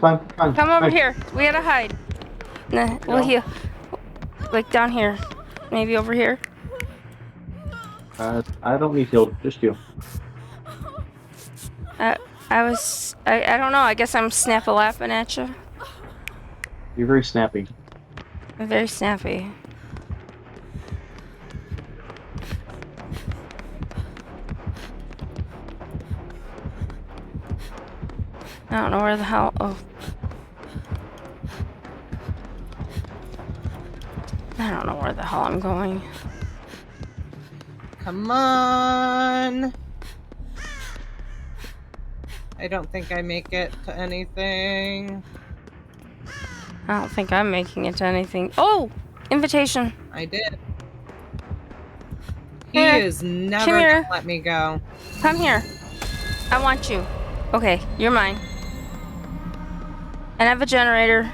fine. Come over here. We gotta hide. Nah, we'll heal. Like down here. Maybe over here. I don't need healed, just you. I don't know. I guess I'm snap-a-lapping at you. You're very snappy. I'm very snappy. I don't know where the hell. Oh. I don't know where the hell I'm going. Come on. I don't think I make it to anything. I don't think I'm making it to anything. Oh! Invitation. I did. He is never gonna let me go. Come here. I want you. Okay, you're mine. And I have a generator.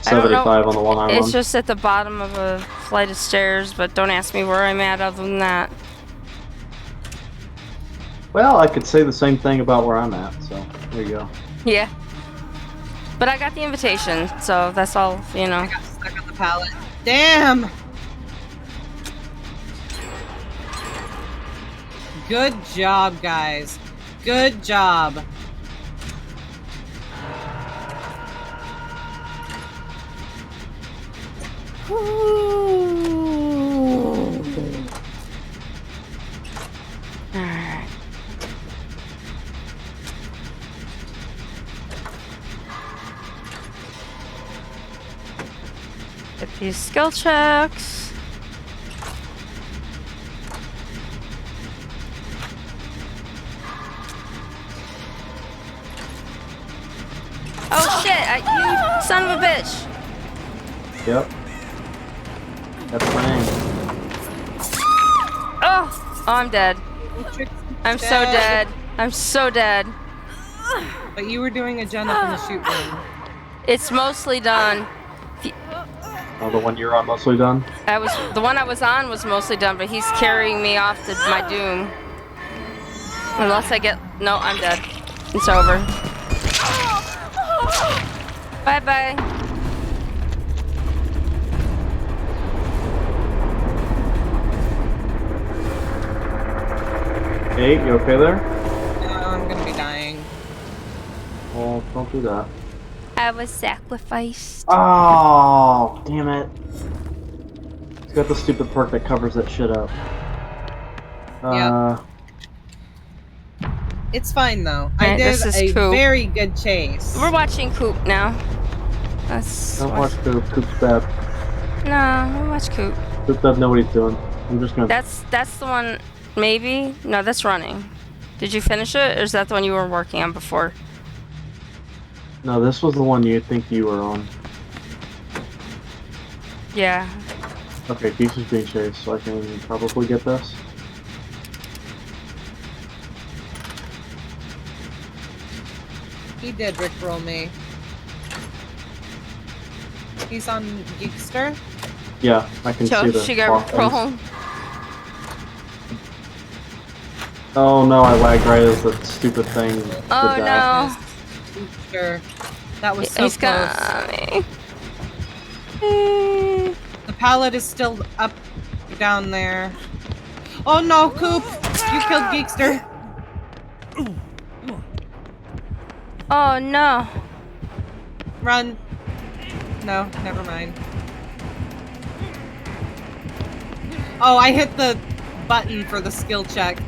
75 on the one I It's run. just at the bottom of a flight of stairs, but don't ask me where I'm at other than that. Well, I could say the same thing about where I'm at, so there you go. Yeah. But I got the invitation, so that's all, you know. I got stuck on the pallet. Damn! Good job, guys. Good job. Alright. Get these skill checks. Oh shit, you son of a bitch. Yep. That's my name. Oh, I'm dead. I'm so dead. I'm so dead. But you were doing a gen up in the shoot room. It's mostly done. Oh, the one you're on mostly done? The one I was on was mostly done, but he's carrying me off to my doom. Unless I get... No, I'm dead. It's over. Bye-bye. Hey, you okay there? No, I'm gonna be dying. Well, don't do that. I was sacrificed. Oh, damn it. It's got the stupid perk that covers that shit up. It's fine though. I Alright, did this is a Coop. very good chase. We're watching Coop now. Don't watch Coop. Coop's bad. No, we'll watch Coop. Coop doesn't know what he's doing. I'm just gonna... That's the one, maybe? No, that's running. Did you finish it, or is that the one you were working on before? No, this was the one you think you were on. Yeah. Okay, Geese is being chased, so I can probably get this. He did rickroll me. He's on Geekster. Yeah, I can see the... She got rolled. Oh no, I lagged right as the stupid thing. Oh no. Geekster. That was so He's close. coming. The pallet is still up, down there. Oh no, Coop! You killed Geekster. Oh no. Run. No, never mind. Oh, I hit the button for the skill check.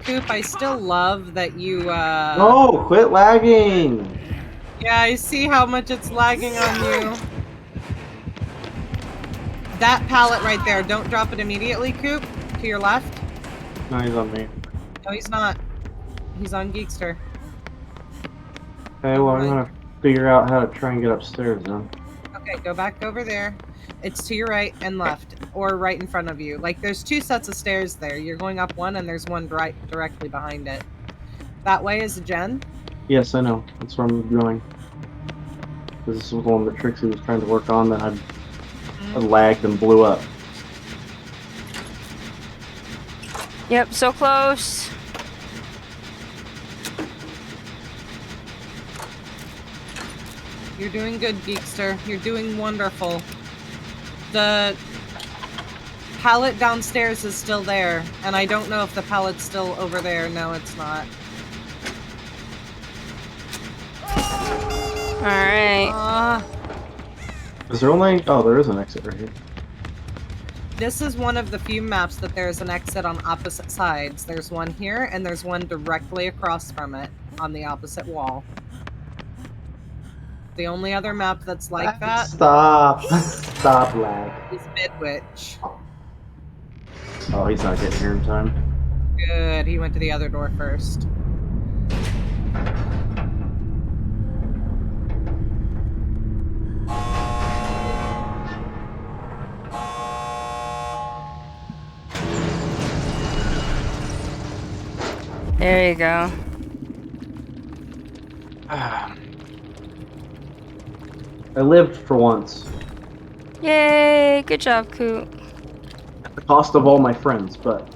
Coop, I still love that you, No, quit lagging! Yeah, I see how much it's lagging on you. That pallet right there, don't drop it immediately, Coop. To your left. No, he's on me. No, he's not. He's on Geekster. Okay, well, I'm gonna figure out how to try and get upstairs then. Okay, go back over there. It's to your right and left, or right in front of you. Like, there's two sets of stairs there. You're going up one, and there's one right directly behind it. That way is Jen. Yes, I know. That's where I'm going. This was one of the tricks he was trying to work on that I lagged and blew up. Yep, so close. You're doing good, Geekster. You're doing wonderful. The pallet downstairs is still there, and I don't know if the pallet's still over there. No, it's not. Alright. Is there only... Oh, there is an exit right here. This is one of the few maps that there's an exit on opposite sides. There's one here, and there's one directly across from it on the opposite wall. The only other map that's like that... Stop! Stop lag. ...is Midwich. Oh, he's not getting here in time. Good, he went to the other door first. There you go. I lived for once. Yay! Good job, Coop. At the cost of all my friends, but...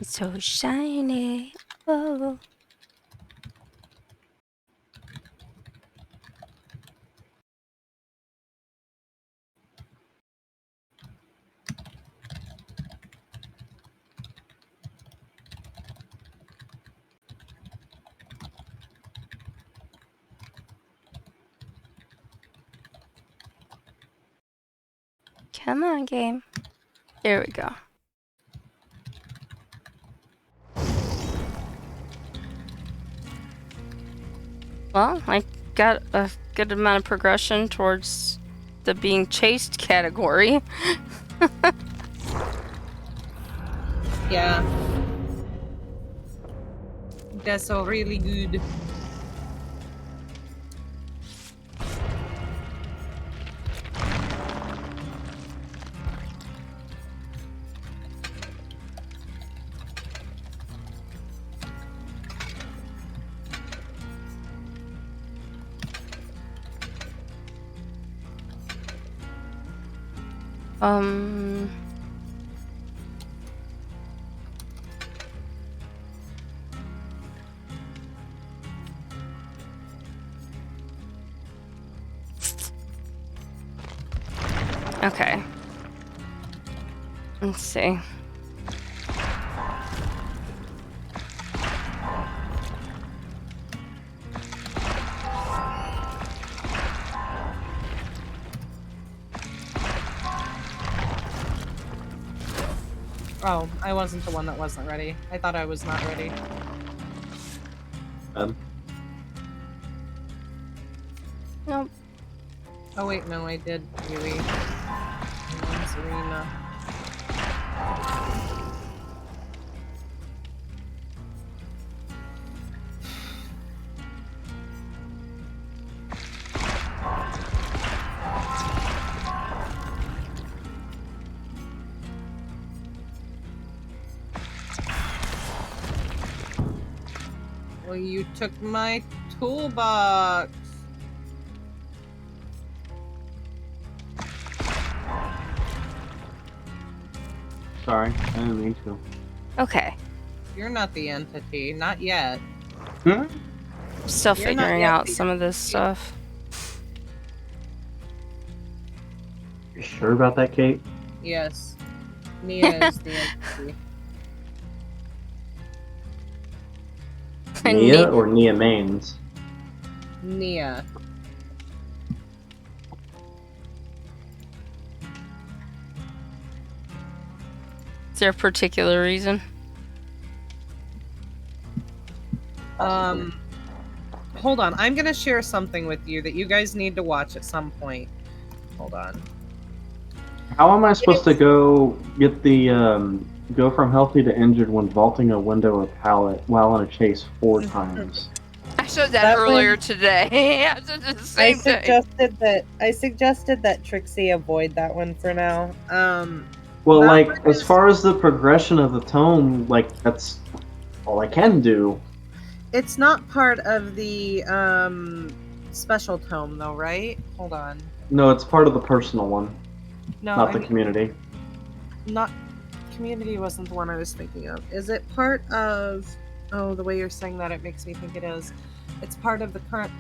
It's so shiny. Oh. Come on, game. There we go. Well, I got a good amount of progression towards the being chased category. Yeah. That's all really good. Okay. Let's see. Oh, I wasn't the one that wasn't ready. I thought I was not ready. Nope. Oh wait, no, I did Yui. And Serena. Well, you took my toolbox. Sorry, I didn't mean to. Okay. You're not the entity, not yet. Still You're not figuring yet out the some of this stuff. You sure about that, Kate? Yes. Nia is the entity. Nia or Nia Mains? Nia. Is there a particular reason? Hold on. I'm gonna share something with you that you guys need to watch at some point. Hold on. How am I supposed to go get the go from healthy to injured when vaulting a window or pallet while on a chase 4 times? I showed that earlier today. I did the same thing. I suggested that Trixie avoid that one for now. Well, that like, one as is- far as the progression of the tome, like, that's all I can do. It's not part of the special tome though, right? Hold on. No, it's part of the personal one, No, not I the mean, community. not community wasn't the one I was thinking of. Is it part of? Oh, the way you're saying that, it makes me think it is. It's part of the current.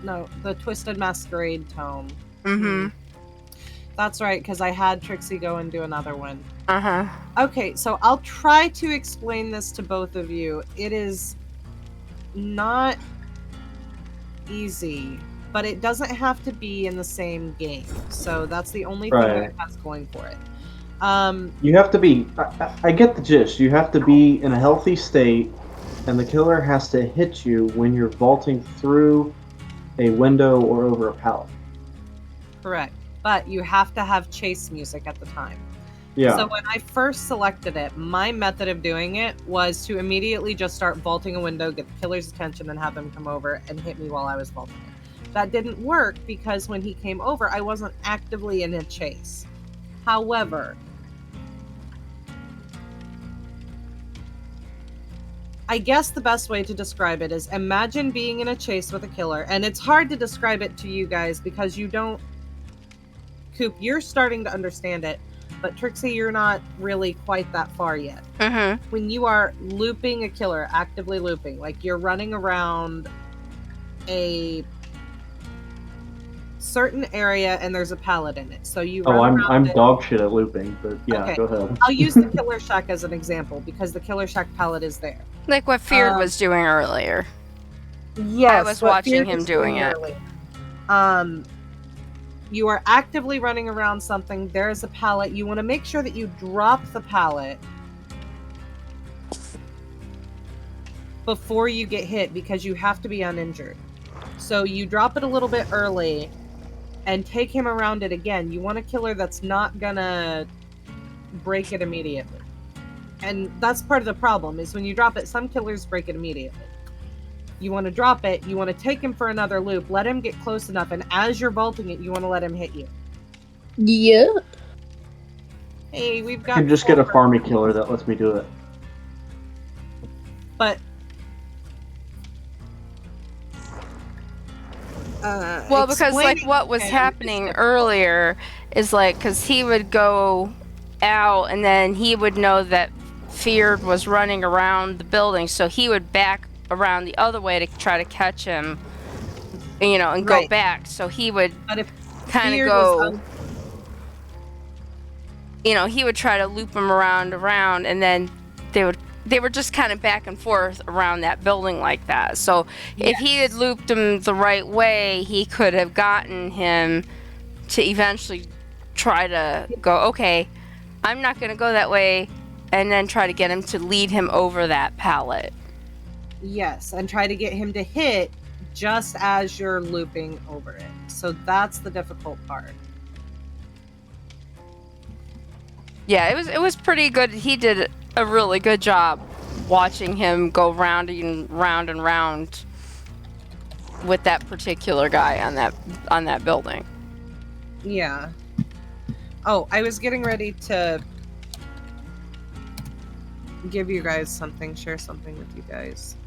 No, the Twisted Masquerade tome. Mm-hmm. That's right, because I had Trixie go and do another one. Uh-huh. Okay, so I'll try to explain this to both of you. It is not easy, but it doesn't have to be in the same game. So that's the only thing that it has going for it. You have to be. I get the gist. You have to be in a healthy state, and the killer has to hit you when you're vaulting through a window or over a pallet. Correct. But you have to have chase music at the time. Yeah. So when I first selected it, my method of doing it was to immediately just start vaulting a window, get the killer's attention, and have them come over and hit me while I was vaulting it. That didn't work because when he came over, I wasn't actively in a chase. However, I guess the best way to describe it is imagine being in a chase with a killer, and it's hard to describe it to you guys because you don't. Coop, you're starting to understand it, but Trixie, you're not really quite that far yet. Mm-hmm. When you are looping a killer, actively looping, like you're running around a certain area and there's a pallet in it, so you run I'm it. dog shit at looping, but yeah, Okay. go ahead. I'll use the killer shack as an example because the killer shack pallet is there. Like what Feared was doing earlier. Yes, I was watching him doing it. You are actively running around something. There's a pallet. You want to make sure that you drop the pallet before you get hit because you have to be uninjured. So you drop it a little bit early and take him around it again. You want a killer that's not gonna break it immediately. And that's part of the problem, is when you drop it, some killers break it immediately. You want to drop it, you want to take him for another loop, let him get close enough, and as you're vaulting it, you want to let him hit you. Yeah. Hey, we've I got... can just get a farmy killer that lets me do it. But... well, because like what was happening earlier is like, because he would go out and then he would know that Feared was running around the building, so he would back around the other way to try to catch him, you know, and go back. So he would kind of go, you know, he would try to loop him around, and then they were just kind of back and forth around that building like that. So if he had looped him the right way, he could have gotten him to eventually try to go, okay, I'm not going to go that way, and then try to get him to lead him over that pallet. Yes, and try to get him to hit just as you're looping over it. So that's the difficult part. Yeah, it was pretty good. He did a really good job watching him go round and round with that particular guy on that building. Yeah. Oh, I was getting ready to give you guys something, share something with you guys.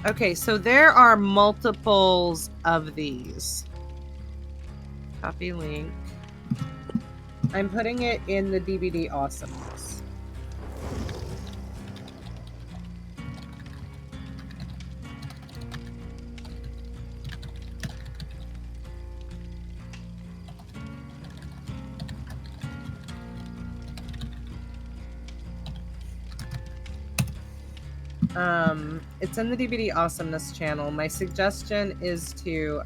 Okay, so there are multiples of these. Copy link. I'm putting it in the DVD awesomeness. It's in the DVD awesomeness channel. My suggestion is to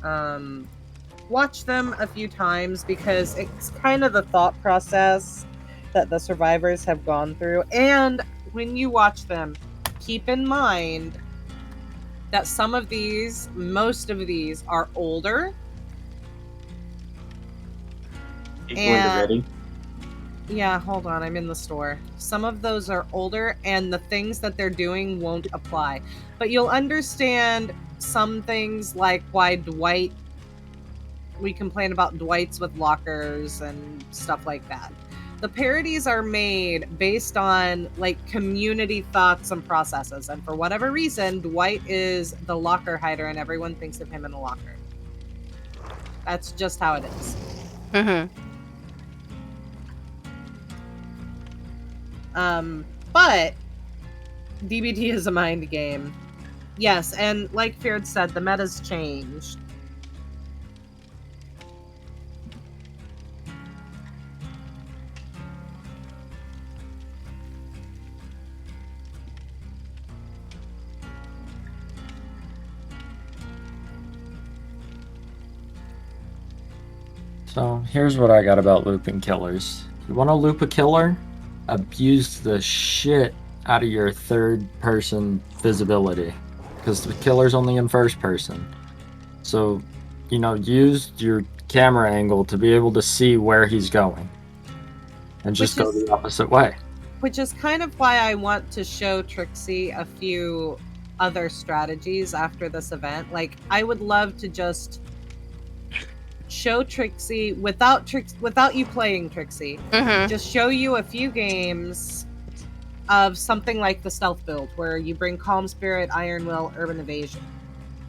watch them a few times, because it's kind of the thought process that the survivors have gone through. And when you watch them, keep in mind that most of these are older. Ready? Yeah, hold on, I'm in the store. Some of those are older, and the things that they're doing won't apply. But you'll understand some things, like why we complain about Dwights with lockers and stuff like that. The parodies are made based on like community thoughts and processes, and for whatever reason, Dwight is the locker hider and everyone thinks of him in a locker. That's just how it is. But DBT is a mind game. Yes, and like Feared said, the meta's changed. So here's what I got about looping killers. You want to loop a killer? Abuse the shit out of your third person visibility, because the killer's only in first person. So, you know, use your camera angle to be able to see where he's going, and just go the opposite way. Which is kind of why I want to show Trixie a few other strategies after this event. Like, I would love to just show Trixie without you playing Trixie. Just show you a few games of something like the stealth build, where you bring Calm Spirit, Iron Will, Urban Evasion,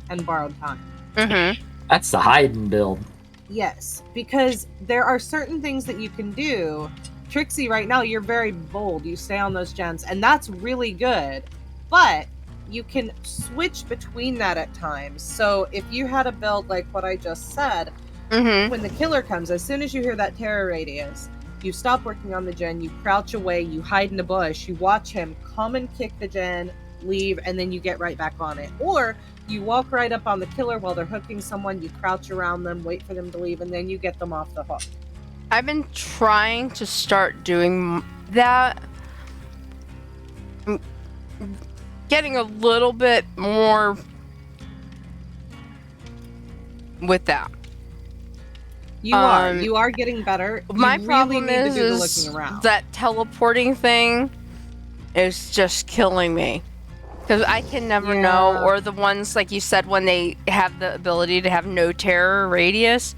and Borrowed Time. That's the hiding build. Yes, because there are certain things that you can do. Trixie, right now, you're very bold. You stay on those gens, and that's really good. But you can switch between that at times. So if you had a build like what I just said, when the killer comes, as soon as you hear that terror radius, you stop working on the gen, you crouch away, you hide in a bush, you watch him come and kick the gen, leave, and then you get right back on it. Or you walk right up on the killer while they're hooking someone, you crouch around them, wait for them to leave, and then you get them off the hook. I've been trying to start doing that. getting a little bit more with that. You are getting better. My you problem really need to do the is looking around. that teleporting thing is just killing me. Because I can never know, or the ones, like you said, when they have the ability to have no terror radius,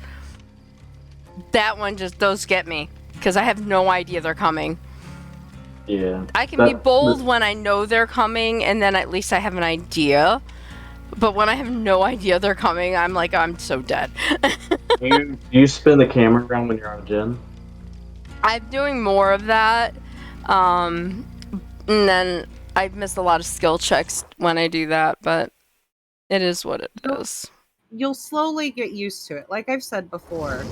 that one those get me. Because I have no idea they're coming. Yeah. I can be bold when I know they're coming, and then at least I have an idea. But when I have no idea they're coming, I'm like, I'm so dead. Do you spin the camera around when you're on Gen? I'm doing more of that. And then I miss a lot of skill checks when I do that, but it is what it is. You'll slowly get used to it. Like I've said before,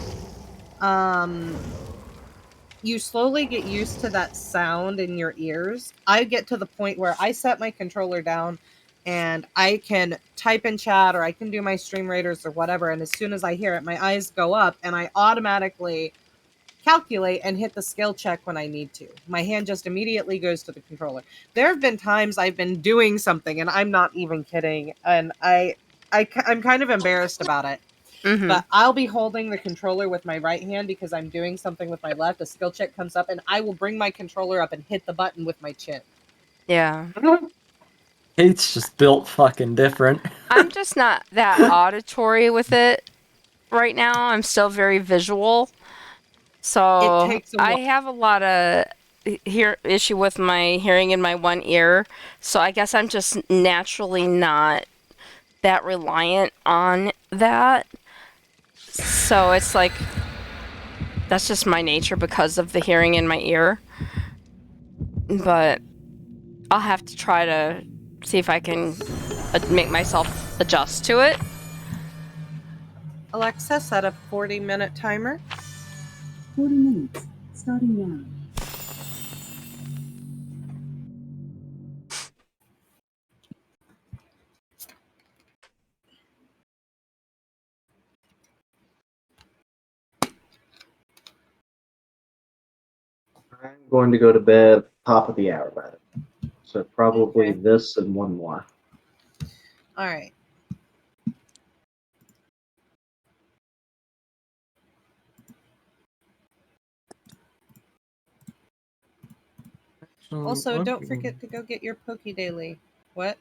you slowly get used to that sound in your ears. I get to the point where I set my controller down and I can type in chat or I can do my stream raiders or whatever, and as soon as I hear it, my eyes go up and I automatically calculate and hit the skill check when I need to. My hand just immediately goes to the controller. There have been times I've been doing something, and I'm not even kidding, and I'm kind of embarrassed about it. But I'll be holding the controller with my right hand because I'm doing something with my left. A skill check comes up, and I will bring my controller up and hit the button with my chin. Yeah. Kate's just built fucking different. I'm just not that auditory with it right now. I'm still very visual. So It takes a I while. have a lot of issue with my hearing in my one ear. So I guess I'm just naturally not that reliant on that. So it's like, that's just my nature because of the hearing in my ear. But I'll have to try to see if I can make myself adjust to it. Alexa, set a 40-minute timer. 40 minutes, starting now. I'm going to go to bed top of the hour, rather. So probably this and one more. All right. Also, don't forget to go get your Poke Daily. What?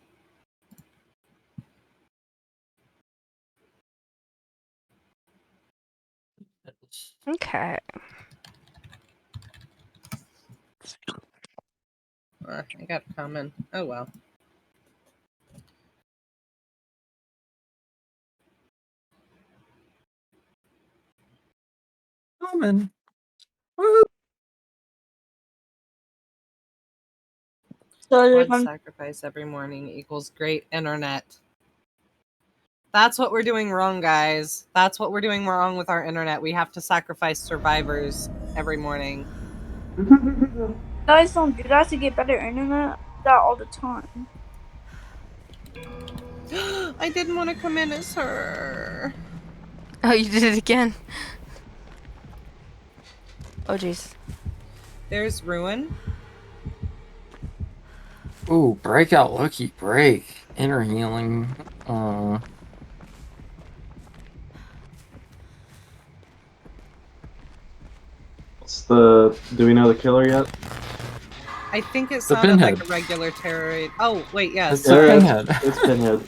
Okay. I got a comment. Oh well. Common. Blood sacrifice every morning equals great internet. That's what we're doing wrong, guys. That's what we're doing wrong with our internet. We have to sacrifice survivors every morning. Guys, don't do that to get better internet. That all the time. I didn't want to come in as her. Oh, you did it again. Oh, jeez. There's Ruin. Ooh, breakout lucky break. Inner healing. Do we know the killer yet? I think it sounded like a regular terror raid. Oh, wait, yes. It's Pinhead. It's Pinhead.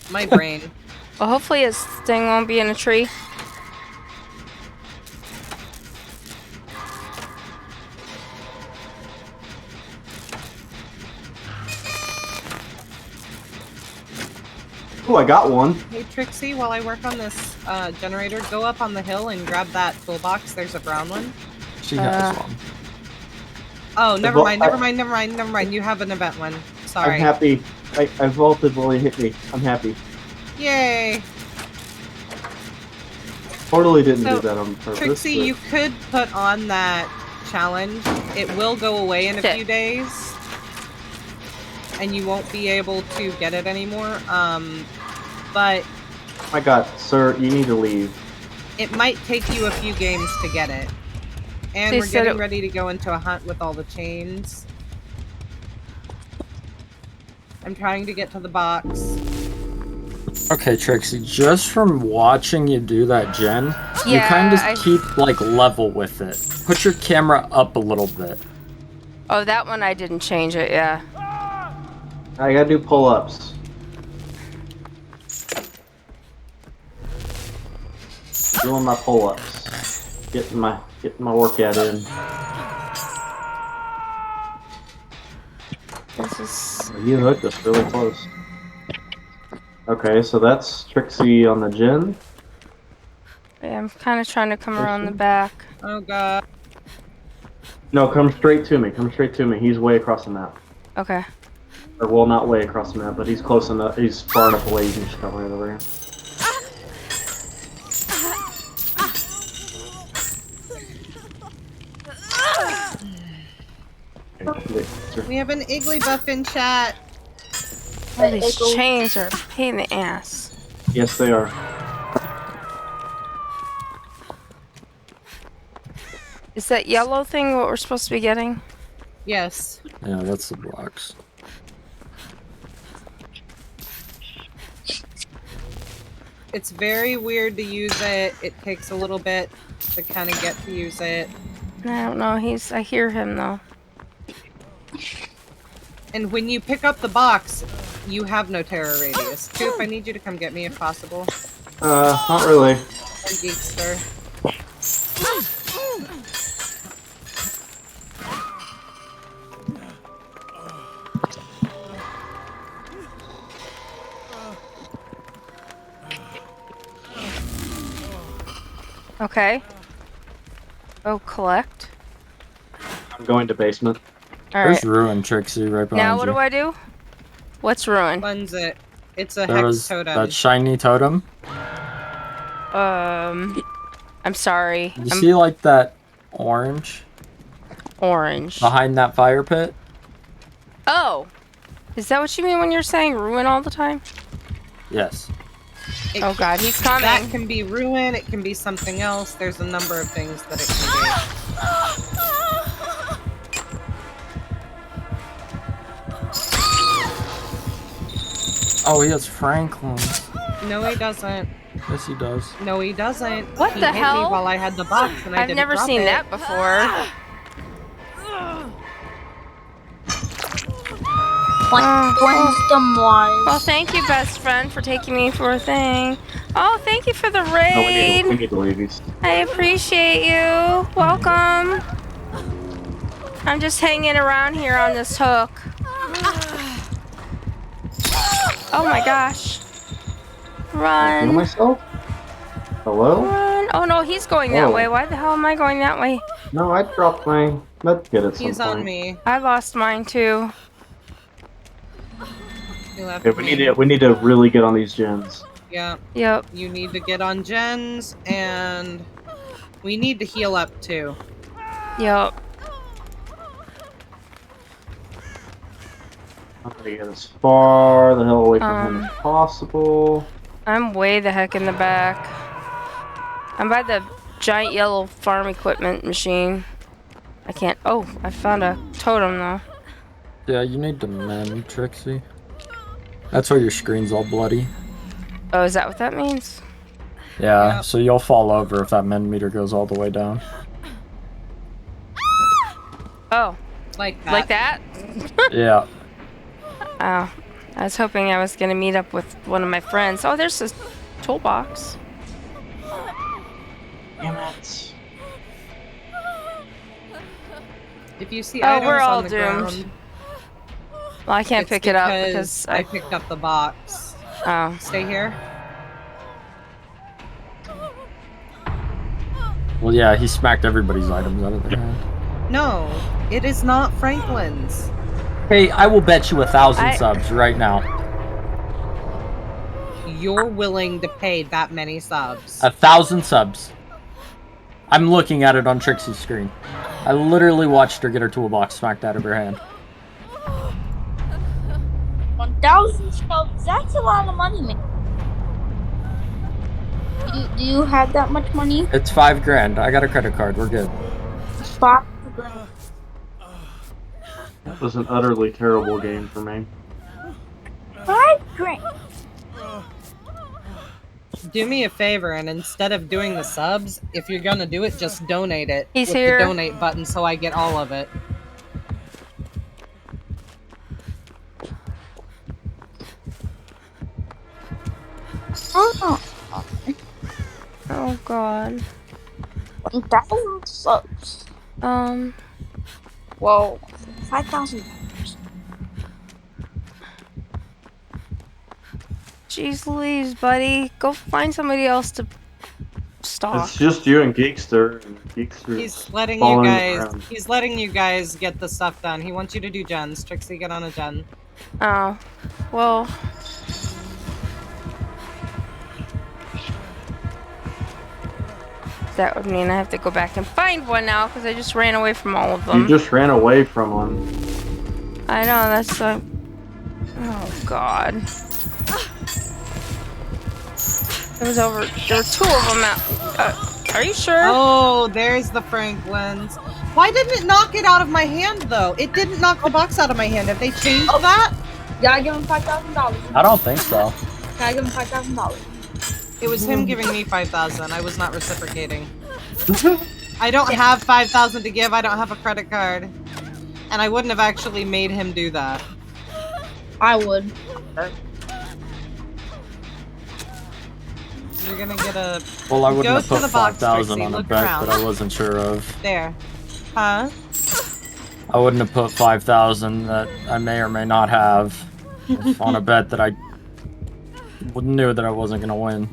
My brain. Well, hopefully his thing won't be in a tree. Oh, I got one. Hey, Trixie, while I work on this generator, go up on the hill and grab that toolbox. There's a brown one. She has one. Oh, never mind. You have an event one. Sorry. I'm happy. I vaulted while he hit me. I'm happy. Yay! Totally didn't do that on purpose. Trixie, but... you could put on that challenge. It will go away in a few days. And you won't be able to get it anymore. But... My god, sir, you need to leave. It might take you a few games to get it. And we're getting ready to go into a hunt with all the chains. I'm trying to get to the box. Okay, Trixie, just from watching you do that, Jen, you Yeah, kind of keep, like, level with it. Put your camera up a little bit. Oh, that one I didn't change it, yeah. I gotta do pull-ups. Doing my pull-ups. Getting my workout in. This is... You hooked us really close. Okay, so that's Trixie on the gin. Yeah, I'm kind of trying to come around the back. Oh god. No, come straight to me. Come straight to me. He's way across the map. Okay. Or, well, not way across the map, but he's close enough. He's far enough away you can just come right over here. We have an Igglybuff in chat. Oh, these chains are a pain in the ass. Yes, they are. Is that yellow thing what we're supposed to be getting? Yes. Yeah, that's the blocks. It's very weird to use it. It takes a little bit to kind of get to use it. I don't know. I hear him though. And when you pick up the box, you have no terror radius. Coop, I need you to come get me if possible. Not really. Or Geekster. Okay. Oh, collect. I'm going to basement. There's Ruin, Trixie, right behind you. Now what do I do? What's Ruin? Cleanse it. It's a There hex was totem. that shiny totem. I'm sorry. You see, like, that orange? Orange. Behind that fire pit? Oh! Is that what you mean when you're saying ruin all the time? Yes. Oh god, he's coming. That can be ruin, it can be something else. There's a number of things that it can Oh, he has Franklin's. be. No, he doesn't. Yes, he does. No, he doesn't. What he the hit hell? Me while I had the box and I I've didn't never drop seen it. that before. Well, thank you, best friend, for taking me for a thing. Oh, thank you for the raid. We need to leave these. I appreciate you. Welcome. I'm just hanging around here on this hook. Oh my gosh. I feel Run. myself? Hello? Run. Oh no, he's going that way. Why the hell am I going that way? No, I dropped my medkit at some He's point. on me. I lost mine too. You left Okay, me. we need to really get on these gens. Yeah. Yep. You need to get on gens, and we need to heal up too. Yep. I'm gonna get as far the hell away from him as possible. I'm way the heck in the back. I'm by the giant yellow farm equipment machine. I can't. Oh, I found a totem though. Yeah, you need to mend, Trixie. That's why your screen's all bloody. Oh, is that what that means? Yeah, so you'll fall over if that mend meter goes all the way down. Oh. Like that. Like that? Yeah. Oh. I was hoping I was gonna meet up with one of my friends. Oh, there's this toolbox. Damn it. If you see Oh, items we're all on the doomed. ground, Well, I can't it's pick it up because I picked up the box. Oh. Stay here. Well, yeah, he smacked everybody's items out of their hand. No, it is not Franklin's. Hey, I will bet you 1,000 subs right now. You're willing to pay that many subs. 1,000 subs. I'm looking at it on Trixie's screen. I literally watched her get her toolbox smacked out of her hand. 1,000 subs, that's a lot of money, man. Do you have that much money? It's $5 grand. I got a credit card. We're good. 5 grand. That was an utterly terrible game for me. Great. Do me a favor, and instead of doing the subs, if you're gonna do it, just donate it He's with here. the donate button so I get all of it. Oh, Oh god. 1,000 subs. Whoa, $5,000. Jeez Louise, buddy. Go find somebody else to stalk. It's just you and Geekster. And Geekster He's letting you following guys. around. He's letting you guys get the stuff done. He wants you to do gens. Trixie, get on a gen. Oh. Well. That would mean I have to go back and find one now because I just ran away from all of them. You just ran away from one. I know, that's so... Oh, God. There was over... There were 2 of them out... are you sure? Oh, there's the Franklins. Why didn't it knock it out of my hand, though? It didn't knock the box out of my hand. Have they changed that? Gotta give him $5,000. I don't think so. Gotta give him $5,000. It was him giving me 5,000. I was not reciprocating. I don't have 5,000 to give. I don't have a credit card. And I wouldn't have actually made him do that. I would. You're gonna get a... Well, I wouldn't Go have to put the box, 5,000 Trixie, on a look bet around. that I wasn't sure of. There. Huh? I wouldn't have put 5,000 that I may or may not have on a bet that I knew that I wasn't gonna win.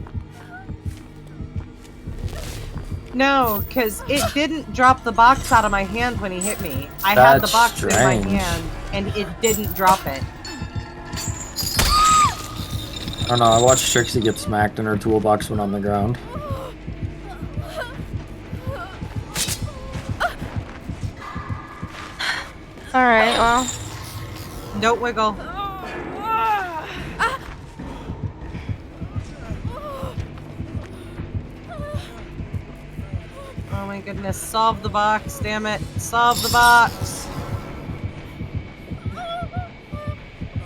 No, because it didn't drop the box out of my hand when he hit me. I had the That's box in my strange. hand, and it didn't drop it. I don't know, I watched Trixie get smacked and her toolbox went on the ground. Alright, well... Don't wiggle. Oh my goodness, solve the box, damn it. Solve the box.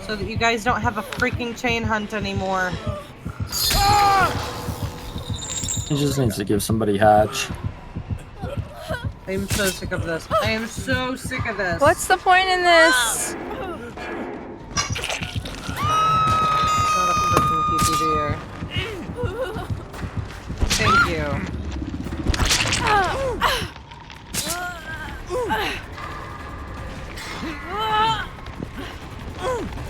So that you guys don't have a freaking chain hunt anymore. He just needs to give somebody hatch. I'm so sick of this. I am so sick of this. What's the point in this? Not a freaking PP here. Thank you.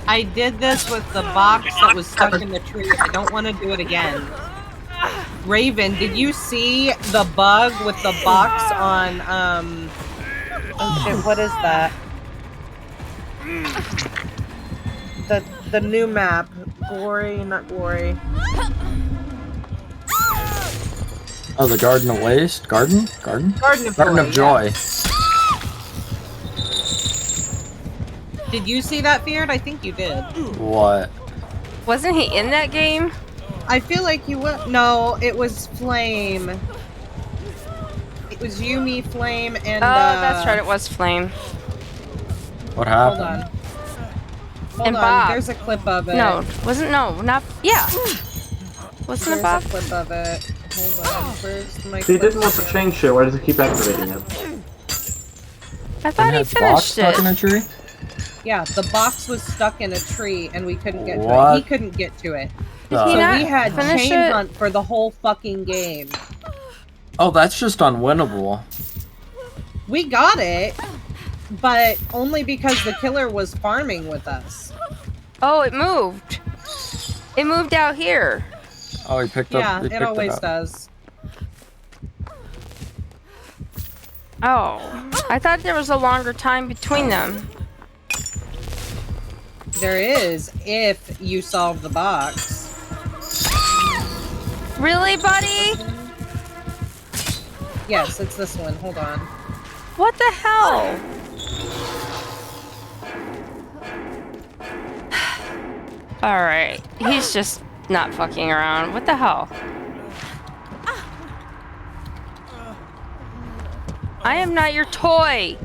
I did this with the box that was stuck in the tree. I don't want to do it again. Raven, did you see the bug with the box on, oh shit, what is that? The new map. Glory, not Glory. Oh, the Garden of Waste? Garden? Garden? Garden of Garden Joy, of Joy. yes. Did you see that, Feared? I think you did. What? Wasn't he in that game? I feel like you were. No, it was Flame. It was you, me, Flame, and. Oh, that's right, it was Flame. What Hold happened? on. Hold And on, Bob. there's a clip of it. No, wasn't, no, not, yeah. Wasn't There's it Bob? a clip of it. Hold on, where's my He clip didn't want to of it? change shit. Why does he keep activating it? I thought he Had box finished stuck in it. a tree? Yeah, the box was stuck in a tree and we couldn't get to it. What? He couldn't get to it. Did So he not we had finish chain it? hunt for the whole fucking game. Oh, that's just unwinnable. We got it, but only because the killer was farming with us. Oh, it moved. It moved out here. Oh, he picked Yeah, up. He it picked always up. does. Oh, I thought there was a longer time between them. There is, if you solve the box. Really, buddy? Yes, it's this one. Hold on. What the hell? Alright, he's just not fucking around. What the hell? I am not your toy!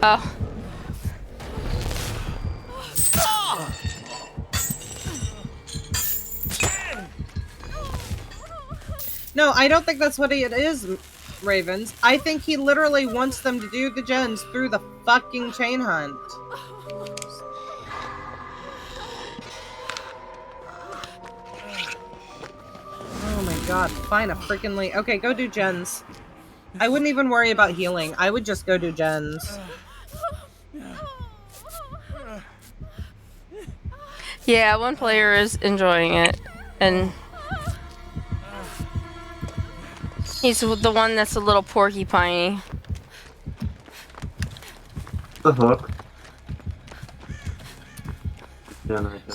Oh. No, I don't think that's what it is, Ravens. I think he literally wants them to do the gens through the fucking chain hunt. Oh my god, find a freaking lead. Okay, go do gens. I wouldn't even worry about healing. I would just go do gens. Yeah, one player is enjoying it, and he's the one that's a little porcupine-y. The hook.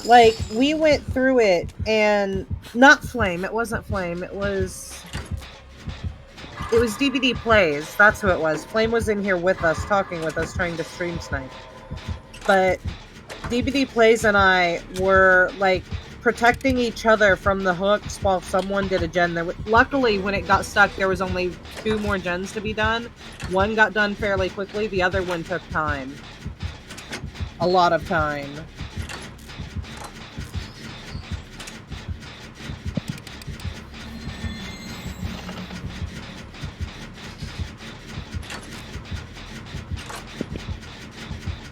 Like, we went through it, and not Flame. It wasn't Flame. It was DVD Plays. That's who it was. Flame was in here with us, talking with us, trying to stream snipe. But DVD Plays and I were, like, protecting each other from the hooks while someone did a gen. Luckily, when it got stuck, there was only 2 more gens to be done. One got done fairly quickly. The other one took time. A lot of time.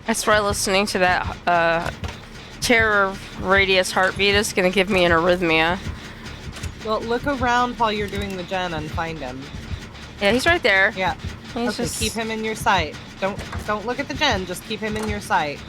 I swear listening to that terror radius heartbeat is gonna give me an arrhythmia. Well, look around while you're doing the gen and find him. Yeah, he's right there. Yeah. He's Okay, just... keep him in your sight. Don't look at the gen, just keep him in your sight.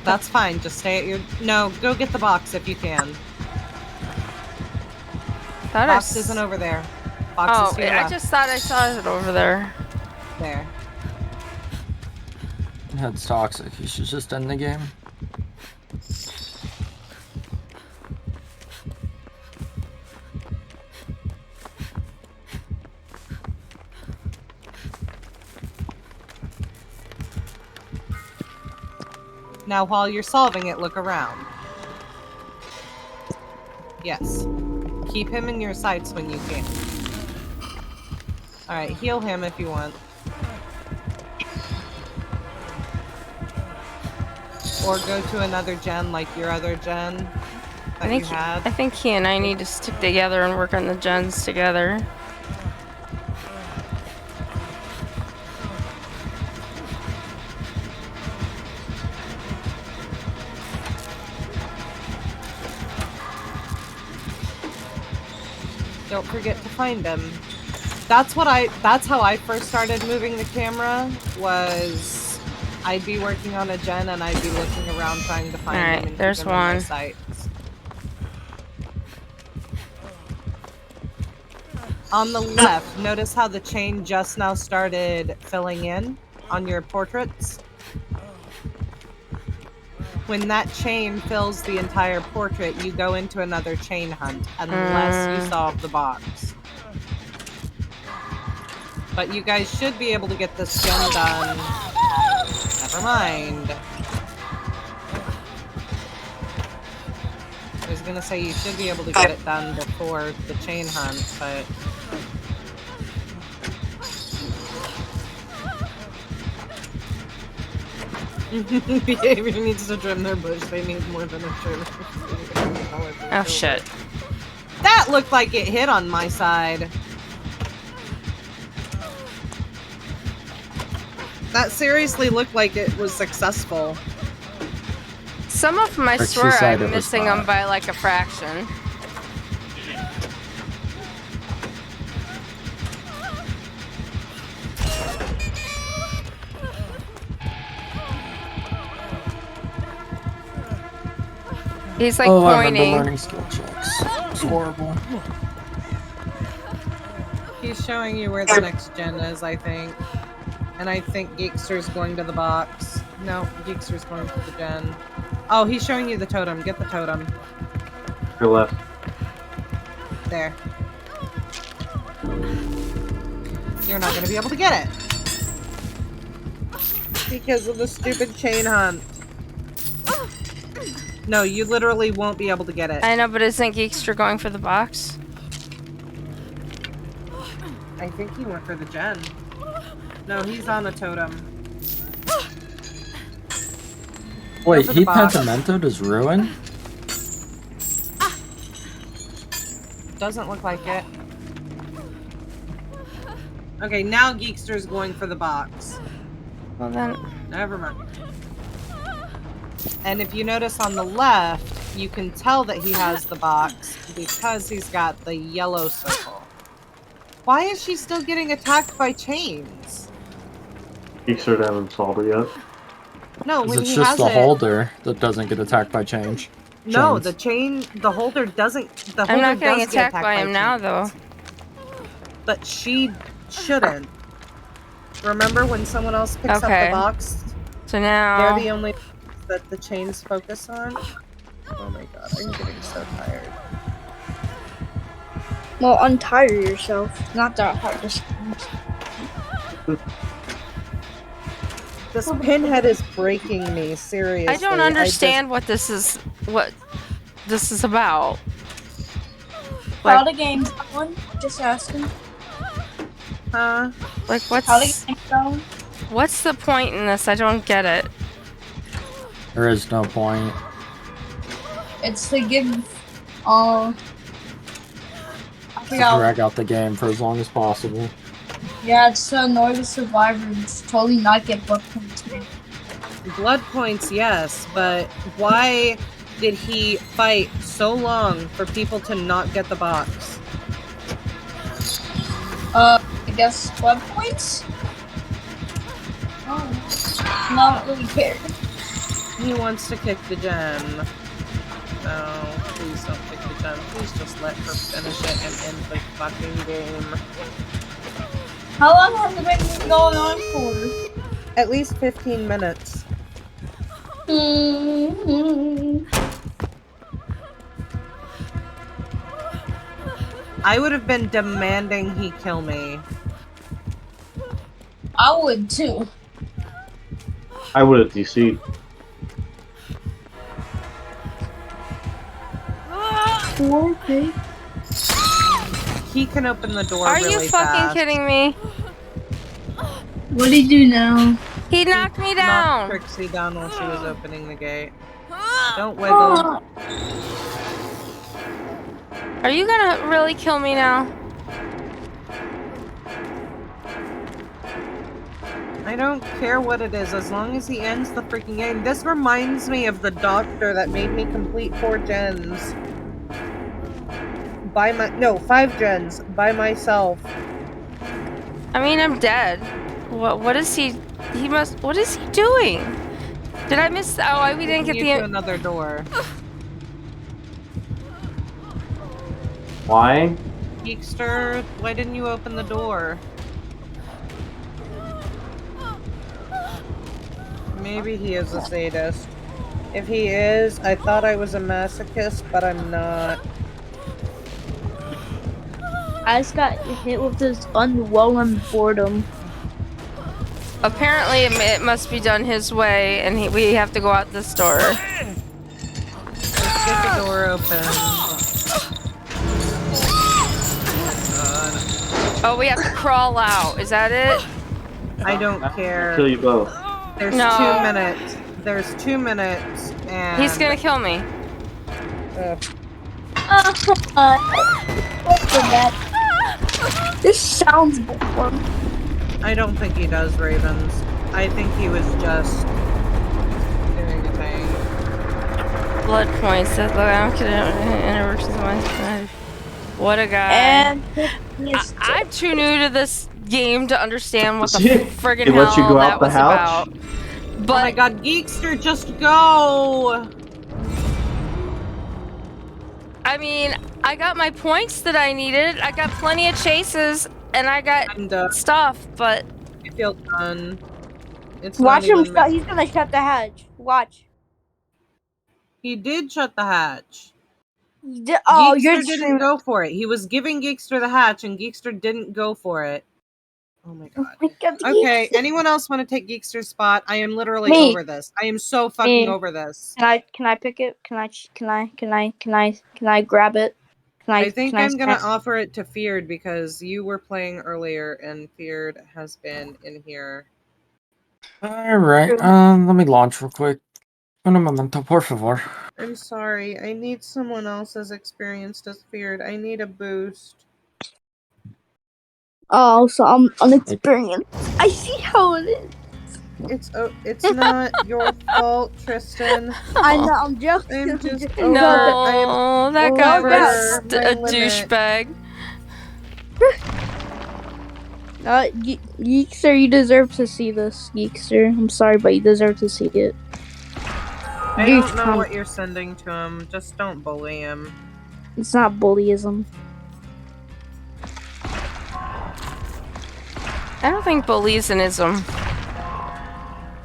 That's fine. Just stay at your... No, go get the box if you can. Box isn't over there. Box is to your I left. just thought I saw it over there. There. That's toxic. You should just end the game. Now, while you're solving it, look around. Yes. Keep him in your sights when you can. Alright, heal him if you want. Or go to another gen like your other gen that you had. I think he and I need to stick together and work on the gens together. Don't forget to find him. That's how I first started moving the camera, was I'd be working on a gen and I'd be looking around trying to find him and there's keep him in my one. sights. On the left, notice how the chain just now started filling in on your portraits? When that chain fills the entire portrait, you go into another chain hunt, unless you solve the box. But you guys should be able to get this gen done. Never mind. I was gonna say you should be able to get it done before the chain hunt, but... Behavior needs to trim their bush. They need more than a trim. Oh shit. That looked like it hit on my side. That seriously looked like it was successful. Some of them, I swear, I'm missing them by like a fraction. He's like pointing. I remember learning skill checks. It's horrible. He's showing you where the next gen is, I think. And I think Geekster's going to the box. No, Geekster's going to the gen. Oh, he's showing you the totem. Get the totem. Your left. There. You're not going to be able to get it. Because of the stupid chain hunt. No, you literally won't be able to get it. I know, but isn't Geekster going for the box? I think he went for the gen. No, he's on a totem. Wait, for the he box. pentamentoed his ruin? Doesn't look like it. Okay, now Geekster's going for the box. Well then... Never mind. And if you notice on the left, you can tell that he has the box because he's got the yellow circle. Why is she still getting attacked by chains? Geekster haven't solved it yet. No, when It's he just has the it... holder that doesn't get attacked by chains. No, the holder doesn't... The holder I'm not getting does get attacked by him now, though. But she shouldn't. Remember when someone else picks up the box? So now... They're the only that the chains focus on? Oh my god, I'm getting so tired. Well, untire yourself. Not that hard to This pinhead is breaking me, seriously. I don't understand what this is about. How the game's going? Just asking. Huh? Like, what's... How the game's going? What's the point in this? I don't get it. There is no point. It's to give, To drag out the game for as long as possible. Yeah, it's to annoy the survivors. Totally not get blood points. Blood points, yes, but why did he fight so long for people to not get the box? I guess blood points? Oh, not really care. He wants to kick the gen. No, please don't kick the gen. Please just let her finish it and end the fucking game. How long has it been going on for? At least 15 minutes. I would have been demanding he kill me. I would too. I would have DC'd. Okay. He can open the door Are really you fucking fast. kidding me? What did he do now? He knocked me down. Knocked Trixie down while she was opening the gate. Don't wiggle. Are you gonna really kill me now? I don't care what it is, as long as he ends the freaking game. This reminds me of the doctor that made me complete 4 gens. 5 gens by myself. I mean, I'm dead. What is he? What is he doing? Did I miss? Oh, we didn't get to another door. Why? Geekster, why didn't you open the door? Maybe he is a sadist. If he is, I thought I was a masochist, but I'm not. I just got hit with this unwelcome boredom. Apparently, it must be done his way, and we have to go out this door. Let's get the door open. Oh, we have to crawl out. Is that it? I don't care. Kill you both. There's No. 2 minutes. There's 2 minutes, and... He's gonna kill me. What's that? This sounds boring. I don't think he does, Ravens. I think he was just doing a thing. Blood points. Look, I don't care. What a guy. And I'm too new to this game to understand what the friggin' It lets you hell go that out the was house? about. But, oh my god, Geekster, just go! I mean, I got my points that I needed. I got plenty of chases, and I got stuff, but... I feel done. It's watch him. He's gonna shut the hatch. Watch. He did shut the hatch. Oh, Geekster you're didn't go for it. He was giving Geekster the hatch, and Geekster didn't go for it. Oh my god. Oh my god. Okay, anyone else want to take Geekster's spot? I am literally Me. over this. I am so fucking over this. Can I pick it? Can I grab it? I think can I I'm gonna snap? offer it to Feared because you were playing earlier and Feared has been in here. Alright, let me launch real quick. Un momento, por favor. I'm sorry. I need someone else as experienced as Feared. I need a boost. Oh, so I'm unexperienced. I see how it is. It's not your fault, Tristan. I know. I'm joking. I'm just No, that guy was a douchebag. Geekster, you deserve to see this. Geekster, I'm sorry, but you deserve to see it. I don't know what you're sending to him. Just don't bully him. It's not bullyism. I don't think bullyism.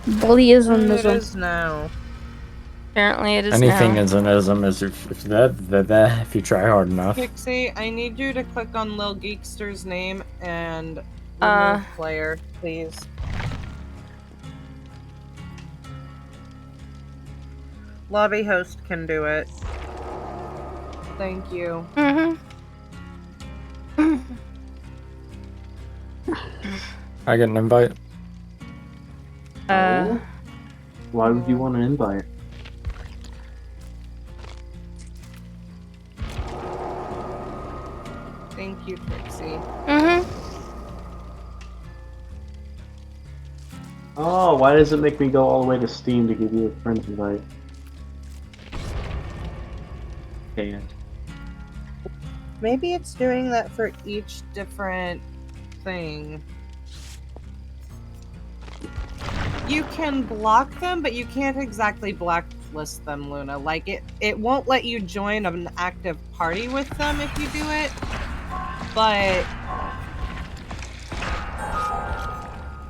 Bullyism It is now. Apparently it is Anything now. is an ism if you try hard enough. Pixie, I need you to click on Lil Geekster's name and remove player, please. Lobby host can do it. Thank you. I get an invite. Why would you want an invite? Thank you, Pixie. Oh, why does it make me go all the way to Steam to give you a friend's invite? Okay. Maybe it's doing that for each different thing. You can block them, but you can't exactly blacklist them, Luna. Like, it won't let you join an active party with them if you do it, but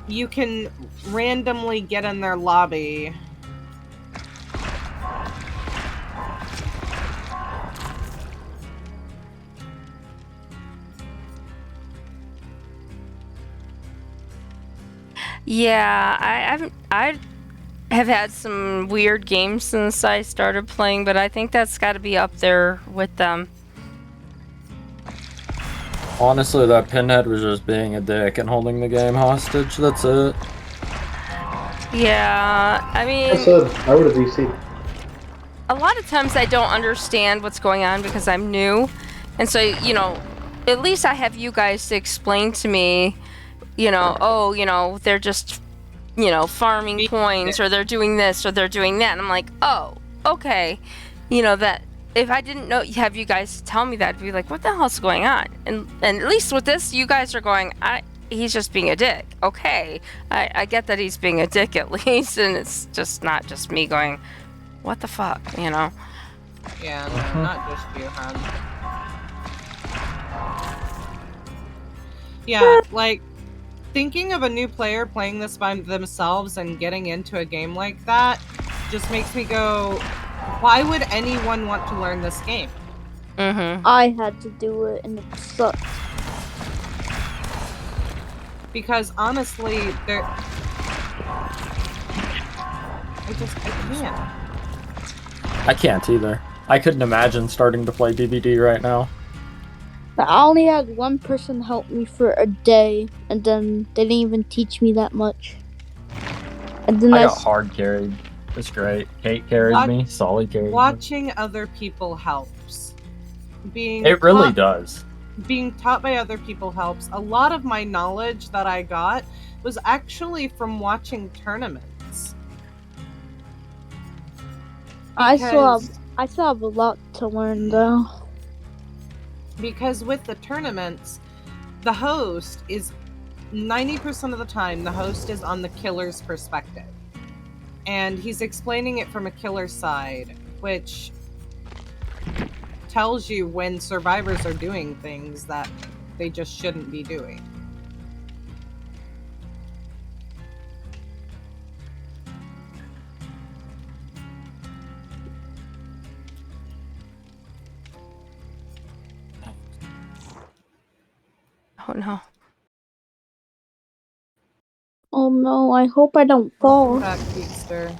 you can randomly get in their lobby. Yeah, I have had some weird games since I started playing, but I think that's got to be up there with them. Honestly, that pinhead was just being a dick and holding the game hostage. That's it. Yeah, I mean, I would have VC'd. a lot of times I don't understand what's going on because I'm new, and so at least I have you guys to explain to me. They're just, farming points, or they're doing this, or they're doing that. And I'm like, oh, okay. That if I didn't have you guys tell me that, I'd be like, what the hell's going on? And at least with this, you guys are going, he's just being a dick. Okay. I get that he's being a dick at least, and it's just not just me going, what the fuck, Yeah, no, not just you, hon. Yeah, like, thinking of a new player playing this by themselves and getting into a game like that just makes me go, why would anyone want to learn this game? I had to do it and it sucked. Because honestly, I can't. I can't either. I couldn't imagine starting to play BBD right now. I only had one person help me for a day, and then they didn't even teach me that much. And then I got hard carried. It's great. Kate carried me. Solly carried me. Watching other people helps. It really does. Being taught by other people helps. A lot of my knowledge that I got was actually from watching tournaments. I still have a lot to learn though. Because with the tournaments, the host is 90% of the time, the host is on the killer's perspective. And he's explaining it from a killer's side, which tells you when survivors are doing things that they just shouldn't be doing. Oh no. Oh no, I hope I don't fall. Back, Geekster.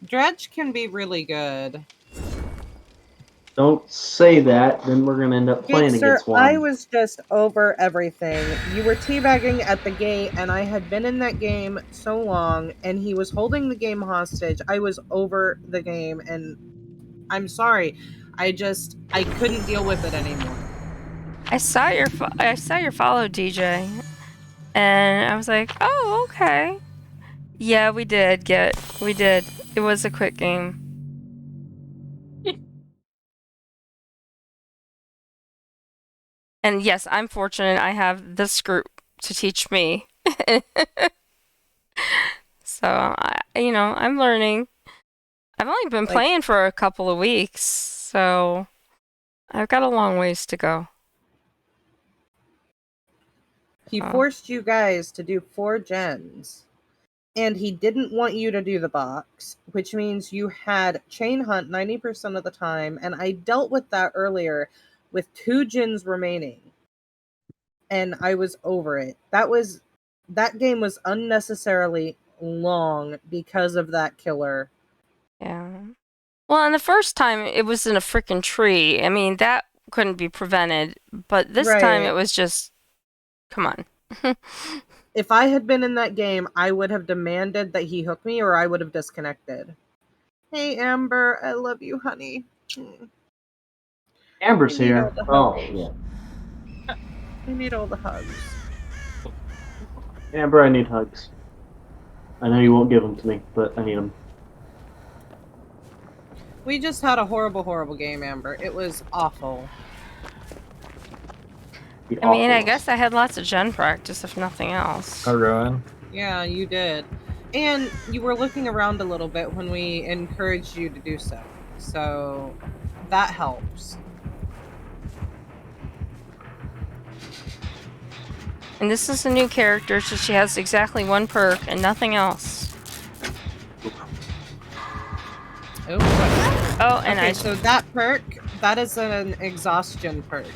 Dredge can be really good. Don't say that, then we're gonna end up playing Geekster, against one. I was just over everything. You were teabagging at the gate, and I had been in that game so long, and he was holding the game hostage. I was over the game, and I'm sorry. I couldn't deal with it anymore. I saw your follow, DJ, and I was like, oh, okay. Yeah, we did. It was a quick game. And yes, I'm fortunate I have this group to teach me. So, I'm learning. I've only been playing for a couple of weeks, so I've got a long ways to go. He forced you guys to do 4 gens, and he didn't want you to do the box, which means you had chain hunt 90% of the time, and I dealt with that earlier with 2 gens remaining, and I was over it. That game was unnecessarily long because of that killer. Yeah. Well, and the first time it was in a freaking tree. I mean, that couldn't be prevented, but this time it was just, come on. If I had been in that game, I would have demanded that he hook me, or I would have disconnected. Hey, Amber, I love you, honey. Amber's here. Oh, yeah. I need all the hugs. Amber, I need hugs. I know you won't give them to me, but I need them. We just had a horrible, horrible game, Amber. It was awful. I mean, I guess I had lots of gen practice, if nothing else. Oh, Rowan? Yeah, you did. And you were looking around a little bit when we encouraged you to do so. So that helps. And this is a new character, so she has exactly 1 perk and nothing else. Oh, and okay, so that perk, that is an exhaustion perk.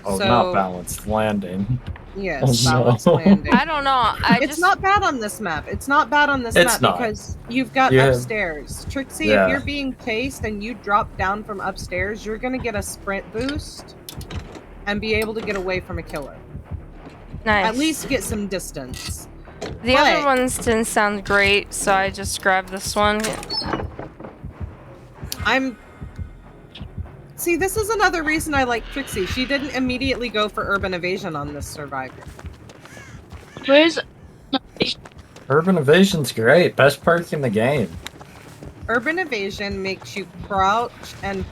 Oh, not balanced landing. Yes, balanced landing. I don't know. It's not bad on this map. It's not bad on this map because you've got upstairs. Trixie, if you're being chased and you drop down from upstairs, you're going to get a sprint boost and be able to get away from a killer. Nice. At least get some distance. The other ones didn't sound great, so I just grabbed this one. See, this is another reason I like Trixie. She didn't immediately go for Urban Evasion on this Survivor. Where's Urban Evasion's great. Best perk in the game. Urban Evasion makes you crouch and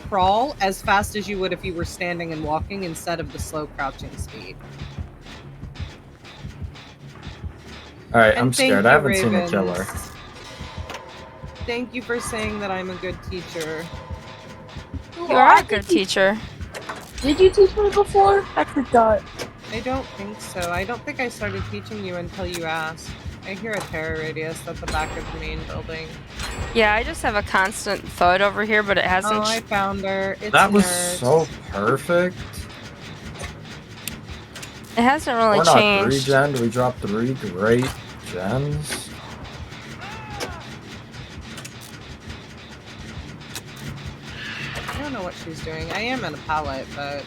crawl as fast as you would if you were standing and walking instead of the slow crouching speed. Alright, I'm scared. I haven't seen a killer. Thank you for saying that I'm a good teacher. You are a good teacher. Did you teach me before? I forgot. I don't think so. I don't think I started teaching you until you asked. I hear a terror radius at the back of the main building. Yeah, I just have a constant thud over here, but it hasn't. Oh, I found her. It's that was so perfect. It hasn't really We're not changed. 3 gen. We dropped 3 great gens. I don't know what she's doing. I am in a pallet, but...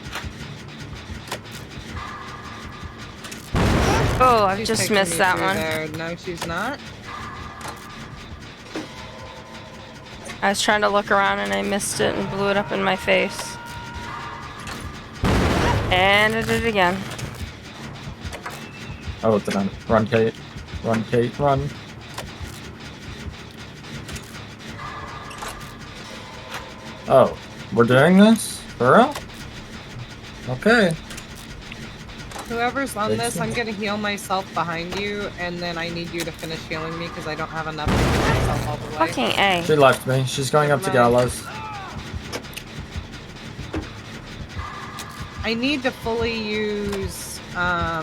Oh, I've she's just taking missed me that through one. there. No, she's not. I was trying to look around and I missed it and blew it up in my face. And I did it again. Oh, then run, Kate. Run, Kate, run. Oh, we're doing this? For real? Okay. Whoever's on this, I'm gonna heal myself behind you, and then I need you to finish healing me because I don't have enough to heal myself all the way. Fucking A. She left me. She's going up to Gallows. I need to fully use, I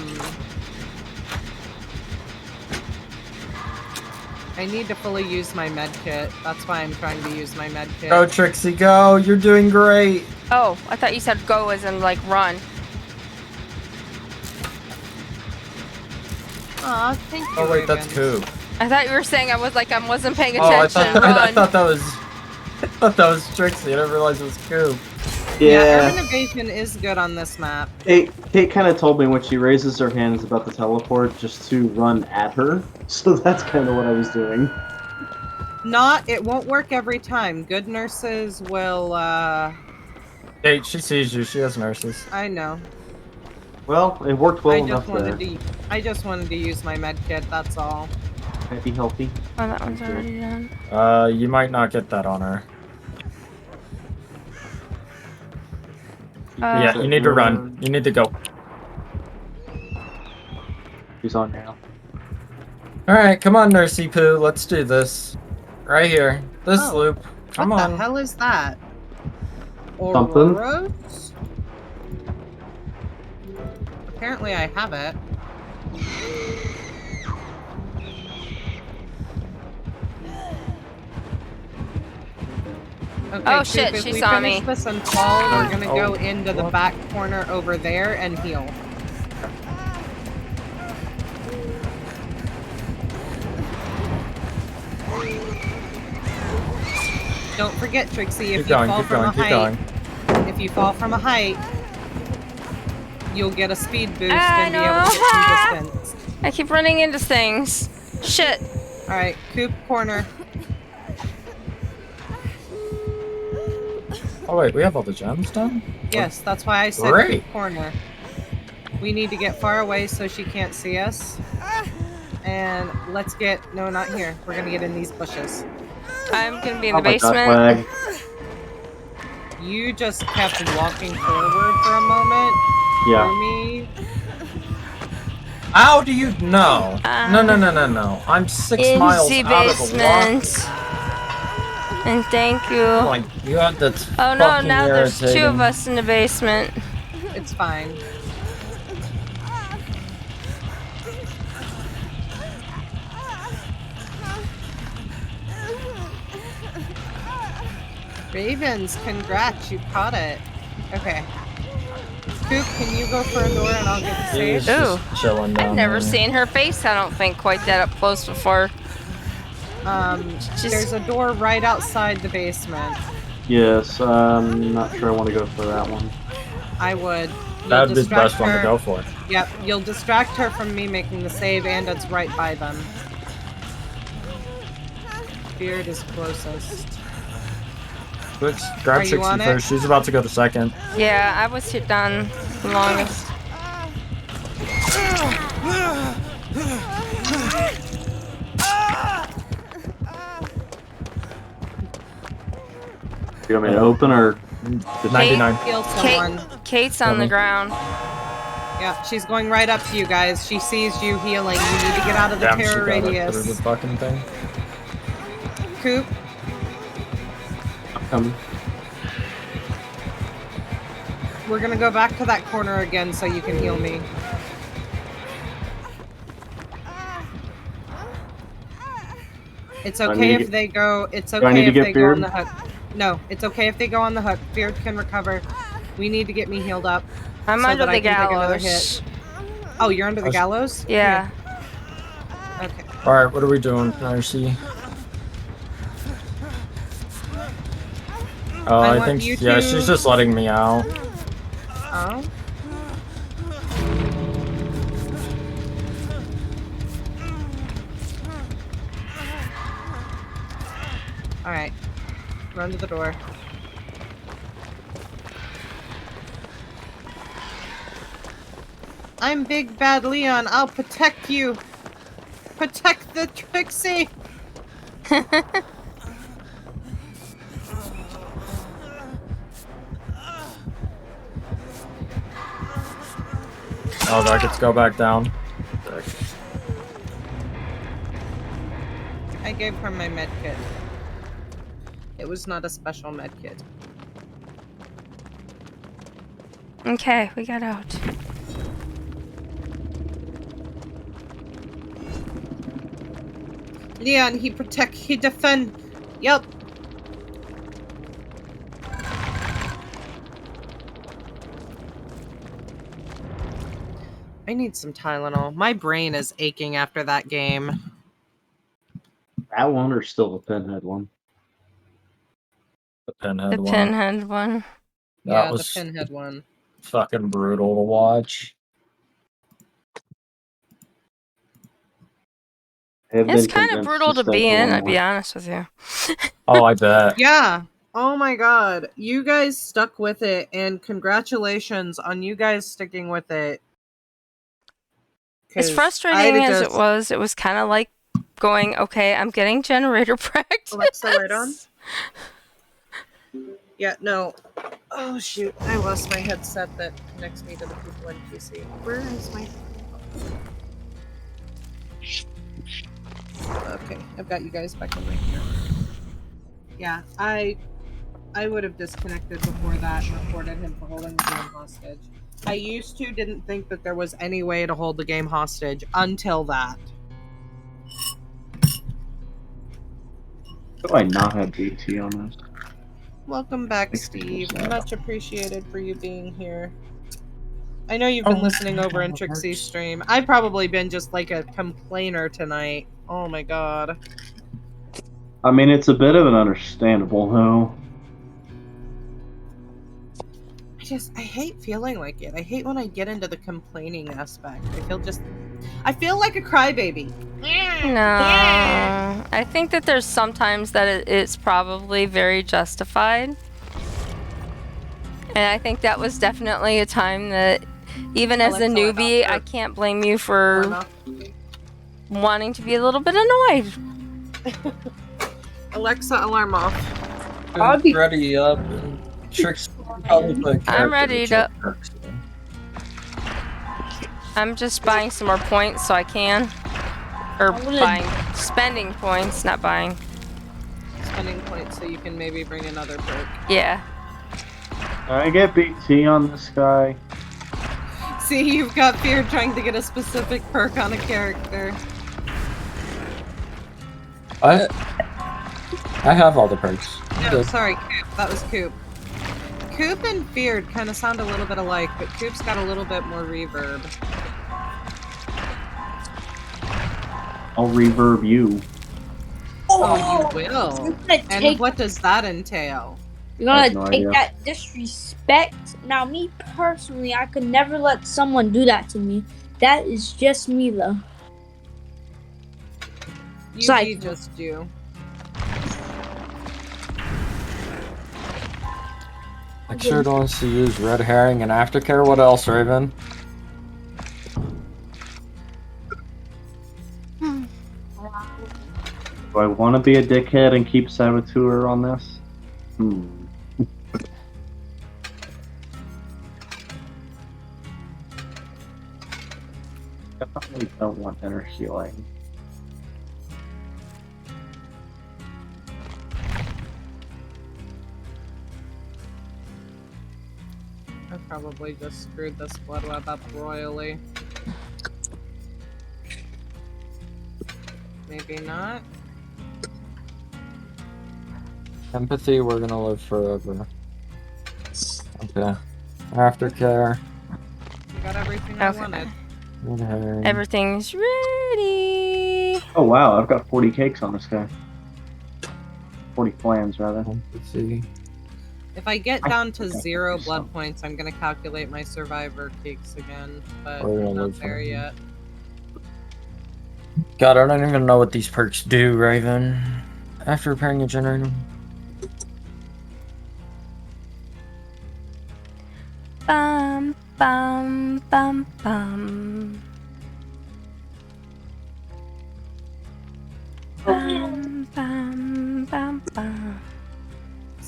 need to fully use my med kit. That's why I'm trying to use my med kit. Go, Trixie, go! You're doing great! Oh, I thought you said go as in like run. Aw, thank you. Oh wait, that's Raven. Coop. I thought you were saying I wasn't paying Oh, I attention. thought that was Trixie. I didn't realize it was Coop. Yeah, urban evasion is good on this map. Kate kind of told me when she raises her hands about the teleport just to run at her, so that's kind of what I was doing. It won't work every time. Good nurses will, Kate, she sees you. She has nurses. I know. Well, it worked well enough there. I just wanted to use my med kit, that's all. Happy, healthy. Oh, that one's already done. You might not get that on her. Yeah, you need to run. You need to go. She's on now. Alright, come on, Nursey Poo. Let's do this. Right here. This loop. Come what on. the hell is that? Something. Auroras? Apparently I have it. Okay, Oh, Coop, shit, if she we saw finish me. this and fall, we're gonna go into the back corner over there and heal. Don't forget, Trixie, if you fall from a height, if you fall from a height, you'll get a speed boost and be able to get some distance. I keep running into things. Shit. Alright, Coop corner. Oh wait, we have all the gems done? Yes, that's why I said Great. Coop corner. We need to get far away so she can't see us. And let's get... No, not here. We're gonna get in these bushes. I'm gonna be in the basement. You just kept walking forward for a moment. Yeah. For me. How do you know? No. I'm 6 miles out of the basement. And thank you. Oh my god, that's Oh no, fucking now there's 2 irritating. of us in the basement. It's fine. Ravens, congrats, you caught it. Okay. Coop, can you go for a door and I'll get the save? Ooh. Chilling down I've never there. seen her face, I don't think, quite that up close before. There's a door right outside the basement. Yes, I'm not sure I want to go for that one. I would. That would be the best one to go for. Yep, you'll distract her from me making the save, and it's right by them. Beard is closest. Quick, grab Are you 60 on it? first. She's about to go to second. Yeah, I was hit done the longest. You want me to open or 99? Heal someone. Kate's on the ground. Yeah, she's going right up to you guys. She sees you healing. You need to get out of the Damn, terror she got it radius. through the fucking thing. Coop, we're gonna go back to that corner again so you can heal me. It's okay if they go. It's okay if they go on the hook. No, it's okay if they go on the hook. Beard can recover. We need to get me healed up. I'm so under that I the can take another gallows. hit. Oh, you're under the gallows? Yeah. Okay. Alright, what are we doing, Narcy? Oh, I want think, you yeah, to- she's just letting me out. Oh. Alright. Run to the door. I'm Big Bad Leon. I'll protect you. Protect the Trixie. Oh, do I get to go back down? I gave her my med kit. It was not a special med kit. Okay, we got out. Leon, he defend. Yep. I need some Tylenol. My brain is aching after that game. That one or still the Pinhead one? The Pinhead The one. Pinhead one. That Yeah, was the Pinhead one. fucking brutal to watch. It's kind of brutal to be in, I'll be honest with you. Oh, I bet. Yeah. Oh my god. You guys stuck with it, and congratulations on you guys sticking with it. As frustrating as it was kind of like going, okay, I'm getting generator practice. Alexa, right on? Yeah, no. Oh shoot, I lost my headset that connects me to the people in PC. Where is my... Okay, I've got you guys back in my ear. Yeah, I would have disconnected before that and reported him for holding the game hostage. I didn't think that there was any way to hold the game hostage until that. Do I not have BT on this? Welcome back, Steve. Much appreciated for you being here. I know you've been listening over in Trixie's stream. I've probably been just like a complainer tonight. Oh my god. I mean, it's a bit of an understandable, though. I hate feeling like it. I hate when I get into the complaining aspect. I feel like a crybaby. No, I think that there's sometimes that it's probably very justified. And I think that was definitely a time that, even as a newbie, I can't blame you for wanting to be a little bit annoyed. Alexa, alarm off. Ready up. Tricks. I'm ready to. I'm just buying some more points so I can. Or spending points, not buying. Spending points so you can maybe bring another perk. Yeah. I get BT on this guy. See, you've got fear trying to get a specific perk on a character. I have all the perks. No, sorry, Coop. That was Coop. Coop and Feared kind of sound a little bit alike, but Coop's got a little bit more reverb. I'll reverb you. Oh, you will? And what does that entail? You're gonna take that disrespect. Now, me personally, I could never let someone do that to me. That is just me, though. You just do. I sure don't want to use red herring and aftercare. What else, Raven? Do I want to be a dickhead and keep Saboteur on this? Definitely don't want inner healing. I probably just screwed this blood web up royally. Maybe not. Empathy, we're gonna live forever. Okay. Aftercare. You got everything I wanted. Red herring. Everything's ready. Oh wow, I've got 40 cakes on this guy. 40 flans, rather. Empathy. If I get down to 0 blood points, I'm gonna calculate my survivor cakes again, but I'm not there yet. God, I don't even know what these perks do, Raven. After repairing a generator. Bum, bum, bum, bum. Bum, bum, bum, bum.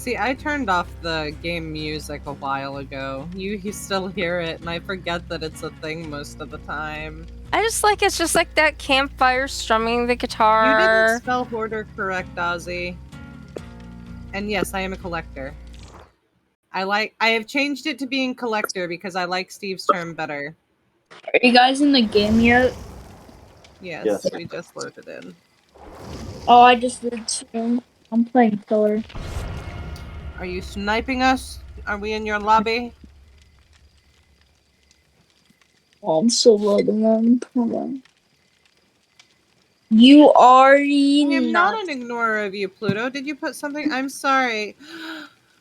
See, I turned off the game music a while ago. You still hear it, and I forget that it's a thing most of the time. I just like it's just like that campfire strumming the You guitar. didn't spell hoarder correct, Ozzy. And yes, I am a collector. I have changed it to being collector because I like Steve's term better. Are you guys in the game yet? Yes, we just loaded in. Oh, I just did too. I'm playing killer. Are you sniping us? Are we in your lobby? Oh, I'm still loading them. Hold on. You already I am not an ignorer of you, Pluto. Did you put something? I'm sorry.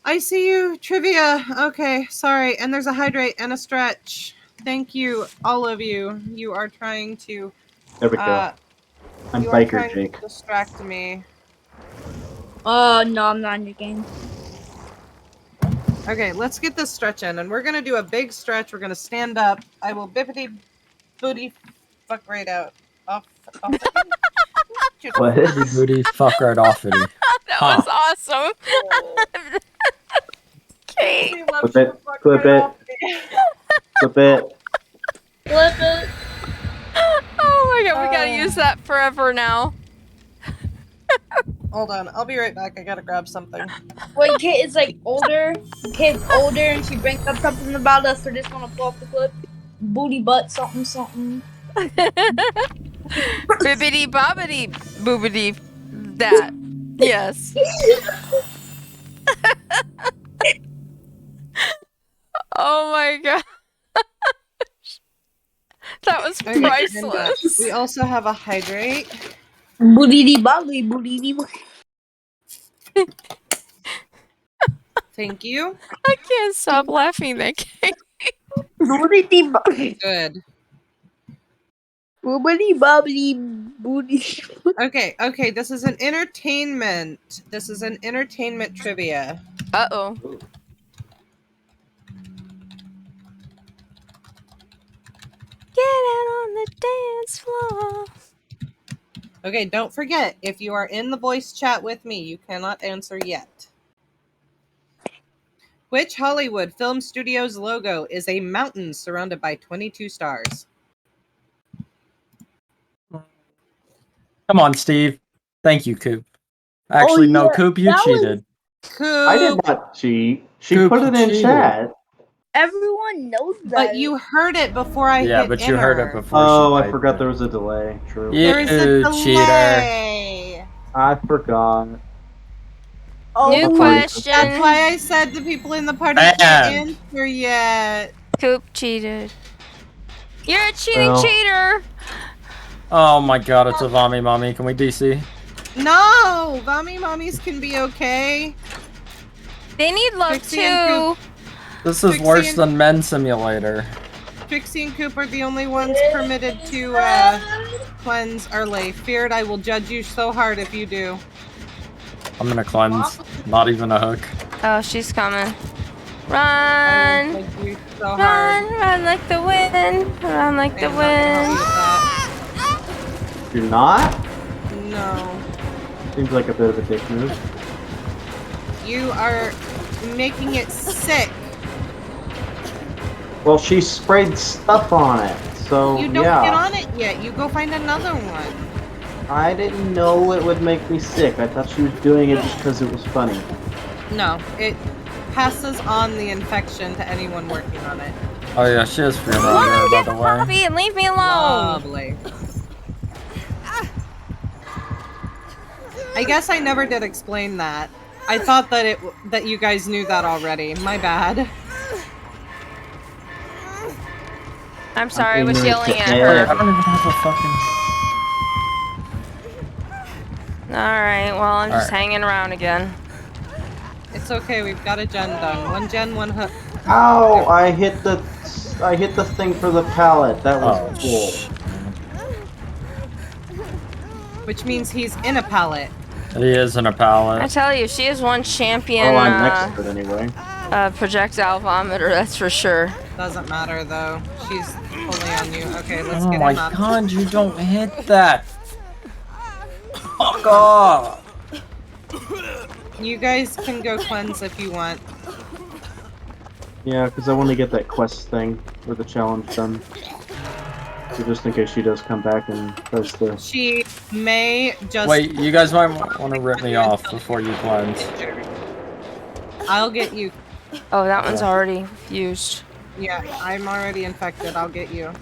I see you. Trivia. Okay, sorry. And there's a hydrate and a stretch. Thank you, all of you. You are trying to... There we go. I'm you are Biker trying Jake. to distract me. No, I'm not in your game. Okay, let's get this stretch in. And we're going to do a big stretch. We're going to stand up. I will bippity booty fuck right out. Off. What? Booty fuck right off it. That was awesome. Kate. Flip it. Flip it. Flip it. Flip it. Oh my god, we gotta use that forever now. Hold on, I'll be right back. I gotta grab something. When Kate is like older, Kate's older and she brings up something about us, we're just gonna pull up the clip. Booty butt something something. Bibbity bobbity boobity that. Yes. Oh my god. That was Okay, priceless. we also have a hydrate. Booty bobbly booty. Thank you. I can't stop laughing that game. Booty bobbly. Good. Booty bobbly booty. Okay, this is an entertainment. This is an entertainment trivia. Uh-oh. Get out on the dance floor. Okay, don't forget, if you are in the voice chat with me, you cannot answer yet. Which Hollywood film studio's logo is a mountain surrounded by 22 stars? Come on, Steve. Thank you, Coop. Actually, no, Coop, you cheated. Coop. I did not cheat. She Coop put it in cheated. chat. Everyone knows that. But you heard it before I Yeah, hit but you heard it enter. before. Oh, she I forgot there was a delay. True. There is a You cheater. delay. I forgot. New question. That's why I said the people in the party can't answer yet. Coop cheated. You're a cheating cheater. Oh my god, it's a Vommy Mommy. Can we DC? No! Vommy mommies can be okay. They need love Trixie and too. This is Trixie worse and- than Men Simulator. Trixie and Coop are the only ones permitted to cleanse early. Feared I will judge you so hard if you do. I'm gonna cleanse. Not even a hook. Oh, she's coming. Run! I will judge you so Run! hard. Run like the wind! Run like the wind! You're not? No. Seems like a bit of a dick move. You are making it sick. Well, she sprayed stuff on it, so You don't yeah. get on it yet. You go find another one. I didn't know it would make me sick. I thought she was doing it just because it was funny. No, it passes on the infection to anyone working on it. Oh yeah, she has fear Come on, by get the the way. puppy and leave me alone! Lovely. I guess I never did explain that. I thought that that you guys knew that already. My bad. I'm sorry, I was ignorant yelling to at hell. her. I don't even have a fucking... Alright, well, I'm just Alright. hanging around again. It's okay, we've got a gen done. One gen, one hook. Ow! I hit the thing for the pallet. That was cool. Which means he's in a pallet. He is in a I pallet. tell you, she is one champion Well, I'm next to it anyway. projectile vomiter, that's for sure. Doesn't matter though. She's fully on you. Okay, let's Oh get my him up. god, you don't hit that! Fuck off! You guys can go cleanse if you want. Yeah, because I want to get that quest thing or the challenge done. So just in case she does come back and tries to. She may just. Wait, you guys might want to rip me off before you cleanse. I'll get you. Oh, that one's already used. Yeah, I'm already infected. I'll get you.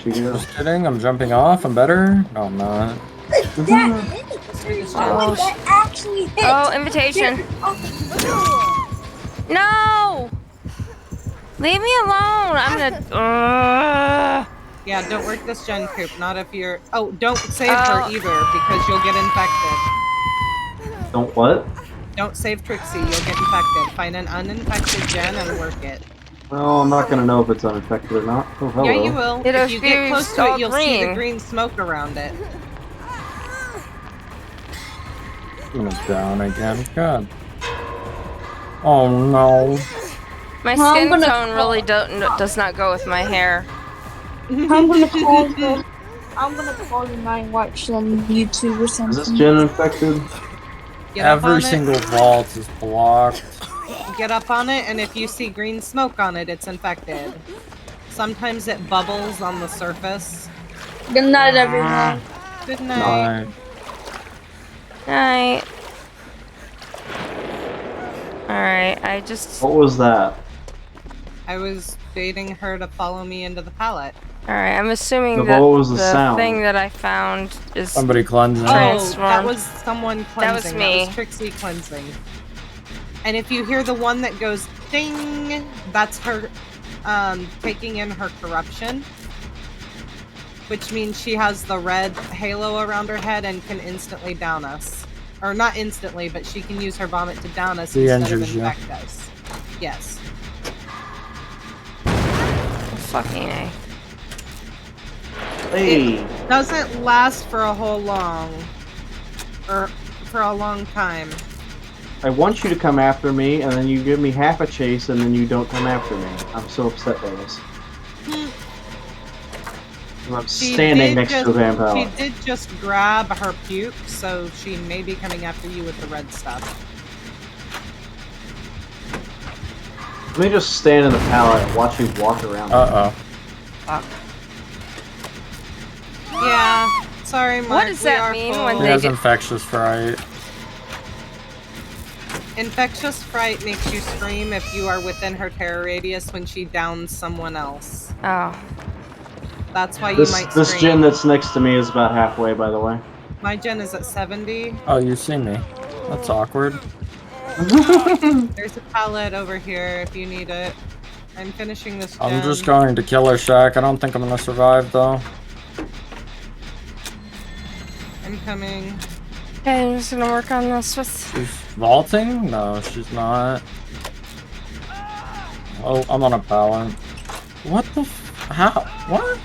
Just kidding, I'm jumping off, I'm better? No, I'm not. That hit! Oh, that actually hit! Oh, invitation. No! Leave me alone! I'm gonna. Yeah, don't work this gen coop. Not if you're. Oh, don't save her either because you'll get infected. Don't what? Don't save Trixie. You'll get infected. Find an uninfected gen and work it. Well, I'm not gonna know if it's uninfected or not. Oh, hello. Yeah, you will. It If you get close to it, you'll see the green. green smoke around it. I'm gonna down again. God. Oh no. My skin tone really does not go with my hair. I'm gonna call her. I'm gonna call you and watch some YouTube or something. Is this gen infected? Every single vault is blocked. Get up on it, and if you see green smoke on it, it's infected. Sometimes it bubbles on the surface. Good night, everyone. Good night. Night. Alright, I just... What was that? I was baiting her to follow me into the pallet. Alright, I'm assuming So that what was the the sound? thing that I found is... Somebody cleansing. Oh, that transformed. was someone cleansing. That was me. That was Trixie cleansing. And if you hear the one that goes ding, that's her taking in her corruption. Which means she has the red halo around her head and can instantly down us. Or not instantly, but she can use her vomit to down us instead of infect us. Yes. Fucking A. Hey. It doesn't last for a whole long. Or for a long time. I want you to come after me, and then you give me half a chase, and then you don't come after me. I'm so upset by this. I'm standing next to a vampire. She did just grab her puke, so she may be coming after you with the red stuff. Let me just stand in the pallet and watch you walk around. Uh-oh. Fuck. Yeah, sorry, Mark. What does that mean when He they has get... infectious fright. Infectious fright makes you scream if you are within her terror radius when she downs someone else. Oh. That's why you This might this scream. gen that's next to me is about halfway, by the way. My gen is at 70. Oh, you see me. That's awkward. There's a pallet over here if you need it. I'm finishing this gen. I'm just going to Killer Shack. I don't think I'm gonna survive though. I'm coming. Okay, I'm just gonna work on this with... She's vaulting? No, she's not. Oh, I'm on a pallet. What the how? What?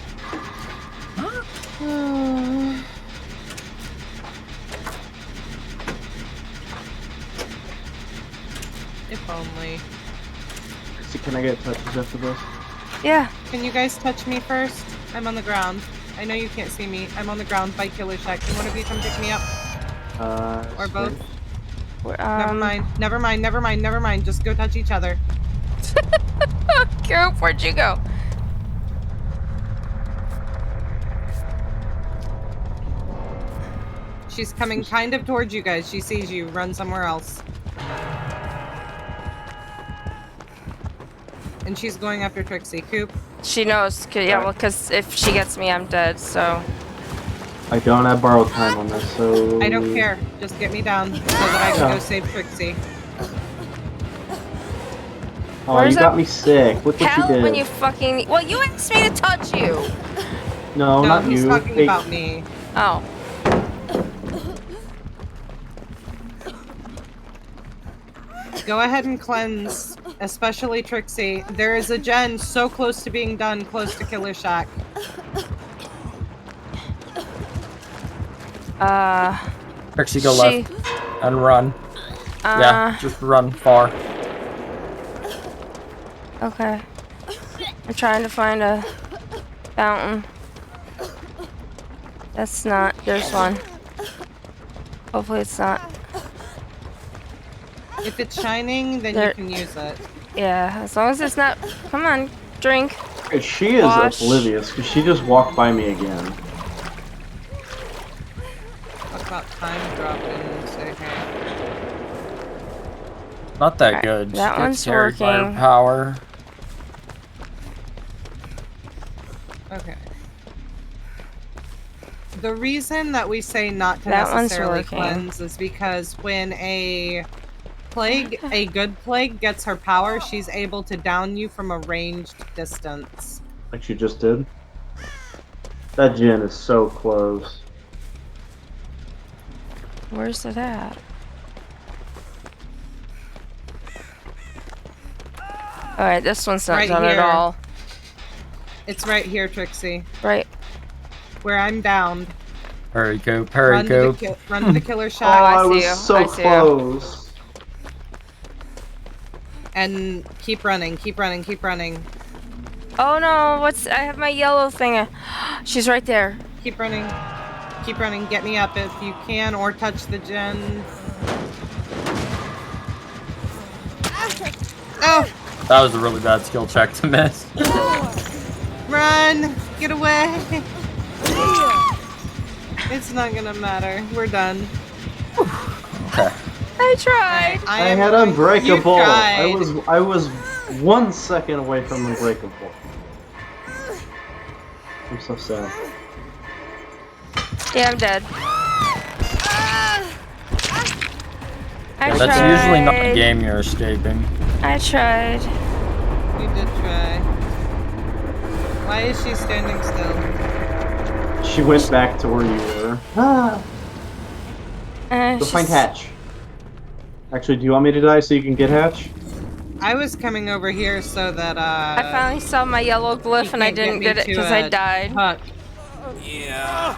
If only. So can I get touches after this? Yeah. Can you guys touch me first? I'm on the ground. I know you can't see me. I'm on the ground by Killer Shack. Can one of you come pick me up? Or both? Never mind. Never mind. Never mind. Never mind. Just go touch each other. Coop, where'd you go? She's coming kind of towards you guys. She sees you. Run somewhere else. And she's going after Trixie. Coop. She knows. Yeah, well, because if she gets me, I'm dead, so... I don't have borrowed time on this, so... I don't care. Just get me down so that I can go save Trixie. Oh, you got me sick. Look what you Hell, did. when you fucking... Well, you asked me to touch you! No, not he's you. talking Hey. about me. Oh. Go ahead and cleanse, especially Trixie. There is a gen so close to being done, close to Killer Shack. Trixie, go left. And run. Yeah, just run far. Okay. I'm trying to find a fountain. That's not... There's one. Hopefully it's not. If it's shining, then There- you can use it. Yeah, as long as it's not. Come on, drink. She is Wash. oblivious because she just walked by me again. What about time dropping and say hey? Not that Alright, good. that She one's gets carried by her working. power. Okay. The reason that we say not to That one's necessarily working. cleanse is because when a good plague gets her power, she's able to down you from a ranged distance. Like she just did. That gen is so close. Where's it at? Alright, this one's not Right done at here. all. It's right here, Trixie. Right. Where I'm downed. Hurry, go, Run to the killer Oh, shack. I see was you. so I see you. close. And keep running, keep running, keep running. Oh no, I have my yellow thing. She's right there. Keep running. Keep running. Get me up if you can, or touch the gen. Oh! That was a really bad skill check to miss. Run! Get away! It's not gonna matter. We're done. Okay. I tried. Right, I am had going- unbreakable. You I tried. was 1 second away from unbreakable. I'm so sad. Yeah, I'm dead. I That's tried. usually not a game you're escaping. I tried. You did try. Why is she standing still? She went back to where you were. Ah. Go find She's- Hatch. Actually, do you want me to die so you can get Hatch? I was coming over here so that I finally saw my yellow glyph and I didn't get it because I died. Hook. Yeah.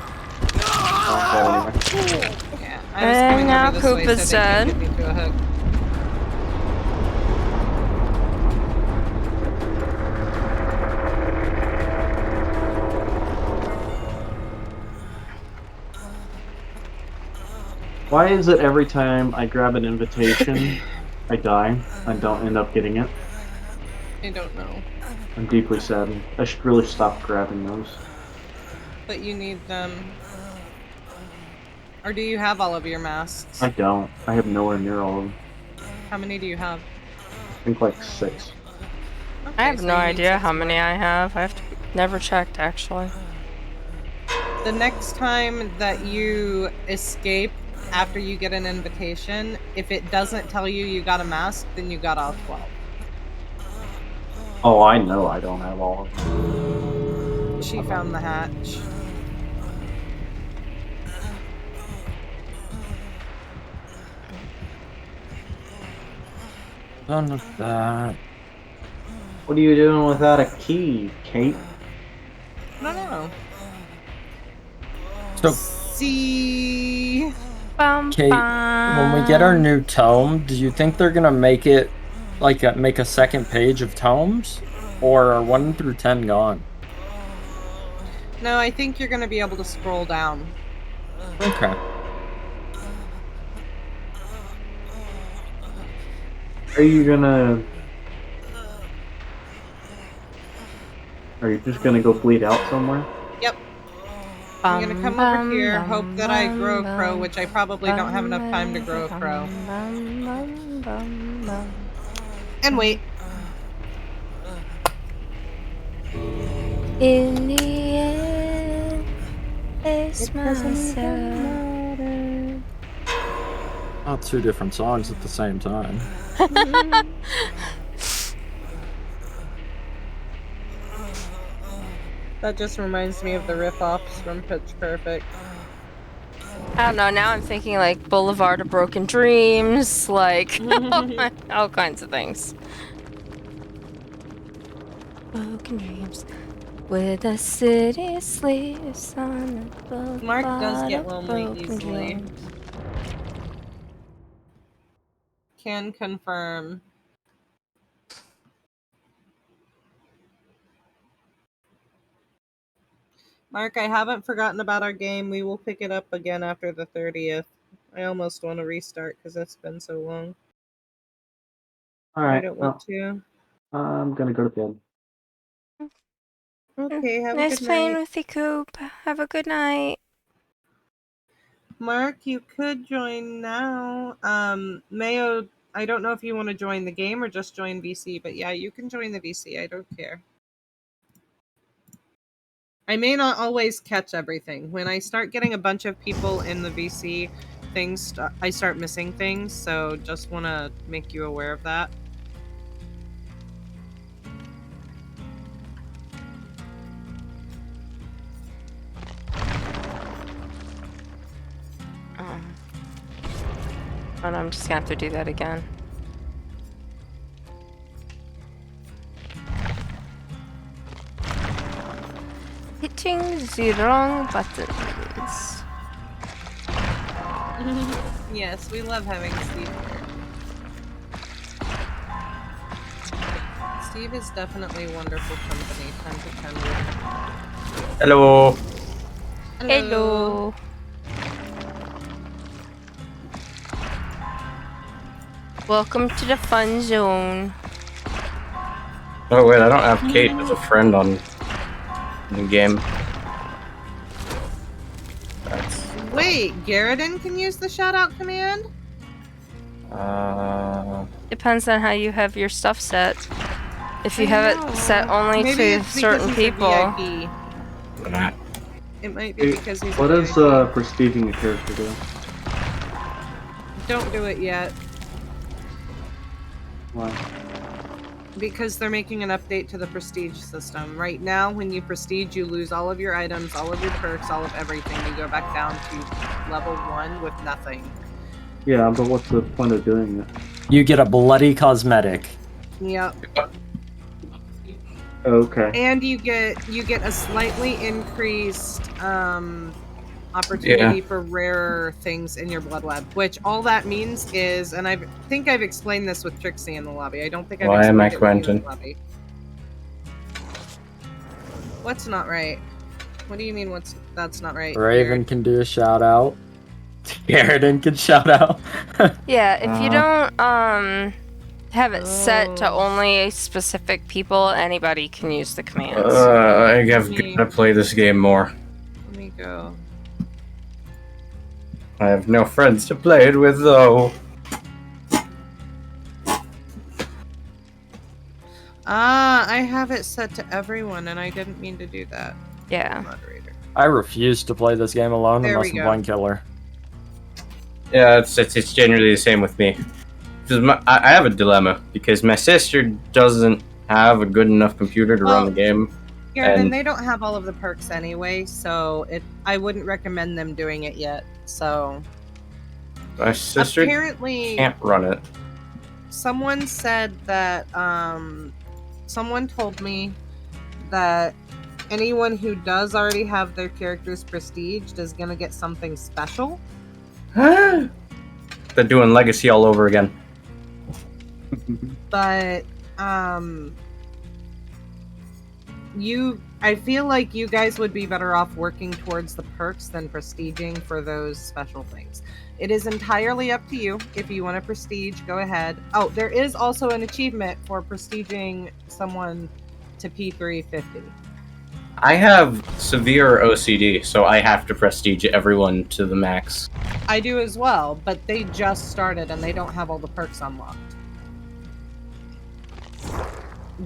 Yeah, I was coming now over this Coop way is so they dead. could get me to a hook. Why is it every time I grab an invitation, I die and don't end up getting it? I don't know. I'm deeply saddened. I should really stop grabbing those. But you need them. Or do you have all of your masks? I don't. I have nowhere near all of them. How many do you have? I think like 6. I have so no you need idea 6 how many I have. Never checked actually. The next time that you escape after you get an invitation, if it doesn't tell you you got a mask, then you got all 12. Oh, I know I don't have all of them. She found the hatch. Done with that. What are you doing without a key, Kate? No, no. So, See. Kate, when we get our new tome, do you think they're gonna make it like make a second page of tomes, or are 1 through 10 gone? No, I think you're gonna be able to scroll down. Okay. Are you gonna... Are you just gonna go bleed out somewhere? Yep. I'm gonna come over here, hope that I grow a crow, which I probably don't have enough time to grow a crow. And wait. In the end, it's myself. Not 2 different songs at the same time. That just reminds me of the riff-offs from Pitch Perfect. I don't know, now I'm thinking like Boulevard of Broken Dreams, like all kinds of things. Broken dreams. Where the city sleeps on the boulevard. Mark does get of lonely broken easily. dreams. Can confirm. Mark, I haven't forgotten about our game. We will pick it up again after the 30th. I almost want to restart because it's been so long. I Alright, don't well, want to. I'm gonna go to bed. Okay, have a Nice good playing night. with you, Coop. Have a good night. Mark, you could join now. Mayo, I don't know if you want to join the game or just join VC, but yeah, you can join the VC. I don't care. I may not always catch everything. When I start getting a bunch of people in the VC, I start missing things, so just want to make you aware of that. And I'm just gonna have to do that again. Hitting the wrong buttons. Yes, we love having Steve here. Steve is definitely wonderful company, 10 to 10. Hello. Hello. Welcome to the fun zone. Oh wait, I don't have Kate as a friend on the game. Wait, Garridan can use the shoutout command? Depends on how you have your stuff set. If you have it set only Maybe to it's because certain he's people. a VIP. It might be because he's What a does VIP. prestiging a character do? Don't do it yet. Why? Because they're making an update to the prestige system. Right now, when you prestige, you lose all of your items, all of your perks, all of everything. You go back down to level 1 with nothing. Yeah, but what's the point of doing it? You get a bloody cosmetic. Yep. Okay. And you get a slightly increased opportunity for rarer things in your blood web, which all that means is, and I think I've explained this with Trixie in the lobby. I don't think I've Why am I explained it with you in Quentin? the lobby. What's not right? What do you mean that's not right? Raven can do a shout out. Garridan can shout out. Yeah, if you don't have it set to Oh. only specific people, anybody can use the commands. I have to play this game more. Let me go. I have no friends to play it with though. I have it set to everyone, and I didn't mean to do that. Yeah. Moderator. I refuse to play this game alone There unless we I'm go. playing killer. Yeah, it's generally the same with me. I have a dilemma because my sister doesn't have a good enough computer to run the game. Garridan, they don't have all of the perks anyway, so I wouldn't recommend them doing it yet. So My sister apparently can't run it. someone said that someone told me that anyone who does already have their characters prestiged is gonna get something special. They're doing Legacy all over again. But I feel like you guys would be better off working towards the perks than prestiging for those special things. It is entirely up to you. If you want to prestige, go ahead. Oh, there is also an achievement for prestiging someone to P350. I have severe OCD, so I have to prestige everyone to the max. I do as well, but they just started and they don't have all the perks unlocked.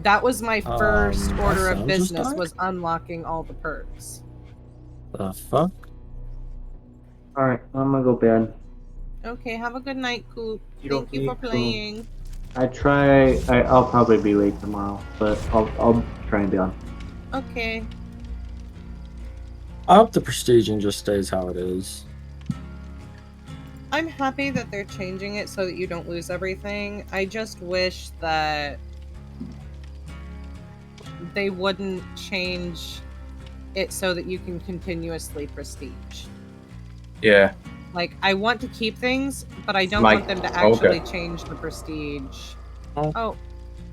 That was my first order of business, was unlocking all the perks. The fuck? Alright, I'm gonna go bed. Okay, have a good night, Coop. Thank you for playing. I'll probably be late tomorrow, but I'll try and be on. Okay. I hope the prestiging just stays how it is. I'm happy that they're changing it so that you don't lose everything. I just wish that they wouldn't change it so that you can continuously prestige. Yeah. Like, I want to keep things, but I don't Mike, want them to actually okay. change the prestige. Oh,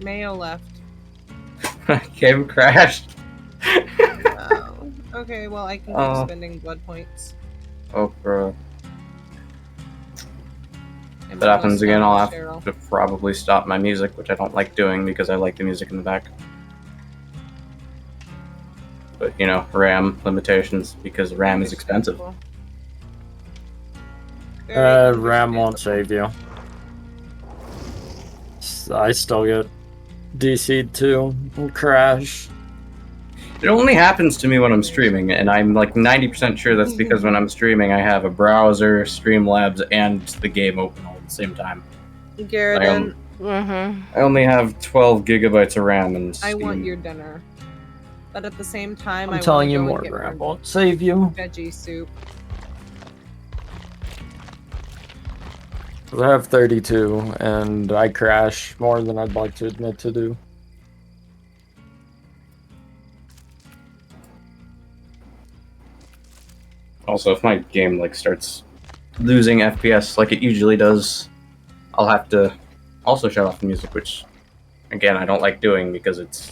Mayo left. Game crashed. Oh, okay, well, I can keep spending blood points. Oh, bro. If that happens again, I'll have to probably stop my music, which I don't like doing because I like the music in the back. But, you know, RAM limitations, because RAM is expensive. RAM won't save you. I still get DC'd too, and crash. It only happens to me when I'm streaming, and I'm like 90% sure that's because when I'm streaming I have a browser, Streamlabs, and the game open all at the same time. Garrett, I only have 12 gigabytes of RAM and I Steam. want your dinner. But at the same time, I'm telling you, more RAM won't save you. Veggie soup. I have 32, and I crash more than I'd like to admit to do. Also, if my game like starts losing FPS like it usually does, I'll have to also shut off the music, which, again, I don't like doing because it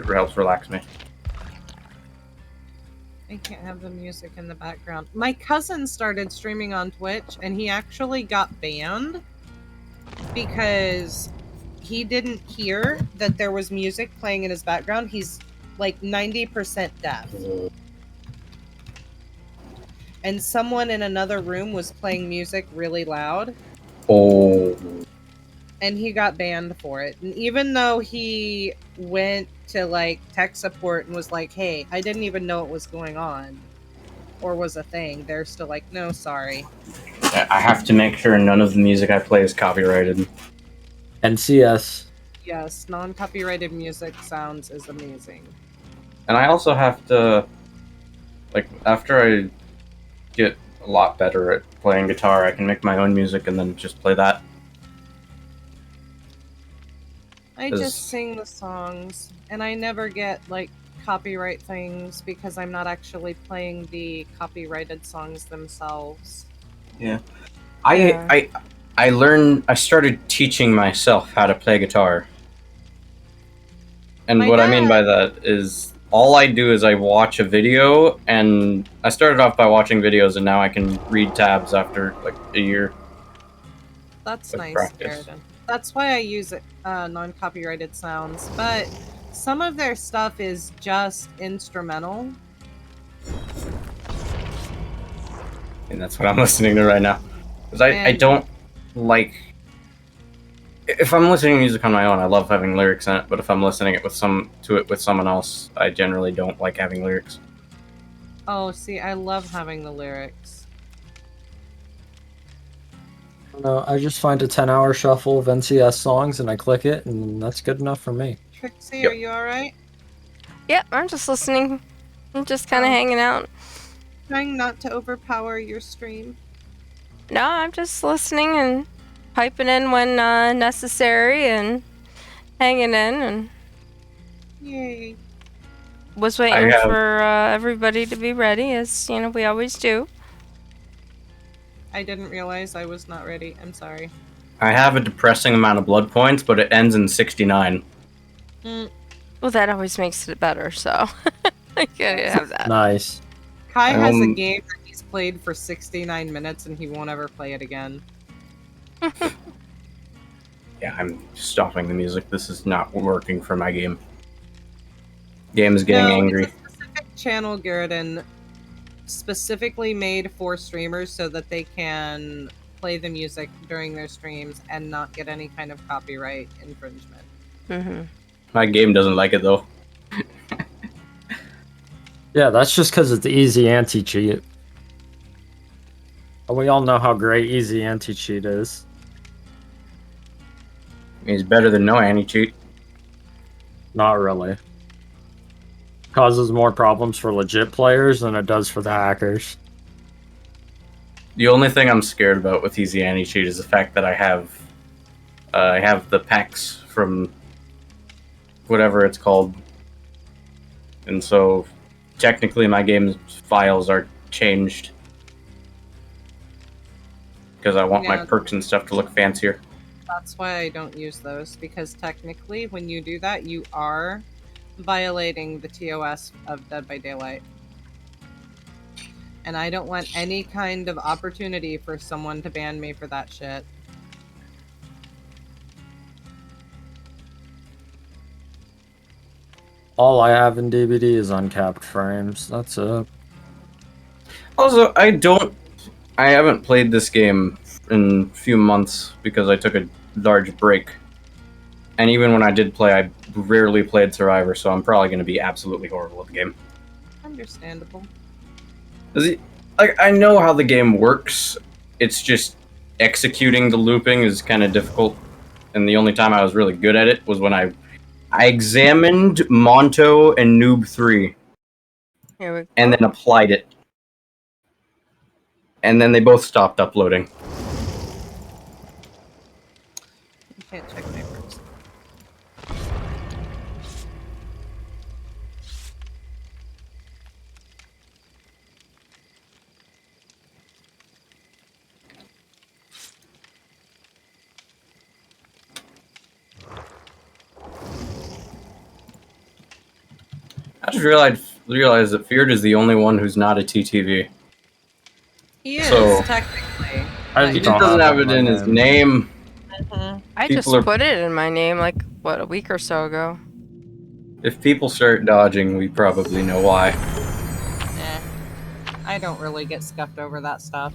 helps relax me. I can't have the music in the background. My cousin started streaming on Twitch, and he actually got banned because he didn't hear that there was music playing in his background. He's like 90% deaf. And someone in another room was playing music really loud. Oh. And he got banned for it. And even though he went to like tech support and was like, hey, I didn't even know it was going on or was a thing, they're still like, no, sorry. I have to make sure none of the music I play is copyrighted. NCS. Yes, non-copyrighted music sounds is amazing. And I also have to, like, after I get a lot better at playing guitar, I can make my own music and then just play that. I just sing the songs, and I never get, like, copyright things because I'm not actually playing the copyrighted songs themselves. Yeah. I started teaching myself how to play guitar. And what I mean by that is, all I do is I watch a video, and I started off by watching videos, and now I can read tabs after, like, a year. That's nice, Garrett. That's why I use non-copyrighted sounds, but some of their stuff is just instrumental. And that's what I'm listening to right now. Because I don't like... If I'm listening to music on my own, I love having lyrics in it, but if I'm listening to it with someone else, I generally don't like having lyrics. Oh, see, I love having the lyrics. No, I just find a 10-hour shuffle of NCS songs and I click it, and that's good enough for me. Trixie, are you alright? Yep, I'm just listening. I'm just kind of hanging out. Trying not to overpower your stream. No, I'm just listening and piping in when necessary and hanging in and Yay. was waiting for everybody to be ready, as you know we always do. I didn't realize I was not ready. I'm sorry. I have a depressing amount of blood points, but it ends in 69. Well, that always makes it better, so I can't have that. Nice. Kai has a game that he's played for 69 minutes and he won't ever play it again. Yeah, I'm stopping the music. This is not working for my game. Game is getting angry. It's a specific channel, Garrett, specifically made for streamers so that they can play the music during their streams and not get any kind of copyright infringement. My game doesn't like it, though. Yeah, that's just because it's easy anti-cheat. We all know how great easy anti-cheat is. It's better than no anti-cheat. Not really. Causes more problems for legit players than it does for the hackers. The only thing I'm scared about with easy anti-cheat is the fact that I have the packs from whatever it's called, and so technically my game's files are changed because I want my perks and stuff to look fancier. That's why I don't use those, because technically when you do that, you are violating the TOS of Dead by Daylight. And I don't want any kind of opportunity for someone to ban me for that shit. All I have in DVD is uncapped frames. That's it. Also, I haven't played this game in a few months because I took a large break. And even when I did play, I rarely played Survivor, so I'm probably going to be absolutely horrible at the game. Understandable. Like, I know how the game works. It's just executing the looping is kind of difficult. And the only time I was really good at it was when I examined Monto and Noob 3 and then applied it. And then they both stopped uploading. You can't check neighbors. I just realized that Feared is the only one who's not a TTV. He is, So, technically. He just doesn't have it in his name. I just put it in my name like, what, a week or so ago. If people start dodging, we probably know why. I don't really get scuffed over that stuff.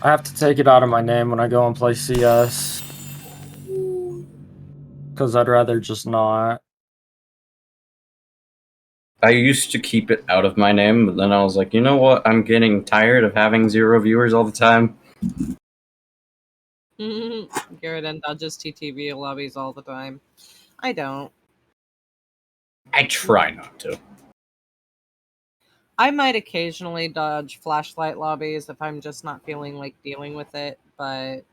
I have to take it out of my name when I go and play CS. Because I'd rather just not. I used to keep it out of my name, but then I was like, you know what? I'm getting tired of having 0 viewers all the time. Garrett dodges TTV lobbies all the time. I don't. I try not to. I might occasionally dodge flashlight lobbies if I'm just not feeling like dealing with it, but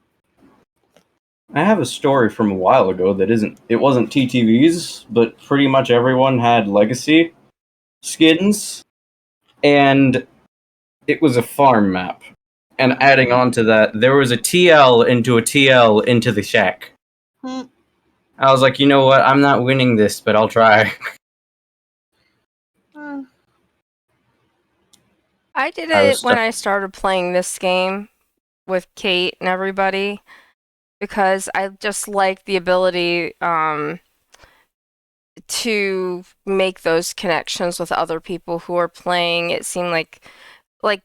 I have a story from a while ago that it wasn't TTVs, but pretty much everyone had legacy skins, and it was a farm map. And adding on to that, there was a TL into a TL into the shack. I was like, you know what? I'm not winning this, but I'll try. I did it when I started playing this game with Kate and everybody because I just like the ability to make those connections with other people who are playing. It seemed like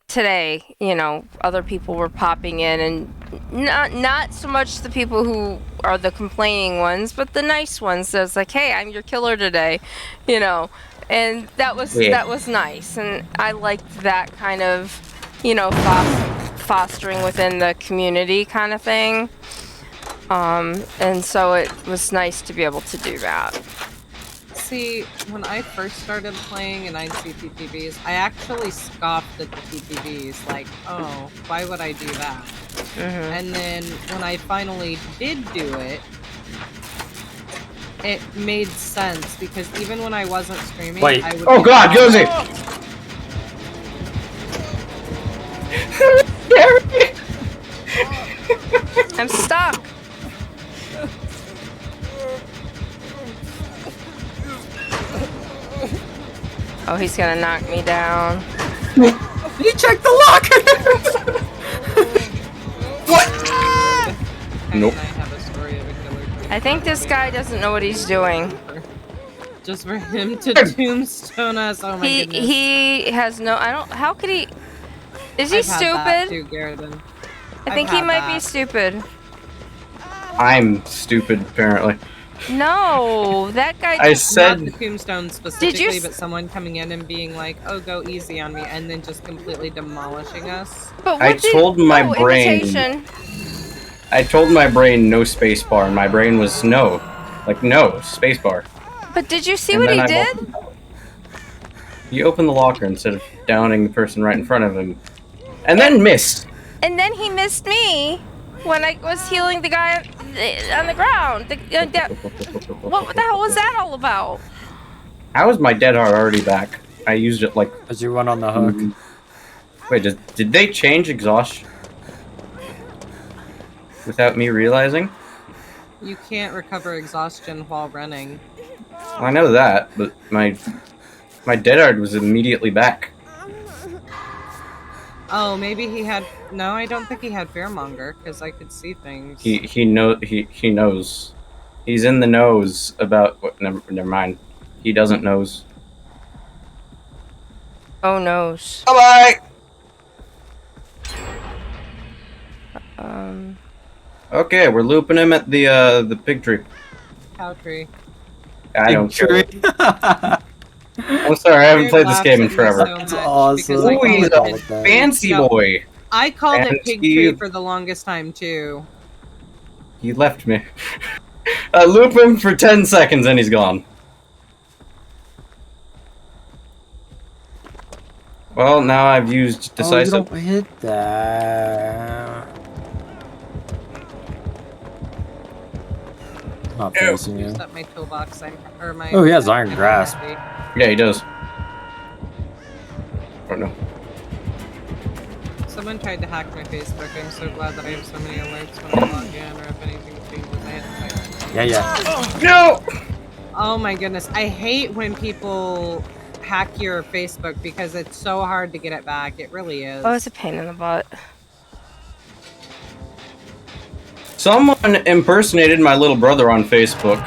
today, you know, other people were popping in, and not so much the people who are the complaining ones, but the nice ones that's like, hey, I'm your killer today, you know. And that was nice, and I liked that kind of, you know, fostering within the community kind of thing. And so it was nice to be able to do that. see, when I first started playing and I'd see TTVs, I actually scoffed at the TTVs, like, oh, why would I do that? And then when I finally did do it, it made sense, because even when I wasn't streaming, I would... Oh god, Josie! I'm stuck! Oh, he's gonna knock me down. You checked the lock! What? Nope. I think this guy doesn't know what he's doing. Just for him to tombstone us, oh my goodness. He has no, how could he, is he I've had that stupid? too, Garrison. I think he might be stupid. I'm stupid, apparently. No, that guy. I said not the tombstone specifically, but someone coming in and being like, "Oh, go easy on me," and then just completely demolishing us. But I told my brain. Imitation. I told my brain no spacebar, and my brain was no, like no spacebar. But did you see what he did? He opened the locker instead of downing the person right in front of him, and then missed. And then he missed me when I was healing the guy on the ground. What the hell was that all about? How is my dead heart already back? I used it like as you went on the hook. Wait, did they change exhaustion without me realizing? You can't recover exhaustion while running. I know that, but my dead heart was immediately back. Oh, maybe he had. No, I don't think he had fearmonger because I could see things. He knows. He's in the nose about what. Never mind. He doesn't knows. Oh noes. Bye Um. Okay, we're looping him at the pig tree. Cow tree. I don't care. I'm sorry, I haven't played this game in forever. That's awesome. Ooh, he's a fancy boy. I called it And pig he- tree for the longest time too. He left me. I loop him for 10 seconds and he's gone. Well, now I've used decisive. Oh, you don't hit that. Not facing you. Used up my toolbox. Or my. Oh, he has iron grasp. Yeah, he does. Oh no. Someone tried to hack my Facebook. I'm so glad that I have so many alerts when I log in, or if anything changes, I have to. Yeah. No! Oh my goodness. I hate when people hack your Facebook because it's so hard to get it back. It really is. Oh, it's a pain in the butt. Someone impersonated my little brother on Facebook.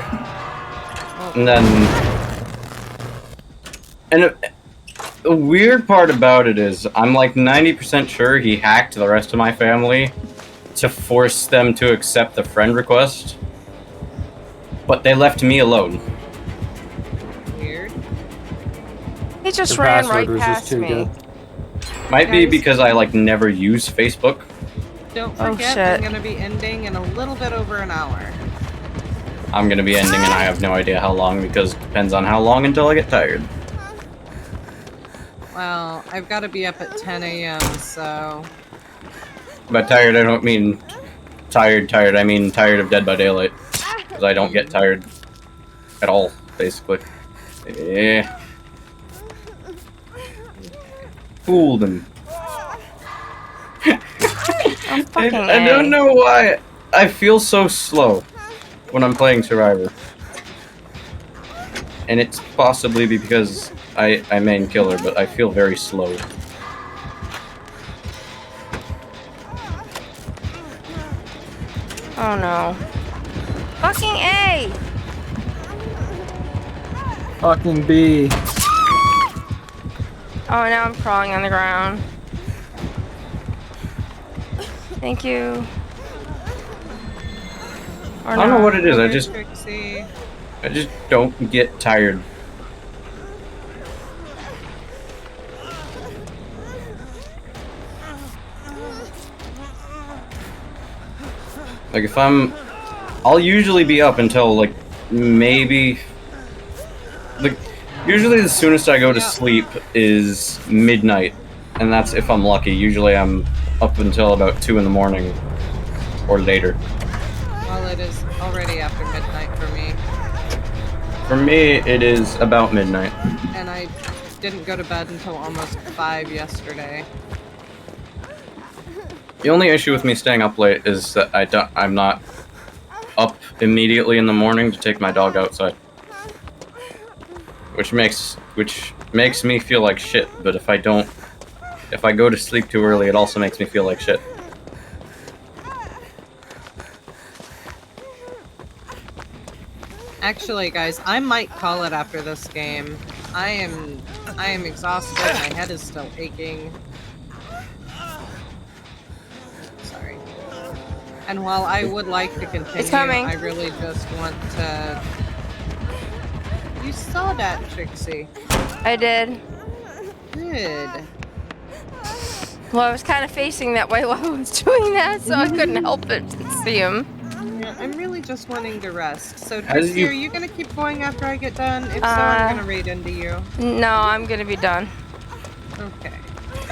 And then... And the weird part about it is, I'm like 90% sure he hacked the rest of my family to force them to accept the friend request. But they left me alone. Weird. He just Your ran password right was just past too me. good. Might be Guys. because I like never use Facebook. Don't Oh, forget, shit. I'm going to be ending in a little bit over an hour. I'm gonna be ending and I have no idea how long because it depends on how long until I get tired. Well, I've got to be up at 10 a.m., so... By tired, I don't mean tired, I mean tired of Dead by Daylight. Because I don't get tired at all, basically. Yeah. Fooled him. I don't know why I feel so slow when I'm playing Survivor. And it's possibly because I main killer, but I feel very slow. Oh no. Fucking A! Fucking B. Oh, now I'm crawling on the ground. Thank you. Or I don't know what it is, I Trixie. just don't get tired. Like if I'll usually be up until like maybe, like usually the soonest I go to sleep is midnight, and that's if I'm lucky. Usually I'm up until about 2 in the morning or later. Well, it is already after midnight for me. For me, it is about midnight. And I didn't go to bed until almost 5 yesterday. The only issue with me staying up late is that I'm not up immediately in the morning to take my dog outside. Which makes me feel like shit, but if I go to sleep too early, it also makes me feel like shit. Actually, guys, I might call it after this game. I am exhausted. My head is still aching. Sorry. And while I would like to continue, It's coming. I really just want to... You saw that, Trixie. I did. Good. Well, I was kind of facing that way while I was doing that, so I couldn't help but see him. Yeah, I'm really just wanting to rest. So, How did Trixie, you- are you gonna keep going after I get done? If so, I'm gonna raid into you. No, I'm gonna be done. Okay.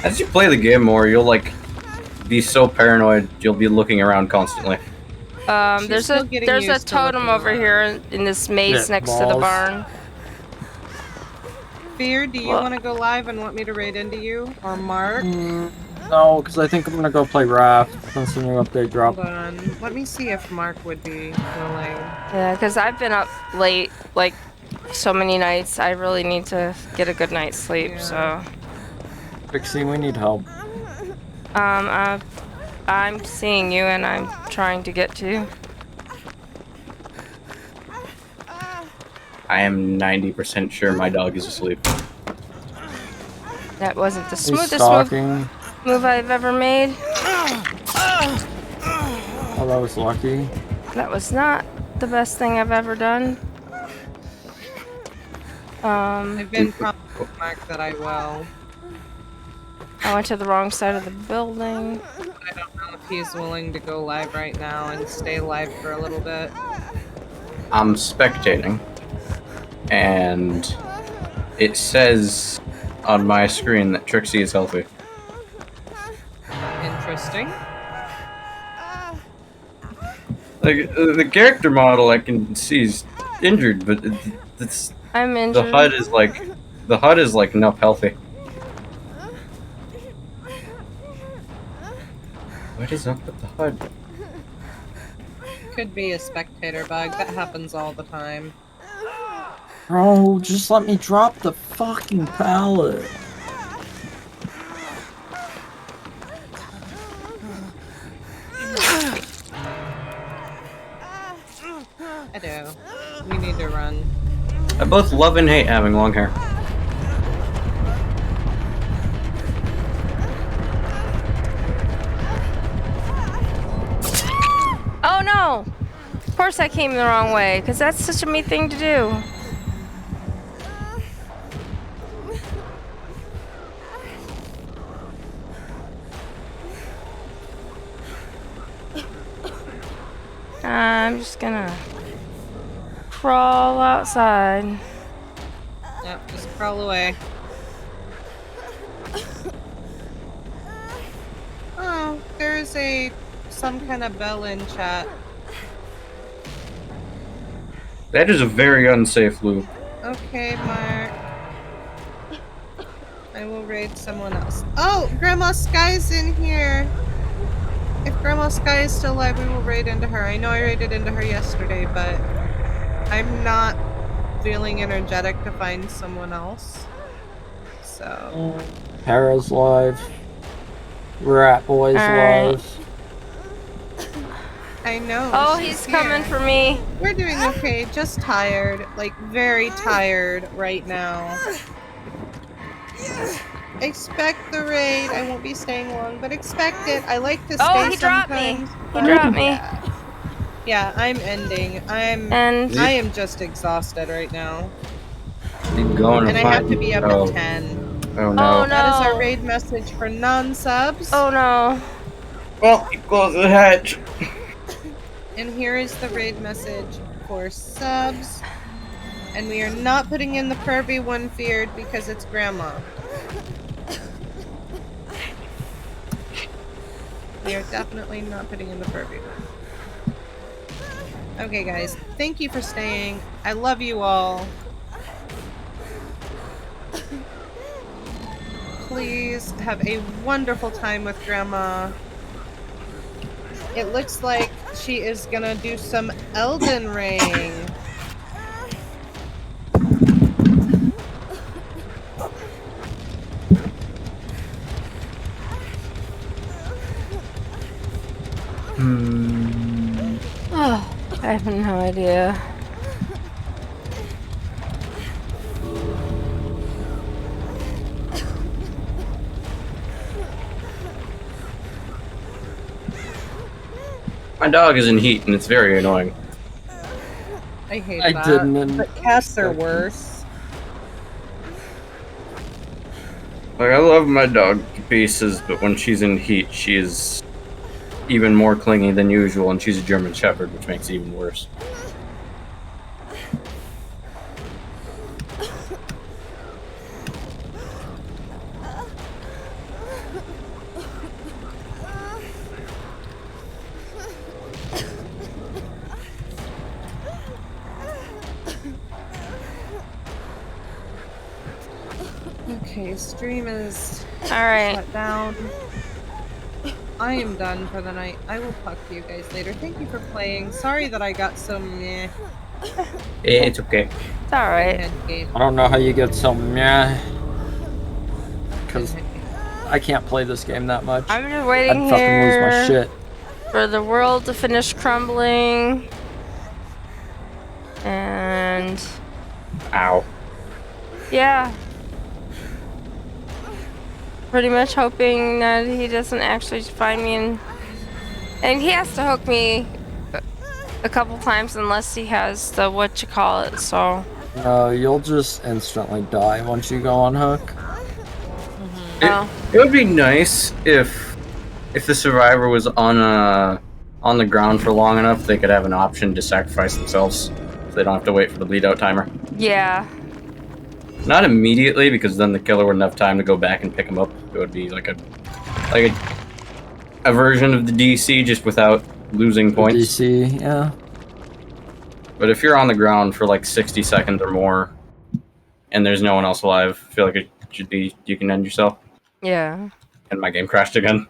As you play the game more, you'll like be so paranoid you'll be looking around constantly. There's still a getting there's a used to totem looking over here in this maze Yeah, next to the balls. barn. Fear, do you Well- want to go live and want me to raid into you? Or Mark? No, because I think I'm gonna go play Raft since the new update dropped. Hold on. Let me see if Mark would be willing. Yeah, because I've been up late, like, so many nights. I really need to get a good night's sleep, so... Pixie, we need help. I'm seeing you and I'm trying to get to you. I am 90% sure my dog is asleep. That wasn't the He's smoothest stalking. move I've ever made. Oh, that was lucky. That was not the best thing I've ever done. I've been promised Mark that I will. I went to the wrong side of the building. I don't know if he's willing to go live right now and stay live for a little bit. I'm spectating, and it says on my screen that Trixie is healthy. Interesting. Like the character model, I can see is injured, but it's I'm injured. the HUD is like enough healthy. What is up with the HUD? Could be a spectator bug. That happens all the time. Bro, just let me drop the fucking pallet. I do. We need to run. I both love and hate having long hair. Oh no! Of course I came the wrong way, because that's such a me thing to do. I'm just gonna crawl outside. Yep, just crawl away. Oh, there's some kind of bell in chat. That is a very unsafe loop. Okay, Mark. I will raid someone else. Oh, Grandma Sky's in here. If Grandma Sky is still alive, we will raid into her. I know I raided into her yesterday, but I'm not feeling energetic to find someone else. So. Hera's live. Rat Boy's live. I know. Oh, he's coming for me. We're doing okay. Just tired. Like, very tired right now. Expect the raid. I won't be staying long, but expect it. I like to stay Oh, he dropped me. He dropped me. Yeah, I'm ending. I am just exhausted right now. Keep going. And I have to be up at 10. Oh no. Oh no. That is our raid message for non-subs. Oh no. Well, you close the hatch. And here is the raid message for subs. And we are not putting in the pervy one feared because it's grandma. We are definitely not putting in the pervy one. Okay, guys. Thank you for staying. I love you all. Please have a wonderful time with grandma. It looks like she is gonna do some Elden Ring. Oh, I have no idea. My dog is in heat and it's very annoying. I hate I that. didn't But cats are worse. Like, I love my dog to pieces, but when she's in heat, she is even more clingy than usual, and she's a German Shepherd, which makes it even worse. Okay, stream is Alright. shut down. I am done for the night. I will talk to you guys later. Thank you for playing. Sorry that I got so meh. It's okay. It's alright. I don't know how you get so meh. Because I can't play this game that much. I'm just waiting I'd fucking lose my here shit. for the world to finish crumbling. And... Ow. yeah. Pretty much hoping that he doesn't actually find me and he has to hook me a couple times unless he has the whatchamacallit, so... No, you'll just instantly die once you go on hook. It would be nice if the survivor was on the ground for long enough, they could have an option to sacrifice themselves, so they don't have to wait for the bleed out timer. Yeah. Not immediately, because then the killer wouldn't have time to go back and pick him up. It would be like a version of the DC, just without losing points. DC, yeah. But if you're on the ground for like 60 seconds or more, and there's no one else alive, I feel like it should be you can end yourself. Yeah. And my game crashed again.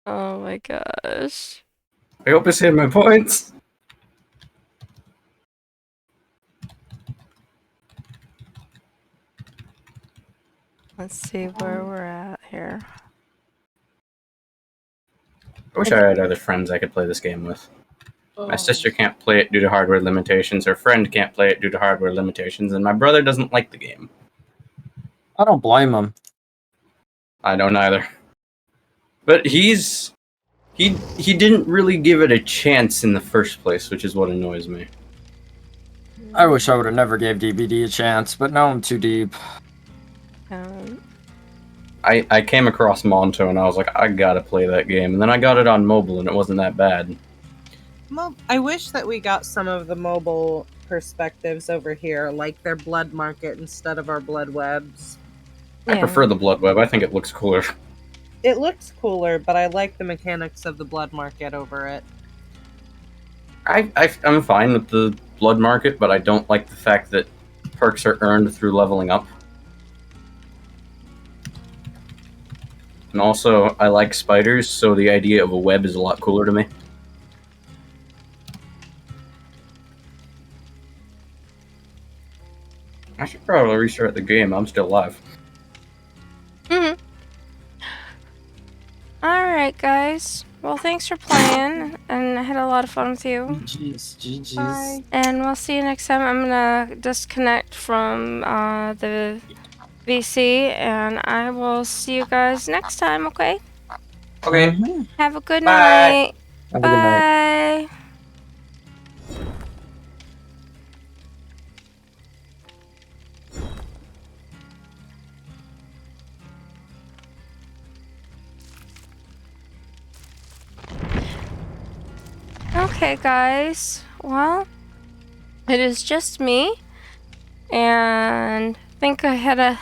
Oh my gosh. I hope I saved my points. Let's see where we're at here. I wish I had other friends I could play this game with. My sister can't play it due to hardware limitations, her friend can't play it due to hardware limitations, and my brother doesn't like the game. I don't blame him. I don't either. But he didn't really give it a chance in the first place, which is what annoys me. I wish I would have never gave DBD a chance, but now I'm too deep. I came across Monto and I was like, I gotta play that game. And then I got it on mobile and it wasn't that bad. Well, I wish that we got some of the mobile perspectives over here, like their blood market instead of our blood webs. I prefer the blood web. I think it looks cooler. It looks cooler, but I like the mechanics of the blood market over it. I'm fine with the blood market, but I don't like the fact that perks are earned through leveling up. And also, I like spiders, so the idea of a web is a lot cooler to me. I should probably restart the game. I'm still alive. Alright, guys. Well, thanks for playing, and I had a lot of fun with you. GG's. Bye. And we'll see you next time. I'm gonna disconnect from the VC, and I will see you guys next time, okay? Okay. Have a good Bye. night. Have a good night. Bye. Okay, guys. Well, it is just me, and I think I had a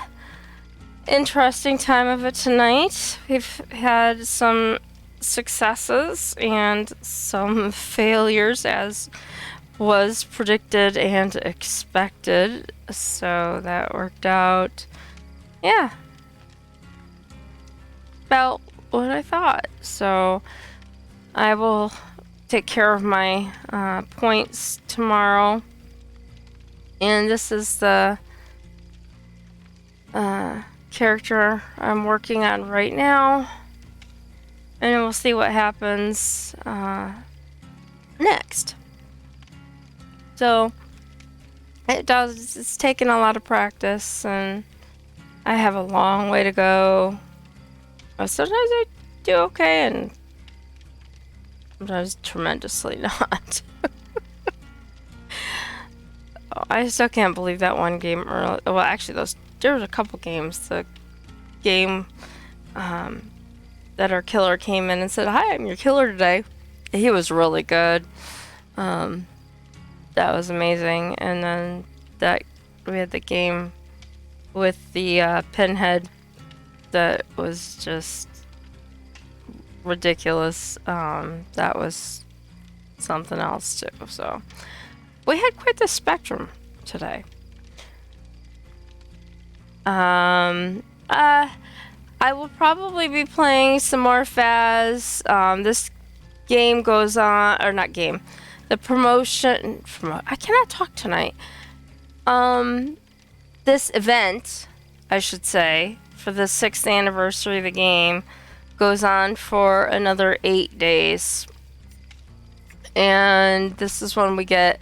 interesting time of it tonight. We've had some successes and some failures, as was predicted and expected. So that worked out, yeah, about what I thought. So I will take care of my points tomorrow. And this is the character I'm working on right now. And we'll see what happens next. So it's taken a lot of practice, and I have a long way to go. Sometimes I do okay, and sometimes tremendously not. I still can't believe that one game early. Well, actually, there was a couple games. The game that our killer came in and said, "Hi, I'm your killer today." He was really good. That was amazing. And then we had the game with the pinhead that was just ridiculous. That was something else too. So we had quite the spectrum today. I will probably be playing some more Faz. This game goes on, or not game, the promotion. I cannot talk tonight. The this event, I should say, for the 6th anniversary of the game goes on for another 8 days. And this is when we get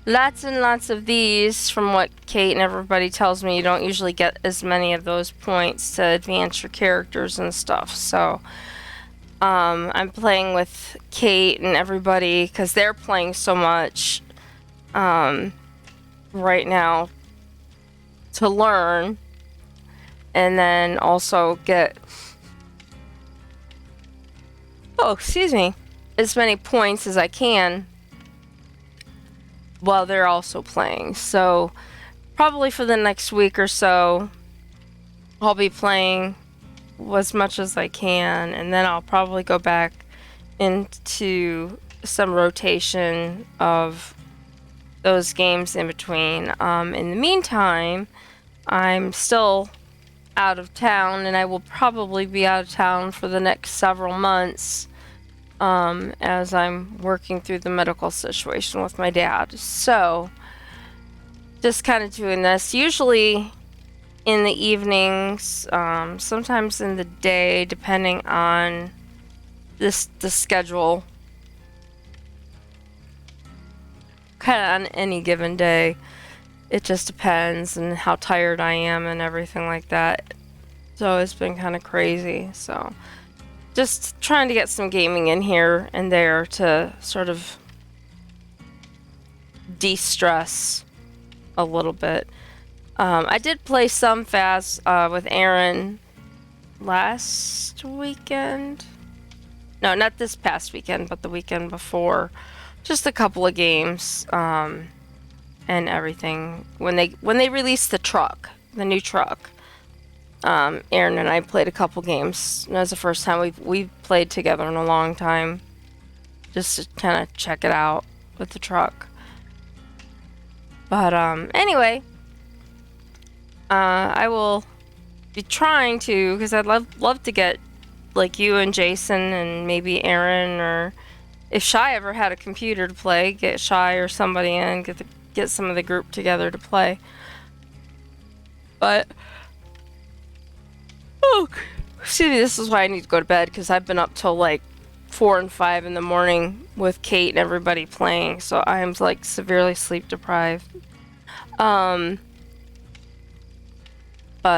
lots and lots of these. From what Kate and everybody tells me, you don't usually get as many of those points to advance your characters and stuff. So I'm playing with Kate and everybody because they're playing so much right now to learn, and then also get as many points as I can while they're also playing. So probably for the next week or so I'll be playing as much as I can, and then I'll probably go back into some rotation of those games in between. In the meantime, I'm still out of town, and I will probably be out of town for the next several months as I'm working through the medical situation with my dad. So just kind of doing this usually in the evenings, sometimes in the day, depending on the schedule. Kind of on any given day. It just depends on how tired I am and everything like that. So it's been kind of crazy. So just trying to get some gaming in here and there to sort of de-stress a little bit. I did play some Fast with Aaron last weekend. No, not this past weekend, but the weekend before. Just a couple of games and everything. When they released the new truck, Aaron and I played a couple games. And that was the first time we've played together in a long time, just to kind of check it out with the truck. But anyway, I will be trying to, because I'd love to get like you and Jason and maybe Aaron, or if Shy ever had a computer to play, get Shy or somebody in, get some of the group together to play. But this is why I need to go to bed, because I've been up till like 4 and 5 in the morning with Kate and everybody playing, so I am like severely sleep deprived. But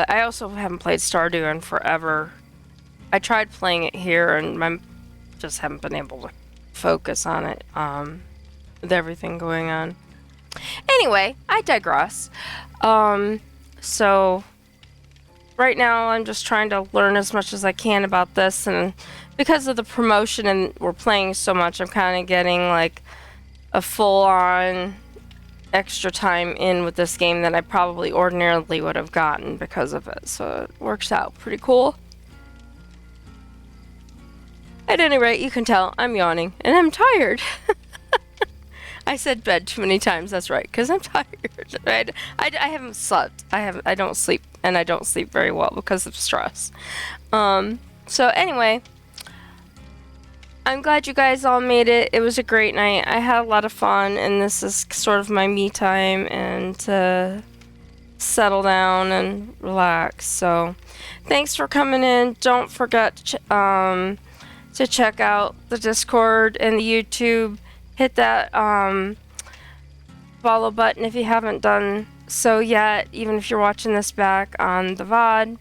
I also haven't played Stardew in forever. I tried playing it here and I just haven't been able to focus on it with everything going on. Anyway, I digress. So right now I'm just trying to learn as much as I can about this, and because of the promotion and we're playing so much, I'm kind of getting like a full-on extra time in with this game that I probably ordinarily would have gotten because of it. So it works out pretty cool. At any rate, you can tell I'm yawning and I'm tired. I said bed too many times. That's right, because I'm tired. Right? I haven't slept. I don't sleep, and I don't sleep very well because of stress. So anyway, I'm glad you guys all made it. It was a great night. I had a lot of fun, and this is sort of my me time and to settle down and relax. So thanks for coming in. Don't forget to check out the Discord and the YouTube. Hit that follow button if you haven't done so yet, even if you're watching this back on the VOD.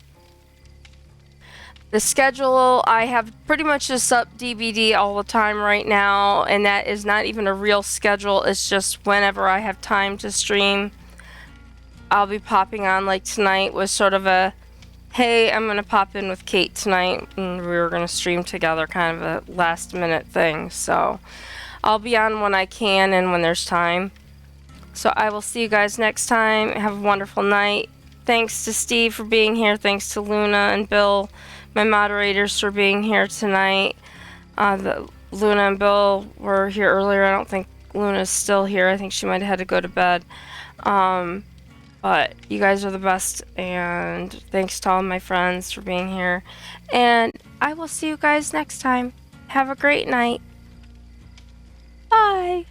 The schedule, I have pretty much just up DVD all the time right now, and that is not even a real schedule. It's just whenever I have time to stream, I'll be popping on. Like tonight was sort of a, hey, I'm going to pop in with Kate tonight, and we were going to stream together, kind of a last minute thing. So I'll be on when I can and when there's time. So I will see you guys next time. Have a wonderful night. Thanks to Steve for being here. Thanks to Luna and Bill, my moderators, for being here tonight. Luna and Bill were here earlier. I don't think Luna's still here. I think she might have had to go to bed. But you guys are the best, and thanks to all my friends for being here. And I will see you guys next time. Have a great night. Bye.